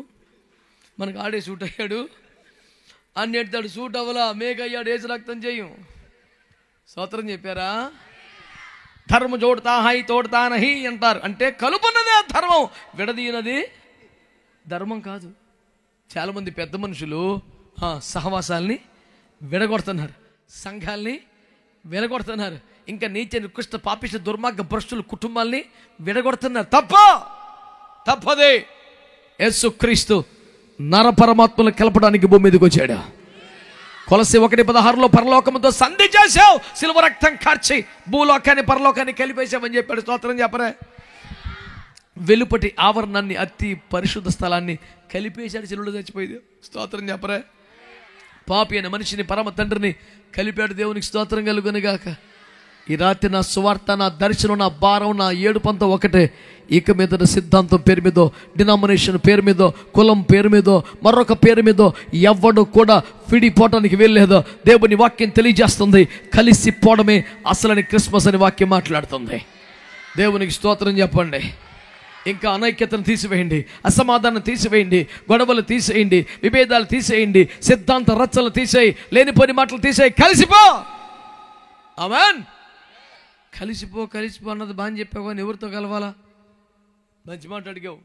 మనకు ఆడే సూట్ అయ్యాడు అని ఎడతాడు. సూట్ అవ్వలా, మేక అయ్యాడు, ఏసు రక్తం చేయం. స్తోత్రం చెప్పారా? ధర్మ జోడతా హై తోడతా నహి అంటారు. అంటే కలుపున్నదే ధర్మం, విడదీయనది ధర్మం కాదు. చాలామంది పెద్ద మనుషులు సహవాసాల్ని విడగొడుతున్నారు, సంఘాల్ని విడగొడుతున్నారు, ఇంకా నీచ నికృష్ట పాపిష్ట దుర్మార్గ భ్రష్టుల కుటుంబాల్ని విడగొడుతున్నారు. తప్పదే. యేసుక్రీస్తు నరపరమాత్మను కలపడానికి భూమి మీదకి వచ్చాడు. కొలసి 1:16 పరలోకముతో సంధి చేశావు, సిలువ రక్తం కార్చి భూలోకాన్ని పరలోకాన్ని కలిపేశామని చెప్పాడు. స్తోత్రం చెప్పరే. వెలుపటి ఆవరణాన్ని, అతి పరిశుద్ధ స్థలాన్ని కలిపేశాడు, సిలువలో చచ్చిపోయింది. స్తోత్రం చెప్పరే. పాపి అయిన మనిషిని పరమ తండ్రిని కలిపాడు. దేవునికి స్తోత్రం కలుగునుగాక. ఈ రాత్రి నా సువార్త, నా దర్శనం, నా భారం, నా ఏడుపంతా ఒకటే. ఇక మీద సిద్ధాంతం పేరు మీదో, డినామినేషన్ పేరు మీదో, కులం పేరు మీదో, మరొక పేరు మీదో ఎవడు కూడా విడిపోవటానికి వెళ్ళలేదో దేవుని వాక్యం తెలియజేస్తుంది. కలిసిపోవడమే అసలని క్రిస్మస్ అని వాక్యం మాట్లాడుతుంది. దేవునికి స్తోత్రం చెప్పండి. ఇంకా అనైక్యతను తీసివేయండి, అసమాధానం తీసివేయండి, గొడవలు తీసేయండి, విభేదాలు తీసేయండి, సిద్ధాంత రచ్చలు తీసేయి, లేనిపోని మాటలు తీసేయి, కలిసిపో. ఆమేన్. కలిసిపో అన్నది బాగా చెప్పావు, కానీ ఎవరితో కలవాలా? మంచి మాట అడిగావు.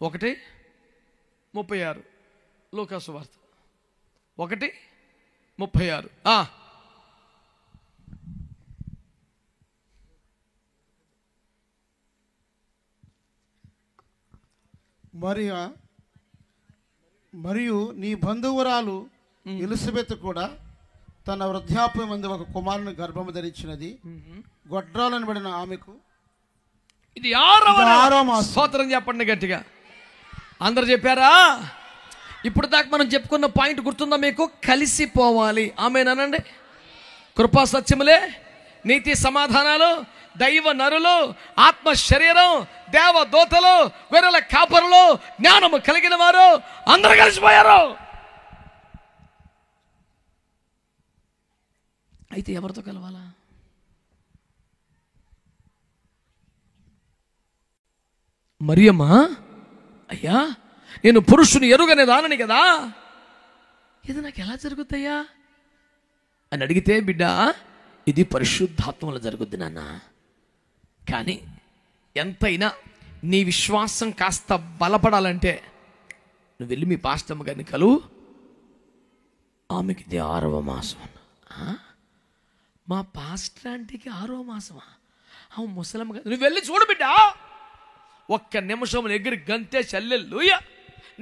1:36 లూకాసు వార్త 1:36. మరియు నీ బంధువురాలు ఎలిజబెత్ కూడా తన వృద్ధాప్యం మందు ఒక కుమారుని గర్భము ధరించినది. గొడ్రాలను పడిన ఆమెకు ఇది 6వ మాసం. స్తోత్రం చెప్పండి గట్టిగా. అందరు చెప్పారా? ఇప్పుడు దాకా మనం చెప్పుకున్న పాయింట్ గుర్తుందా మీకు? కలిసిపోవాలి. ఆమేనండి. కృపా సత్యములే, నీతి సమాధానాలు, దైవ నరులు, ఆత్మ శరీరం, దేవ దూతలు, గొర్రెల కాపరులు, జ్ఞానము కలిగిన వారు అందరూ కలిసిపోయారు. అయితే ఎవరితో కలవాలా? మరియమ్మ, అయ్యా నేను పురుషుని ఎరుగనే దానని కదా, ఇది నాకు ఎలా జరుగుతాయా అని అడిగితే, బిడ్డ ఇది పరిశుద్ధాత్మలో జరుగుద్ది నాన్న. కానీ ఎంతైనా నీ విశ్వాసం కాస్త బలపడాలంటే నువ్వు వెళ్ళి మీ పాస్టమ్మ గారిని కలువు. ఆమెకి ఇది 6వ మాసం. మా పాస్టర్ ఆంటీకి 6వ మాసమా? ముసలమ్మ గారు, నువ్వు వెళ్ళి చూడు బిడ్డ. ఒక్క నిమిషం ఎగిరి గంతే హల్లెలూయా,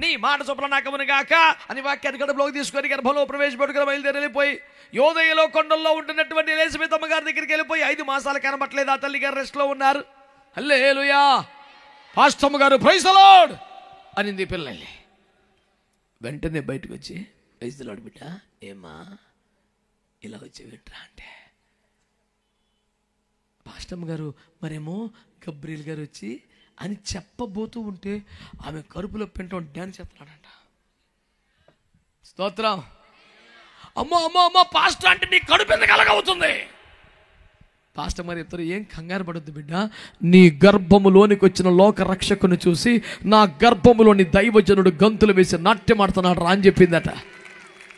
నీ మాట చొప్పున నాకమును గాక అని వాక్యాన్ని గడపలోకి తీసుకొని గర్భంలో ప్రవేశపెట్టుకుని బయలుదేరి వెళ్ళిపోయి యోదయలో కొండల్లో ఉంటున్నటువంటి ఎలిజబెత్ అమ్మ గారి దగ్గరికి వెళ్ళిపోయి 5 మాసాలు కనబట్టలేదు. ఆ తల్లి గారు రెస్ట్లో ఉన్నారు. హల్లెలూయా, పాస్టమ్మ గారు ప్రైజ్ ది లార్డ్ అనింది పిల్లల్ని. వెంటనే బయటకు వచ్చి ప్రైజ్ ది లార్డ్ బిడ్డ, ఏమా ఇలా వచ్చి వింటరా అంటే, పాస్టమ్మ గారు మరేమో గబ్రియల్ గారు వచ్చి అని చెప్పబోతూ ఉంటే ఆమె కడుపులో పెంట డ్యాన్స్ చేస్తున్నాడంట. స్తోత్రం. అమ్మో అమ్మో అమ్మో, పాస్టర్ అంటే నీ కడుపు ఎందుకు అలాగవుతుంది? పాస్టర్ మరి చెప్తారు, ఏం కంగారు పడొద్దు బిడ్డ, నీ గర్భములోనికి వచ్చిన లోక రక్షకుని చూసి నా గర్భములోని దైవజనుడు గంతులు వేసి నాట్యం ఆడుతున్నాడు రా అని చెప్పిందట.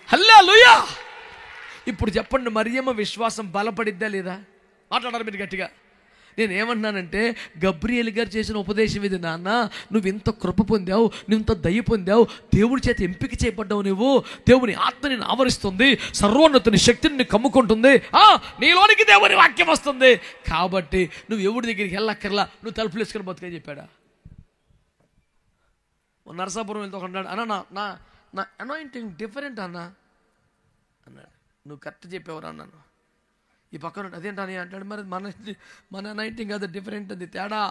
హల్లెలూయా. ఇప్పుడు చెప్పండి, మరియమ్మ విశ్వాసం బలపడిద్దా లేదా? మాట్లాడారు మీరు గట్టిగా. నేను ఏమంటున్నానంటే, గబ్రియల్ గారు చేసిన ఉపదేశం ఇది నాన్న. నువ్వు ఇంత కృప పొందావు, నువ్వు ఇంత దయ పొందావు, దేవుడి చేత ఎంపిక చేయబడ్డావు, నువ్వు దేవుని ఆత్మని ఆవరిస్తుంది, సర్వోన్నతుని శక్తిని కమ్ముకుంటుంది, నీలోనికి దేవుని వాక్యం వస్తుంది, కాబట్టి నువ్వు ఎవరి దగ్గరికి వెళ్ళక్కర్లా, నువ్వు తలుపులు వేసుకొని బతుకని చెప్పాడా? నరసాపురం వెళ్తే ఒక అన్నాడు, అన్న నా నా అనాయింటింగ్ డిఫరెంట్ అన్న అన్నాడు. నువ్వు కరెక్ట్ చెప్పేవారు అన్నాను. ఈ పక్కన అదేంటని అంటాడు, మరి మన అనాయింటింగ్ అది డిఫరెంట్, అది తేడా.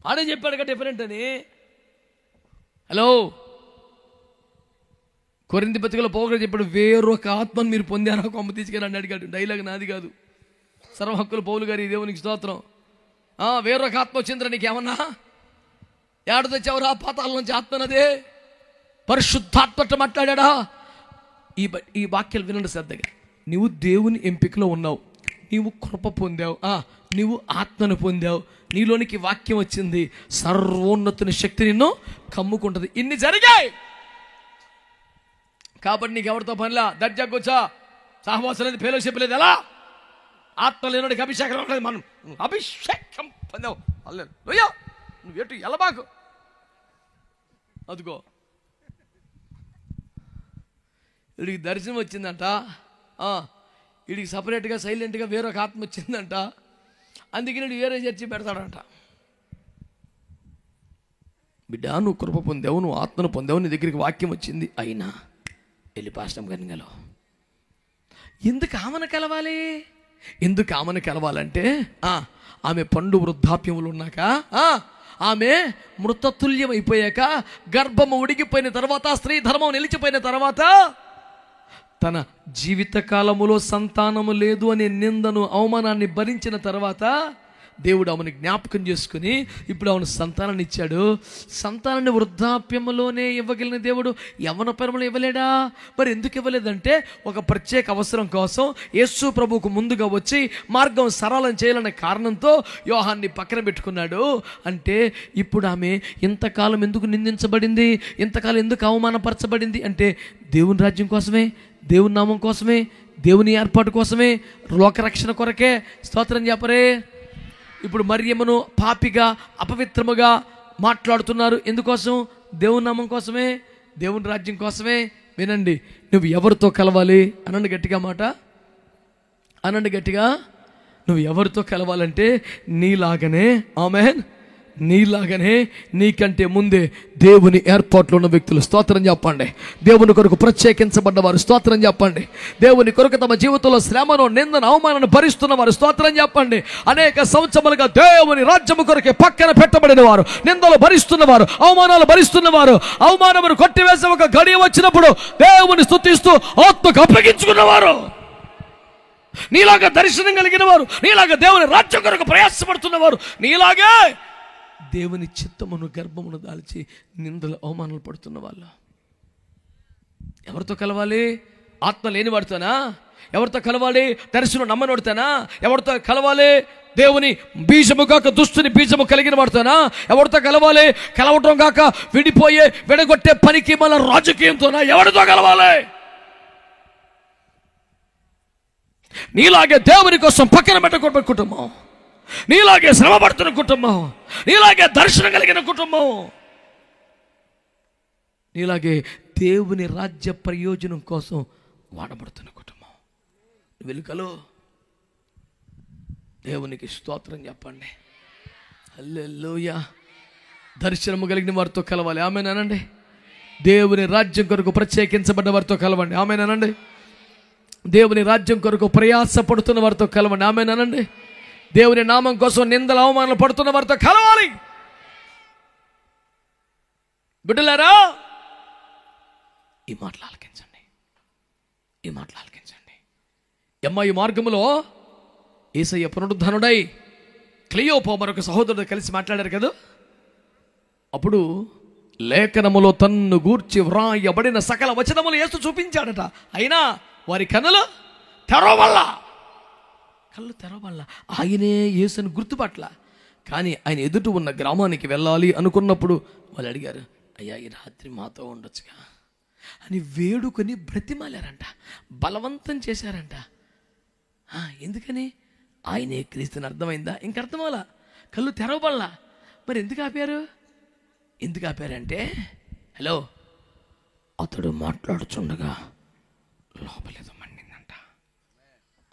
ఆడే చెప్పాడు కదా డిఫరెంట్ అని. హలో, కొరింథీ పత్రికలో పౌలు చెప్పాడు, వేరొక ఆత్మను మీరు పొందారా కొమ్మ తీసుకెళ్ళండి అడిగాడు. డైలాగ్ నాది కాదు, సర్వ హక్కులు పౌలు గారి, దేవునికి స్తోత్రం. వేరొక ఆత్మ వచ్చిందిరా నీకేమన్నా? ఏడు తెచ్చావురా పాతాల నుంచి ఆత్మనదే? పరిశుద్ధాత్మట మాట్లాడా? ఈ వాక్యాలు వినండి శ్రద్ధగా. నువ్వు దేవుని ఎంపికలో ఉన్నావు, నీవు కృప పొందావు, నీవు ఆత్మను పొందావు, నీలోనికి వాక్యం వచ్చింది, సర్వోన్నతుని శక్తి నిన్ను కమ్ముకుంటుంది. ఇన్ని జరిగాయి కాబట్టి నీకు ఎవరితో పనిలా, దర్జా కూర్చో, సహవాసం లేదు, ఫెలోషిప్ లేదు. ఎలా ఆత్మ లేనుడికి అభిషేకం లేదు, మనం అభిషేకం పొందావు. అల్లెలూయా, నువ్వు ఎటు ఎలబాకు. అదిగో వీడికి దర్శనం వచ్చిందంట, వీడికి సపరేట్గా సైలెంట్గా వేరొక ఆత్మ వచ్చిందంట, అందుకని వీడు వేరే చర్చి పెడతాడంట. బిడ్డ, నువ్వు కృప పొందావు, నువ్వు ఆత్మను పొందావు, నీ దగ్గరికి వాక్యం వచ్చింది, అయినా వెళ్ళి పాస్టమ్ గారిని కలవు. ఎందుకు ఆమెను కలవాలి? ఎందుకు ఆమెను కలవాలంటే ఆమె పండు వృద్ధాప్యములు ఉన్నాక, ఆమె మృతతుల్యం అయిపోయాక, గర్భము ఉడిగిపోయిన తర్వాత, స్త్రీ ధర్మం నిలిచిపోయిన తర్వాత, తన జీవితకాలములో సంతానము లేదు అనే నిందను, అవమానాన్ని భరించిన తర్వాత దేవుడు ఆమెను జ్ఞాపకం చేసుకుని ఇప్పుడు ఆమెను సంతానాన్ని ఇచ్చాడు. సంతానాన్ని వృద్ధాప్యములోనే ఇవ్వగలిగిన దేవుడు యవ్వన పరములో ఇవ్వలేడా? మరి ఎందుకు ఇవ్వలేదంటే ఒక ప్రత్యేక అవసరం కోసం యేసు ప్రభువుకు ముందుగా వచ్చి మార్గం సరళం చేయాలనే కారణంతో యోహాన్ని పక్కన పెట్టుకున్నాడు. అంటే ఇప్పుడు ఆమె ఇంతకాలం ఎందుకు నిందించబడింది, ఇంతకాలం ఎందుకు అవమానపరచబడింది అంటే దేవుని రాజ్యం కోసమే, దేవుని నామం కోసమే, దేవుని ఏర్పాటు కోసమే, లోకరక్షణ కొరకే. స్తోత్రం చెప్పరే. ఇప్పుడు మరియమ్మను పాపిగా, అపవిత్రముగా మాట్లాడుతున్నారు. ఎందుకోసం? దేవుని నామం కోసమే, దేవుని రాజ్యం కోసమే. వినండి, నువ్వు ఎవరితో కలవాలి అనండి గట్టిగా మాట, అనండి గట్టిగా. నువ్వు ఎవరితో కలవాలంటే నీలాగనే, ఆమేన్, నీలాగనే, నీకంటే ముందే దేవుని ఏర్పాట్లో ఉన్న వ్యక్తులు. స్తోత్రం చెప్పండి. దేవుని కొరకు ప్రత్యేకించబడ్డవారు. స్తోత్రం చెప్పండి. దేవుని కొరకు తమ జీవితంలో శ్రమను, నిందను, అవమానాన్ని భరిస్తున్న వారు. స్తోత్రం చెప్పండి. అనేక సంవత్సరాలుగా దేవుని రాజ్యము కొరకే పక్కన పెట్టబడిన వారు, నిందలు భరిస్తున్నవారు, అవమానాలు భరిస్తున్నవారు, అవమానమును కొట్టివేసే ఒక గడియ వచ్చినప్పుడు దేవుని స్తుతిస్తూ ఆత్మకు అప్పగించుకున్నవారు, నీలాగా దర్శనం కలిగిన వారు, నీలాగా దేవుని రాజ్యం కొరకు ప్రయాసపడుతున్నవారు, నీలాగే దేవుని చిత్తమును గర్భమును దాల్చి నిందలు, అవమానాలు పడుతున్న వాళ్ళు. ఎవరితో కలవాలి? ఆత్మ లేని వాడితోనా? ఎవరితో కలవాలి? దర్శనం నమ్మని వాడితోనా? ఎవరితో కలవాలి? దేవుని బీజము కాక దుష్టుని బీజము కలిగిన వాడితోనా? ఎవరితో కలవాలి? కలవటం కాక విడిపోయే, విడగొట్టే పనికి మళ్ళీ రాజకీయంతోనా? ఎవరితో కలవాలి? నీలాగే దేవుని కోసం పక్కన పెట్టకూడదు కుటుంబం, నీలాగే శ్రమ పడుతున్న కుటుంబం, నీలాగే దర్శనం కలిగిన కుటుంబం, నీలాగే దేవుని రాజ్య ప్రయోజనం కోసం వాడబడుతున్న కుటుంబం. వెలుకలో దేవునికి స్తోత్రం చెప్పండి. హల్లెలూయా. దర్శనము కలిగిన వారితో కలవాలి. ఆమేన్ అనండి. దేవుని రాజ్యం కొరకు ప్రత్యేకించబడ్డ వారితో కలవండి. ఆమేన్ అనండి. దేవుని రాజ్యం కొరకు ప్రయాసపడుతున్న వారితో కలవండి. ఆమేన్ అనండి. దేవుని నామం కోసం నిందలు, అవమానాలు పడుతున్న వారితో కలవాలి. బిడ్డలారా, ఈ మాటలు ఆలకించండి, ఈ మాటలు ఆలకించండి. ఈ మార్గములో యేసయ్య పునరుద్ధానుడై క్లియోపా మరొక సహోదరుడు కలిసి మాట్లాడారు కదా. అప్పుడు లేఖనములో తన్ను గూర్చి వ్రాయబడిన సకల వచనములు యేసు చూపించాడట. అయినా వారి కన్నులు తెరవల్ల, కళ్ళు తెరవల్ల, ఆయనే యేసుని గుర్తుపట్ల. కానీ ఆయన ఎదుట ఉన్న గ్రామానికి వెళ్ళాలి అనుకున్నప్పుడు వాళ్ళు అడిగారు, అయ్యా ఈ రాత్రి మాతో ఉండొచ్చుగా అని వేడుకొని బ్రతిమాలారంట, బలవంతం చేశారంట. ఎందుకని? ఆయనే క్రీస్తుని. అర్థమైందా? ఇంక అర్థమవలా, కళ్ళు తెరవబల్లా. మరి ఎందుకు ఆపారు? ఎందుకు ఆపారంటే, హలో, అతడు మాట్లాడుచుండగా లోపలేదో మండిందంట.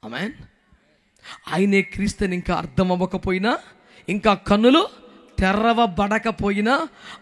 ఆమేన్. ఆయనే క్రీస్తుని ఇంకా అర్థం అవ్వకపోయినా, ఇంకా కన్నులు తెరవబడకపోయినా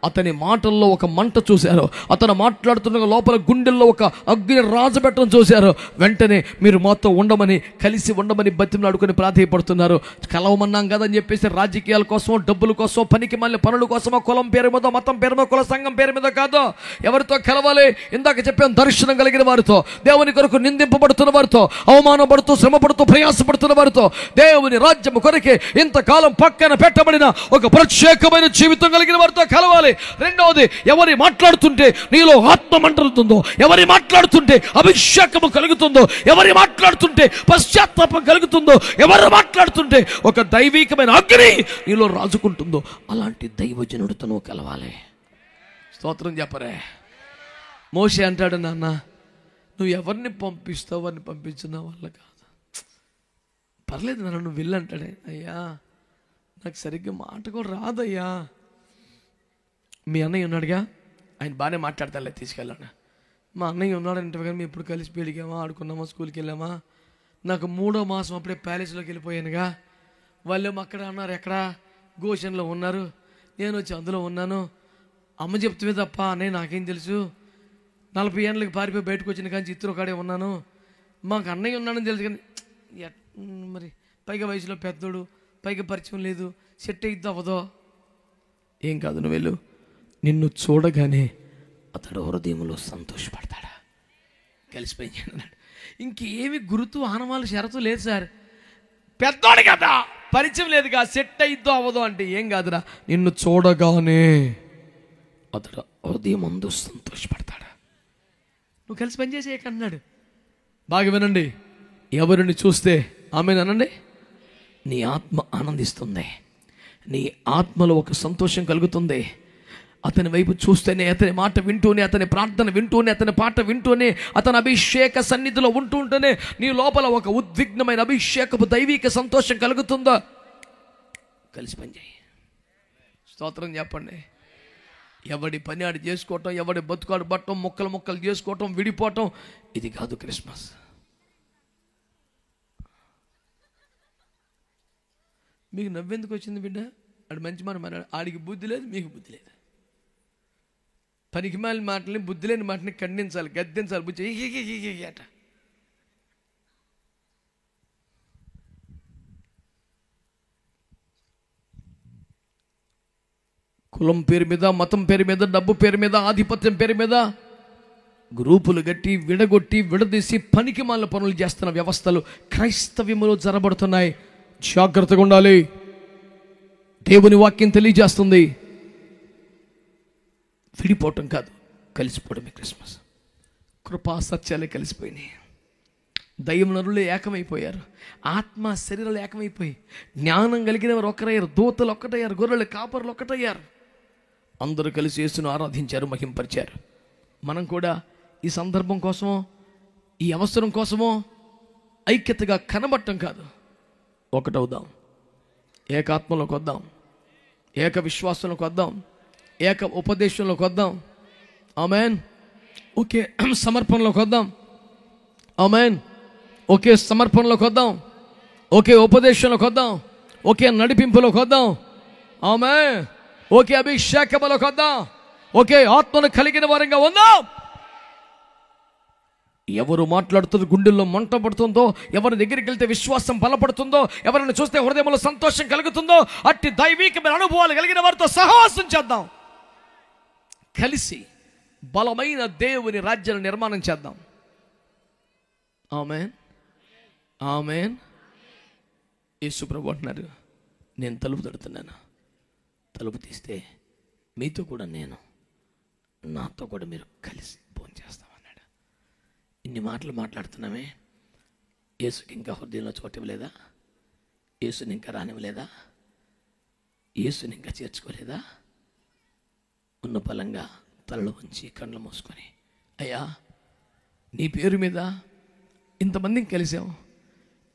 అతని మాటల్లో ఒక మంట చూశారు. అతను మాట్లాడుతున్న లోపల గుండెల్లో ఒక అగ్ని రాజబెట్టడం చూశారు. వెంటనే మీరు మాతో ఉండమని, కలిసి ఉండమని బతిమలాడుకొని ప్రాధేయపడుతున్నారు. కలవమన్నాం కదని చెప్పేసి రాజకీయాల కోసం, డబ్బుల కోసం, పనికి మళ్ళీ పనుల కోసమో, కులం పేరు మీద, మతం పేరు మీద, కుల సంఘం పేరు మీద కాదు. ఎవరితో కలవాలి? ఇందాక చెప్పాను, దర్శనం కలిగిన వారితో, దేవుని కొరకు నిందింపబడుతున్న వారితో, అవమానపడుతూ, శ్రమపడుతూ, ప్రయాసపడుతున్న వారితో, దేవుని రాజ్యం కొరకే ఇంతకాలం పక్కన పెట్టబడిన ఒక ప్రత్యేక అభిషేకమైన జీవితం కలిగిన వారితో కలవాలి. రెండవది, ఎవరి మాట్లాడుతుంటే నీలో ఆత్మ మంటలుతుందో, ఎవరి మాట్లాడుతుంటే అభిషేకము కలుగుతుందో, ఎవరి మాట్లాడుతుంటే పశ్చాత్తాపం కలుగుతుందో, ఎవరు మాట్లాడుతుంటే ఒక దైవికమైన అగ్ని నీలో రాజుకుంటుందో అలాంటి దైవజనుడితో నువ్వు కలవాలి. స్తోత్రం చెప్పరే. మోషే అంటాడు, నాన్న నువ్వు ఎవరిని పంపిస్తావు వారిని పంపించిన వాళ్ళ కాదు, పర్లేదు నాన్న నువ్వు వెళ్ళంటాడే. అయ్యా నాకు సరిగ్గా మాట కూడా రాదయ్యా. మీ అన్నయ్య ఉన్నాడుగా, ఆయన బాగానే మాట్లాడతాలే, తీసుకెళ్ళాడు. మా అన్నయ్య ఉన్నాడు అంటే కానీ మేము ఎప్పుడు కలిసి పెరిగామా, ఆడుకున్నామా, స్కూల్కి వెళ్ళామా. నాకు 3వ మాసం అప్పుడే ప్యాలెస్లోకి వెళ్ళిపోయానుగా. వాళ్ళేమో అక్కడ అన్నారు, ఎక్కడ గోషన్లో ఉన్నారు, నేను వచ్చి అందులో ఉన్నాను. అమ్మ చెప్తే తప్ప అన్నయ్య నాకేం తెలుసు. 40 ఏళ్ళకి పారిపోయి బయటకు వచ్చిన కానీ చిత్తూరు కాడే ఉన్నాను. మాకు అన్నయ్య ఉన్నానని తెలుసు కానీ మరి పైగా వయసులో పెద్దోడు, పైగా పరిచయం లేదు, సెట్ అయిద్దా అవ్వదో. ఏం కాదు, నువ్వు వెళ్ళు. నిన్ను చూడగానే అతడు హృదయంలో సంతోషపడతాడా. కలిసిపోయింది అన్నాడు. ఇంకేమి గుర్తు ఆనవాళ్ళు షరతు లేదు సార్, పెద్దోడు కదా, పరిచయం లేదుగా, సెట్ అయిద్దో అవ్వదో అంటే ఏం కాదురా. నిన్ను చూడగానే అతడు హృదయం అందు సంతోషపడతాడా. నువ్వు కలిసి పనిచేసేయకన్నాడు. బాగా వినండి, ఎవరిని చూస్తే ఆమెను అనండి, నీ ఆత్మ ఆనందిస్తుంది, నీ ఆత్మలో ఒక సంతోషం కలుగుతుంది. అతని వైపు చూస్తేనే, అతని మాట వింటూనే, అతని ప్రార్థన వింటూనే, అతని పాట వింటూనే, అతని అభిషేక సన్నిధిలో ఉంటూనే నీ లోపల ఒక ఉద్విగ్నమైన అభిషేకపు దైవిక సంతోషం కలుగుతుందో. కలిసి పనిచేయి. స్తోత్రం చెప్పండి. ఎవడి పని ఆడు చేసుకోవటం, ఎవడి బతుకాడు పట్టడం, ముక్కలు ముక్కలు చేసుకోవటం, విడిపోవటం, ఇది కాదు క్రిస్మస్. మీకు నవ్వెందుకు వచ్చింది బిడ్డ? ఆడు మంచి మన ఆడికి బుద్ధి లేదు, మీకు బుద్ధి లేదు. పనికి మాలిన మాటల్ని, బుద్ధి లేని మాటని ఖండించాలి, గద్దించాలి. బుద్ధి అట కులం పేరు మీద, మతం పేరు మీద, డబ్బు పేరు మీద, ఆధిపత్యం పేరు మీద గ్రూపులు గట్టి విడగొట్టి విడదీసి పనికి మాలిన పనులు చేస్తున్న వ్యవస్థలు క్రైస్తవ్యములో జరబడుతున్నాయి. జాగ్రత్తగా ఉండాలి. దేవుని వాక్యం తెలియజేస్తుంది, విడిపోవటం కాదు, కలిసిపోవడమే క్రిస్మస్. కృపా సత్యాలే కలిసిపోయినాయి. దైవ నరులే ఏకమైపోయారు, ఆత్మ శరీరాలు ఏకమైపోయి జ్ఞానం కలిగిన వారు ఒక్కరయ్యారు, దూతలు ఒక్కటయ్యారు, గొర్రెలు కాపరులు ఒక్కటయ్యారు. అందరూ కలిసి యేసును ఆరాధించారు, మహింపరిచారు. మనం కూడా ఈ సందర్భం కోసమో, ఈ అవసరం కోసమో ఐక్యతగా కనబడటం కాదు, ఒకటవుదాం, ఏకాత్మలోకి వద్దాం, ఏక విశ్వాసంలోకి వద్దాం, ఏక ఉపదేశంలోకి వద్దాం. ఆమేన్. ఒకే సమర్పణలోకి వద్దాం. ఆమేన్. ఒకే సమర్పణలోకి వద్దాం, ఒకే ఉపదేశంలోకి వద్దాం, ఒకే నడిపింపులోకి వద్దాం. ఆమేన్. ఒకే అభిషేకములోకి వద్దాం, ఒకే ఆత్మను కలిగిన వారంగా ఉందాం. ఎవరు మాట్లాడుతుందో గుండెల్లో మంట పడుతుందో, ఎవరి దగ్గరికి వెళ్తే విశ్వాసం బలపడుతుందో, ఎవరిని చూస్తే హృదయంలో సంతోషం కలుగుతుందో, అట్టి దైవికమైన అనుభవాలు కలిగిన వారితో సహవాసం చేద్దాం. కలిసి బలమైన దేవుని రాజ్యాన్ని నిర్మాణం చేద్దాం. ఆమేన్. ఆమేన్. యేసు ప్రభు అంటున్నారు, నేను తలుపు తడుతున్నాను, తలుపు తీస్తే మీతో కూడా నేను, నాతో కూడా మీరు కలిసి భోజనం చేస్తామన్నాడు. ఇన్ని మాటలు మాట్లాడుతున్నామే, యేసుకి ఇంకా హృదయంలో చోటు ఇవ్వలేదా? యేసుని ఇంకా రానివ్వలేదా? యేసుని ఇంకా చేర్చుకోలేదా? ఉన్న బలంగా తలలో ఉంచి కళ్ళు మూసుకొని, అయ్యా నీ పేరు మీద ఇంతమందిని కలిసాం,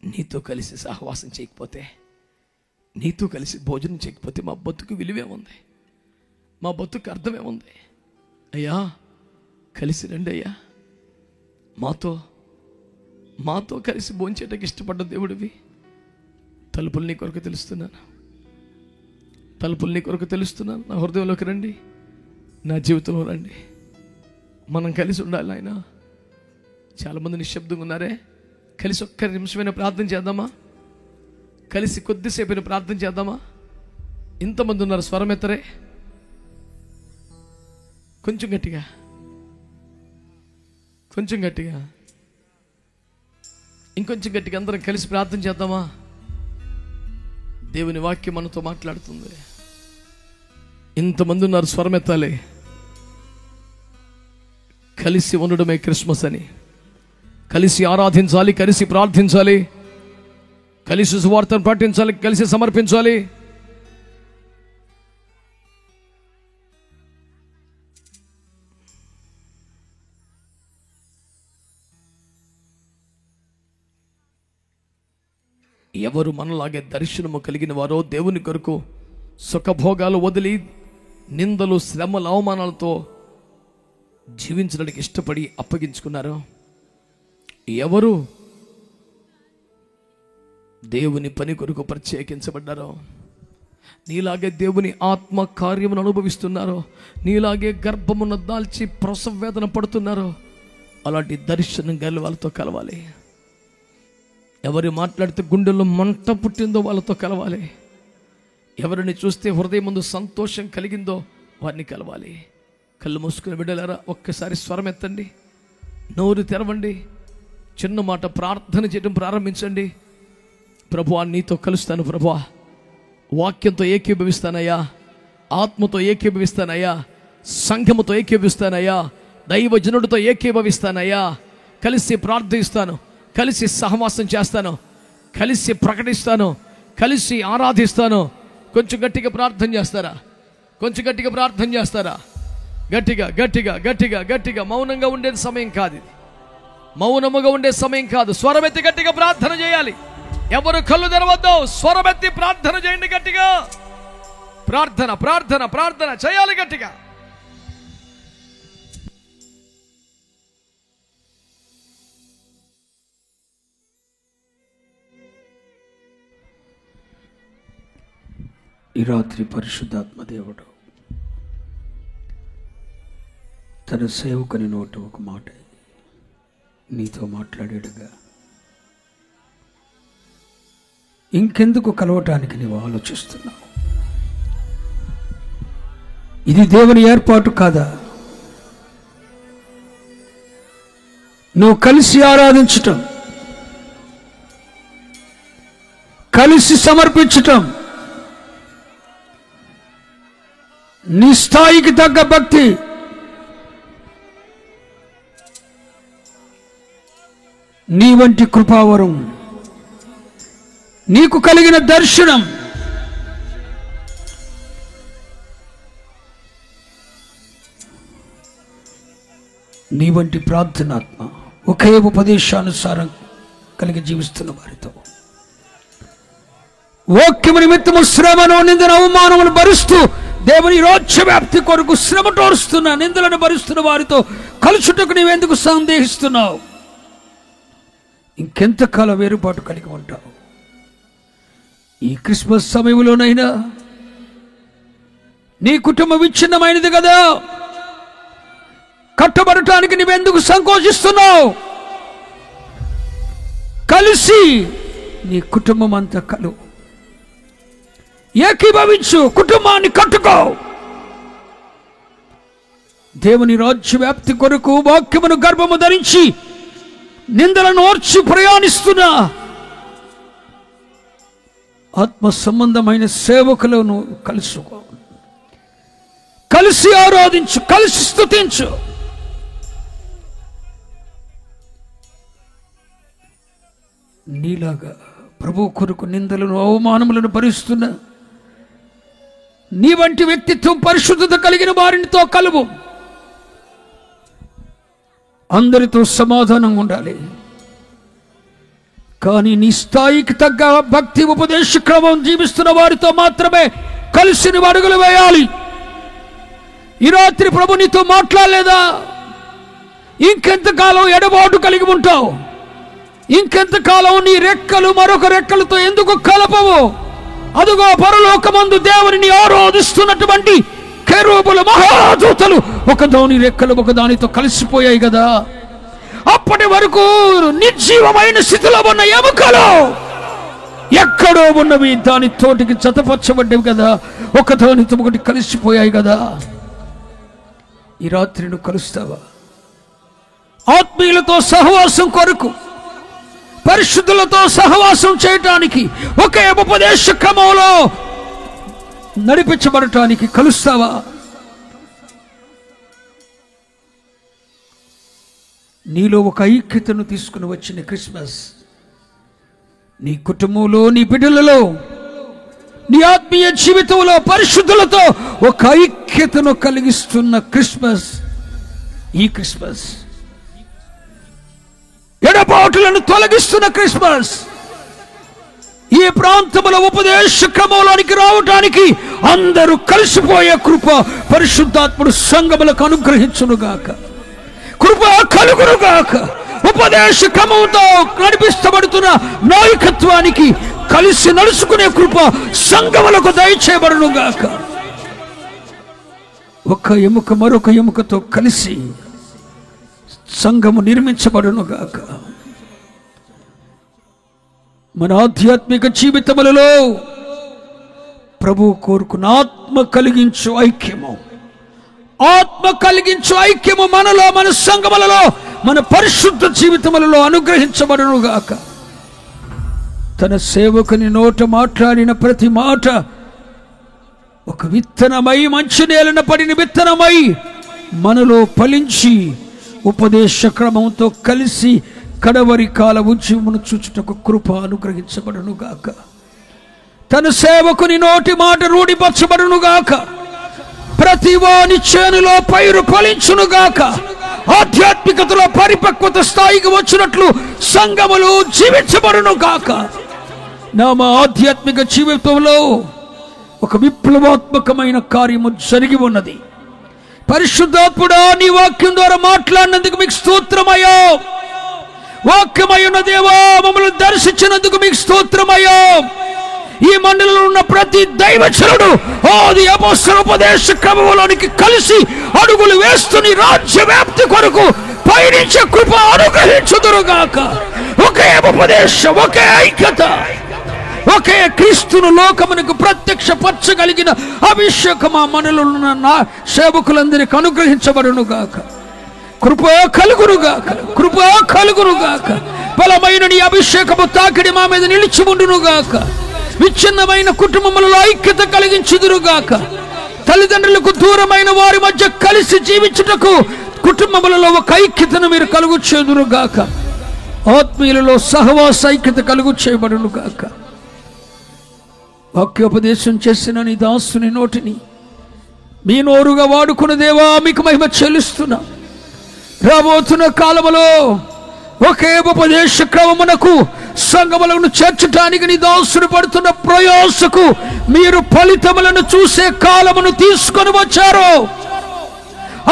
నీతో కలిసి సహవాసం చేయకపోతే, నీతో కలిసి భోజనం చేయకపోతే మా బతుకు విలువేముంది? మా బతుకు అర్థమేముంది? అయ్యా కలిసి రండి అయ్యా, మాతో కలిసి భోంచేటకి ఇష్టపడ్డ దేవుడివి. తలుపులు నీ కొరకు తెలుస్తున్నాను, తలుపులు నీ కొరకు తెలుస్తున్నాను. నా హృదయంలోకి రండి, నా జీవితంలో రండి, మనం కలిసి ఉండాలి. ఆయన చాలామంది నిశ్శబ్దంగా ఉన్నారే, కలిసి ఒక్క నిమిషమైన ప్రార్థన చేద్దామా? కలిసి కొద్దిసేపైన ప్రార్థన చేద్దామా? ఇంతమంది ఉన్నారు, స్వరం ఎత్తరే, కొంచెం గట్టిగా, కొంచెం గట్టిగా, ఇంకొంచెం గట్టిగా అందరం కలిసి ప్రార్థన చేద్దామా? దేవుని వాక్యం మనతో మాట్లాడుతుంది. ఇంతమంది ఉన్నారు, స్వరమెత్తాలి. కలిసి ఉండడమే క్రిస్మస్ అని. కలిసి ఆరాధించాలి, కలిసి ప్రార్థించాలి, కలిసి సువార్తను ప్రకటించాలి, కలిసి సమర్పించాలి. ఎవరు మనలాగే దర్శనము కలిగిన వారో, దేవుని కొరకు సుఖభోగాలు వదిలి నిందలు, శ్రమలు, అవమానాలతో జీవించడానికి ఇష్టపడి అప్పగించుకున్నారో, ఎవరు దేవుని పని కొరకు ప్రత్యేకించబడ్డారో, నీలాగే దేవుని ఆత్మ కార్యమును అనుభవిస్తున్నారో, నీలాగే గర్భమున దాల్చి ప్రసవ వేదన పడుతున్నారో, అలాంటి దర్శనం గల వాళ్ళతో కలవాలి. ఎవరు మాట్లాడితే గుండెల్లో మంట పుట్టిందో వాళ్ళతో కలవాలి. ఎవరిని చూస్తే హృదయం ముందు సంతోషం కలిగిందో వారిని కలవాలి. కళ్ళు మూసుకుని బిడ్డలారా, ఒక్కసారి స్వరం ఎత్తండి, నోరు తెరవండి, చిన్న మాట ప్రార్థన చేయడం ప్రారంభించండి. ప్రభువా, నీతో కలుస్తాను ప్రభువా, వాక్యంతో ఏకీభవిస్తానయ్యా, ఆత్మతో ఏకీభవిస్తానయ్యా, సంఘముతో ఏకీభవిస్తానయ్యా, దైవజనుడితో ఏకీభవిస్తానయ్యా. కలిసి ప్రార్థిస్తాను, కలిసి సహవాసం చేస్తాను, కలిసి ప్రకటిస్తాను, కలిసి ఆరాధిస్తాను. కొంచెం గట్టిగా ప్రార్థన చేస్తారా? కొంచెం గట్టిగా ప్రార్థన చేస్తారా? గట్టిగా గట్టిగా గట్టిగా గట్టిగా. మౌనంగా ఉండే సమయం కాదు ఇది, మౌనముగా ఉండే సమయం కాదు. స్వరమెత్తి గట్టిగా ప్రార్థన చేయాలి. ఎవరు కళ్ళు తెరవద్దు, స్వరమెత్తి ప్రార్థన చేయండి గట్టిగా. ప్రార్థన ప్రార్థన ప్రార్థన చేయాలి గట్టిగా. ఈ రాత్రి పరిశుద్ధాత్మ దేవుడు తన సేవకుని నోటి ఒక మాట నీతో మాట్లాడాడుగా. ఇంకెందుకు కలవటానికి నీవు ఆలోచిస్తున్నావు? ఇది దేవుని ఏర్పాటు కాదా? నువ్వు కలిసి ఆరాధించటం, కలిసి సమర్పించటం, నీ స్థాయికి తగ్గ భక్తి, నీ వంటి కృపావరం, నీకు కలిగిన దర్శనం, నీ వంటి ప్రార్థనాత్మ, ఒకే ఉపదేశానుసారం కలిగి జీవిస్తున్న వారితో వాక్యము నిమిత్తము శ్రమను, నిందన, అవమానములు భరిస్తూ దేవుని రాజ్య వ్యాప్తి కొరకు శ్రమ టోరుస్తున్న, నిందలను భరిస్తున్న వారితో కలుచుటకు నీవెందుకు సందేహిస్తున్నావు? ఇంకెంతకాలం వేరుపాటు కలిగి ఉంటావు? ఈ క్రిస్మస్ సమయంలోనైనా నీ కుటుంబం విచ్ఛిన్నమైనది కదా, కట్టబడటానికి నీవెందుకు సంకోచిస్తున్నావు? కలిసి నీ కుటుంబం అంతా కలువు, ఏకీభవించు, కుటుంబాన్ని కట్టుకో. దేవుని రాజ్య వ్యాప్తి కొరకు వాక్యమును గర్భము ధరించి నిందలను ఓర్చి ప్రయాణిస్తున్నా ఆత్మ సంబంధమైన సేవకులను కలుసుకో, కలిసి ఆరాధించు, కలిసి స్తుతించు. నీలాగా ప్రభు కొరకు నిందలను, అవమానములను భరిస్తున్న నీ వంటి వ్యక్తిత్వం, పరిశుద్ధత కలిగిన వారితో కలువు. అందరితో సమాధానంగా ఉండాలి, కానీ నీ స్థాయికి తగ్గ భక్తి ఉపదేశ క్రమం జీవిస్తున్న వారితో మాత్రమే కలిసి నువ్వు అడుగులు వేయాలి. ఈ రాత్రి ప్రభు నీతో మాట్లాడలేదా? ఇంకెంతకాలం ఎడబాటు కలిగి ఉంటావు? ఇంకెంతకాలం నీ రెక్కలు మరొక రెక్కలతో ఎందుకు కలపవు? అదుగో పరలోకమందు దేవుని ఆరాధిస్తున్నటువంటి కెరూబులు, మహాదూతలు ఒకదాని రెక్కలు ఒకదానితో కలిసిపోయాయి కదా. అప్పటి వరకు నిర్జీవమైన స్థితిలో ఉన్న ఎముకలు ఎక్కడో ఉన్నవి దాని తోటికి జతపరచబడ్డవి కదా, ఒకదానితో ఒకటి కలిసిపోయాయి కదా. ఈ రాత్రి నువ్వు కలుస్తావా? ఆత్మీయులతో సహవాసం కొరకు, పరిశుద్ధులతో సహవాసం చేయటానికి ఒకే ఉపదేశ క్రమంలో నడిపించబడటానికి కలుస్తావా? నీలో ఒక ఐక్యతను తీసుకుని వచ్చిన క్రిస్మస్ నీ కుటుంబంలో, నీ బిడ్డలలో, నీ ఆత్మీయ జీవితంలో పరిశుద్ధులతో ఒక ఐక్యతను కలిగిస్తున్న క్రిస్మస్ ఈ క్రిస్మస్. ఎడబాటులను తొలగిస్తున్న క్రిస్మస్. ఈ ప్రాంతంలో ఉపదేశ క్రమంలోనికి రావటానికి అందరూ కలిసిపోయే కృప పరిశుద్ధాత్ముడు సంఘములకు అనుగ్రహించునుగాక. కృప కలుగునుగాక. ఉపదేశ క్రమంతో నడిపిస్తబడుతున్న నాయకత్వానికి కలిసి నడుచుకునే కృప సంఘములకు దయచేయబడునుగాక. ఒక ఎముక మరొక ఎముకతో కలిసి సంఘము నిర్మించబడునుగాక. మన ఆధ్యాత్మిక జీవితములలో ప్రభు కోరుకున్న ఆత్మ కలిగించు ఐక్యము, ఆత్మ కలిగించు ఐక్యము మనలో, మన సంఘములలో, మన పరిశుద్ధ జీవితములలో అనుగ్రహించబడునుగాక. తన సేవకుని నోట మాట్లాడిన ప్రతి మాట ఒక విత్తనమై, మంచి నేలన పడిన విత్తనమై మనలో ఫలించి ఉపదేశ క్రమంతో కలిసి కడవరి కాల ఉద్యమను చూచుటకు కృప అనుగ్రహించబడునుగాక. తన సేవకుని నోటి మాట రూఢిపరచబడునుగాక. ప్రతి వాని చేనులో పైరు ఫలించునుగాక. ఆధ్యాత్మికతలో పరిపక్వత స్థాయికి వచ్చినట్లు సంఘములు జీవించబడునుగాక. నా మా ఆధ్యాత్మిక జీవితంలో ఒక విప్లవాత్మకమైన కార్యము జరిగి ఉన్నది. పరిశుద్ధాత్ముడా, నీ వాక్యం ద్వారా మాట్లాడినందుకు మీకు స్తోత్రమయ్యా. వాక్యమయ్యున్న దేవా, మమ్మల్ని దర్శించినందుకు మీకు స్తోత్రమయ్యా. ఈ మండలంలో ఉన్న ప్రతి దైవచనుడు ఆది అపోస్తల ఉపదేశ క్రమంలోనికి కలిసి అడుగులు వేస్తుని రాజ్య వ్యాప్తి కొరకు పయనించే కృప అనుగ్రహించుదురుగాక. ఒకే ఉపదేశం, ఒకే ఐక్యత, ఒకే క్రీస్తును లోకమునకు ప్రత్యక్షపరచగలిగిన అభిషేకం ఆ మనలో ఉన్న సేవకులందరికీ అనుగ్రహించబడునుగాక. కృప కలుగునుగాక. కృప కలుగునుగాక. బలమైన నీ అభిషేకము తాకిడి మా మీద నిలిచి ఉండునుగాక. విచ్ఛిన్నమైన కుటుంబములలో ఐక్యత కలిగించుదురుగాక. తల్లిదండ్రులకు దూరమైన వారి మధ్య కలిసి జీవించుటకు కుటుంబములలో ఒక ఐక్యతను మీరు కలుగు చేదురుగాక. ఆత్మీయులలో సహవాస ఐక్యత కలుగు చేయబడునుగాక. వాక్యోపదేశం చేసిన నీ దాసుని నోటిని మీ నోరుగా వాడుకున్న దేవా, మీకు మహిమ చెల్లిస్తున్నా. రాబోతున్న కాలములో ఒకే ఉపదేశ క్రమమునకు సంఘములను చేర్చడానికి నీ దాసుడు పడుతున్న ప్రయాసకు మీరు ఫలితములను చూసే కాలమును తీసుకొని వచ్చారు.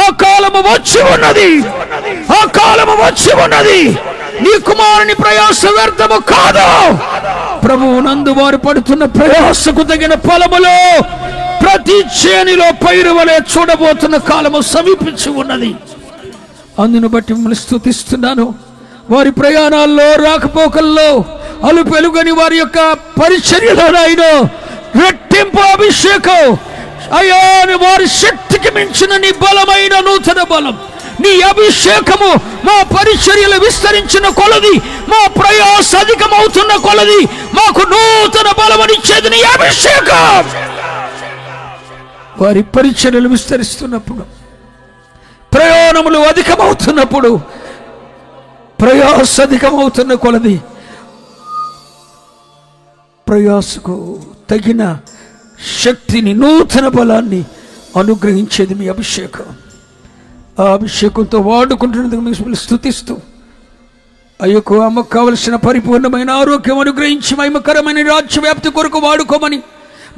ఆ కాలము వచ్చి ఉన్నది. ఆ కాలము వచ్చి ఉన్నది. నీ కుమారుని ప్రయాస వ్యర్థము కాదు. ప్రభువు నందు వారు పడుతున్న ప్రయాసకు తగిన ఫలములో ప్రతి చేనిలో పైరు వలె చూడబోతున్న కాలము సమీపించి ఉన్నది. అందును బట్టి మిమ్మల్ని స్తుతిస్తున్నాను. వారి ప్రయాణాల్లో, రాకపోకల్లో అలుపెలుగని వారి యొక్క పరిచర్యలోనైనా రెట్టింపు అభిషేకం అయ్యా, వారి శక్తికి మించిన నీ బలమైన నూతన బలం, నీ అభిషేకము మా పరిచర్యలు విస్తరించిన కొలది, మా ప్రయాస అధికమవుతున్న కొలది మాకు నూతన బలమనిచ్చేది నీ అభిషేకం. వారి పరిచర్యలు విస్తరిస్తున్నప్పుడు, ప్రయాణములు అధికమవుతున్నప్పుడు, ప్రయాస అధికమవుతున్న కొలది ప్రయాసకు తగిన శక్తిని, నూతన బలాన్ని అనుగ్రహించేది మీ అభిషేకం. ఆ అభిషేకంతో వాడుకుంటున్నందుకు మీకు స్తుతిస్తూ, అయ్యకు అమ్మకు కావలసిన పరిపూర్ణమైన ఆరోగ్యం అనుగ్రహించి మహిమకరమైన రాజ్య వ్యాప్తి కొరకు వాడుకోమని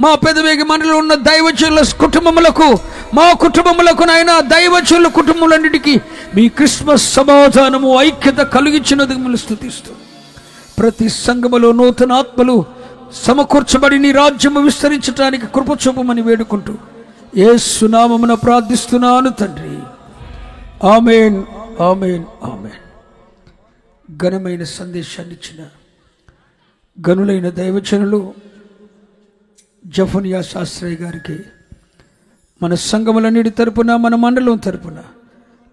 మా పెదవేగి మనలో ఉన్న దైవజనుల కుటుంబములకు, మా కుటుంబములకు నాయన దైవజనుల కుటుంబములన్నిటికీ మీ క్రిస్మస్ సమాధానము, ఐక్యత కలిగించినందుకు మిమ్మల్ని స్తుతిస్తూ, ప్రతి సంఘములో నూతన ఆత్మలు సమకూర్చబడి నీ రాజ్యము విస్తరించడానికి కృప చూపమని వేడుకుంటూ యేసు నామమున ప్రార్థిస్తున్నాను తండ్రి. ఆమేన్, ఆమేన్, ఆమేన్. ఘనమైన సందేశాన్ని ఇచ్చిన గనులైన దైవజనులు జఫన్యా శాస్త్రయ్య గారికి మన సంఘములన్నిటి తరపున, మన మండలం తరపున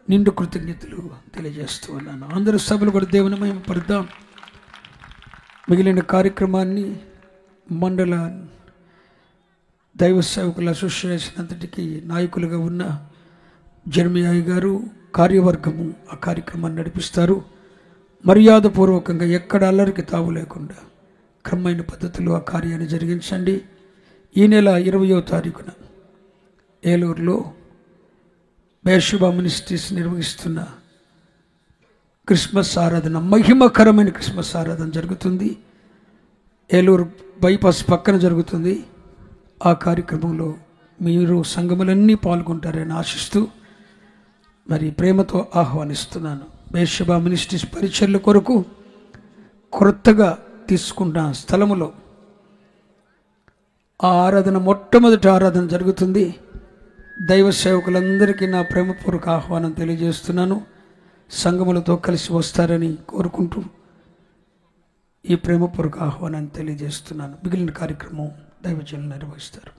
నిండు కృతజ్ఞతలు తెలియజేస్తూ ఉన్నాను. అందరూ సభలు కూడా దేవుని మహిమ పరుద్దాం. మిగిలిన కార్యక్రమాన్ని మండల దైవ సేవకుల అసోసియేషన్ అంతటికి నాయకులుగా ఉన్న జెర్మియా గారు కార్యవర్గము ఆ కార్యక్రమాన్ని నడిపిస్తారు. మర్యాదపూర్వకంగా ఎక్కడ అల్లరికి తావు లేకుండా క్రమమైన పద్ధతిలో ఆ కార్యాన్ని జరిగించండి. ఈ నెల 20వ తారీఖున ఏలూరులో బేర్షెబా మినిస్ట్రీస్ నిర్వహిస్తున్న క్రిస్మస్ ఆరాధన, మహిమకరమైన క్రిస్మస్ ఆరాధన జరుగుతుంది. ఏలూరు బైపాస్ పక్కన జరుగుతుంది. ఆ కార్యక్రమంలో మీరు సంఘములన్నీ పాల్గొంటారని ఆశిస్తూ మరి ప్రేమతో ఆహ్వానిస్తున్నాను. బేర్షెబా మినిస్ట్రీస్ పరిచర్ల కొరకు కొత్తగా తీసుకున్న స్థలములో ఆ ఆరాధన మొట్టమొదటి ఆరాధన జరుగుతుంది. దైవ సేవకులందరికీ నా ప్రేమపూర్వక ఆహ్వానం తెలియజేస్తున్నాను. సంఘములతో కలిసి వస్తారని కోరుకుంటూ ఈ ప్రేమపూర్వక ఆహ్వానాన్ని తెలియజేస్తున్నాను. మిగిలిన కార్యక్రమం దైవజనులు నిర్వహిస్తారు.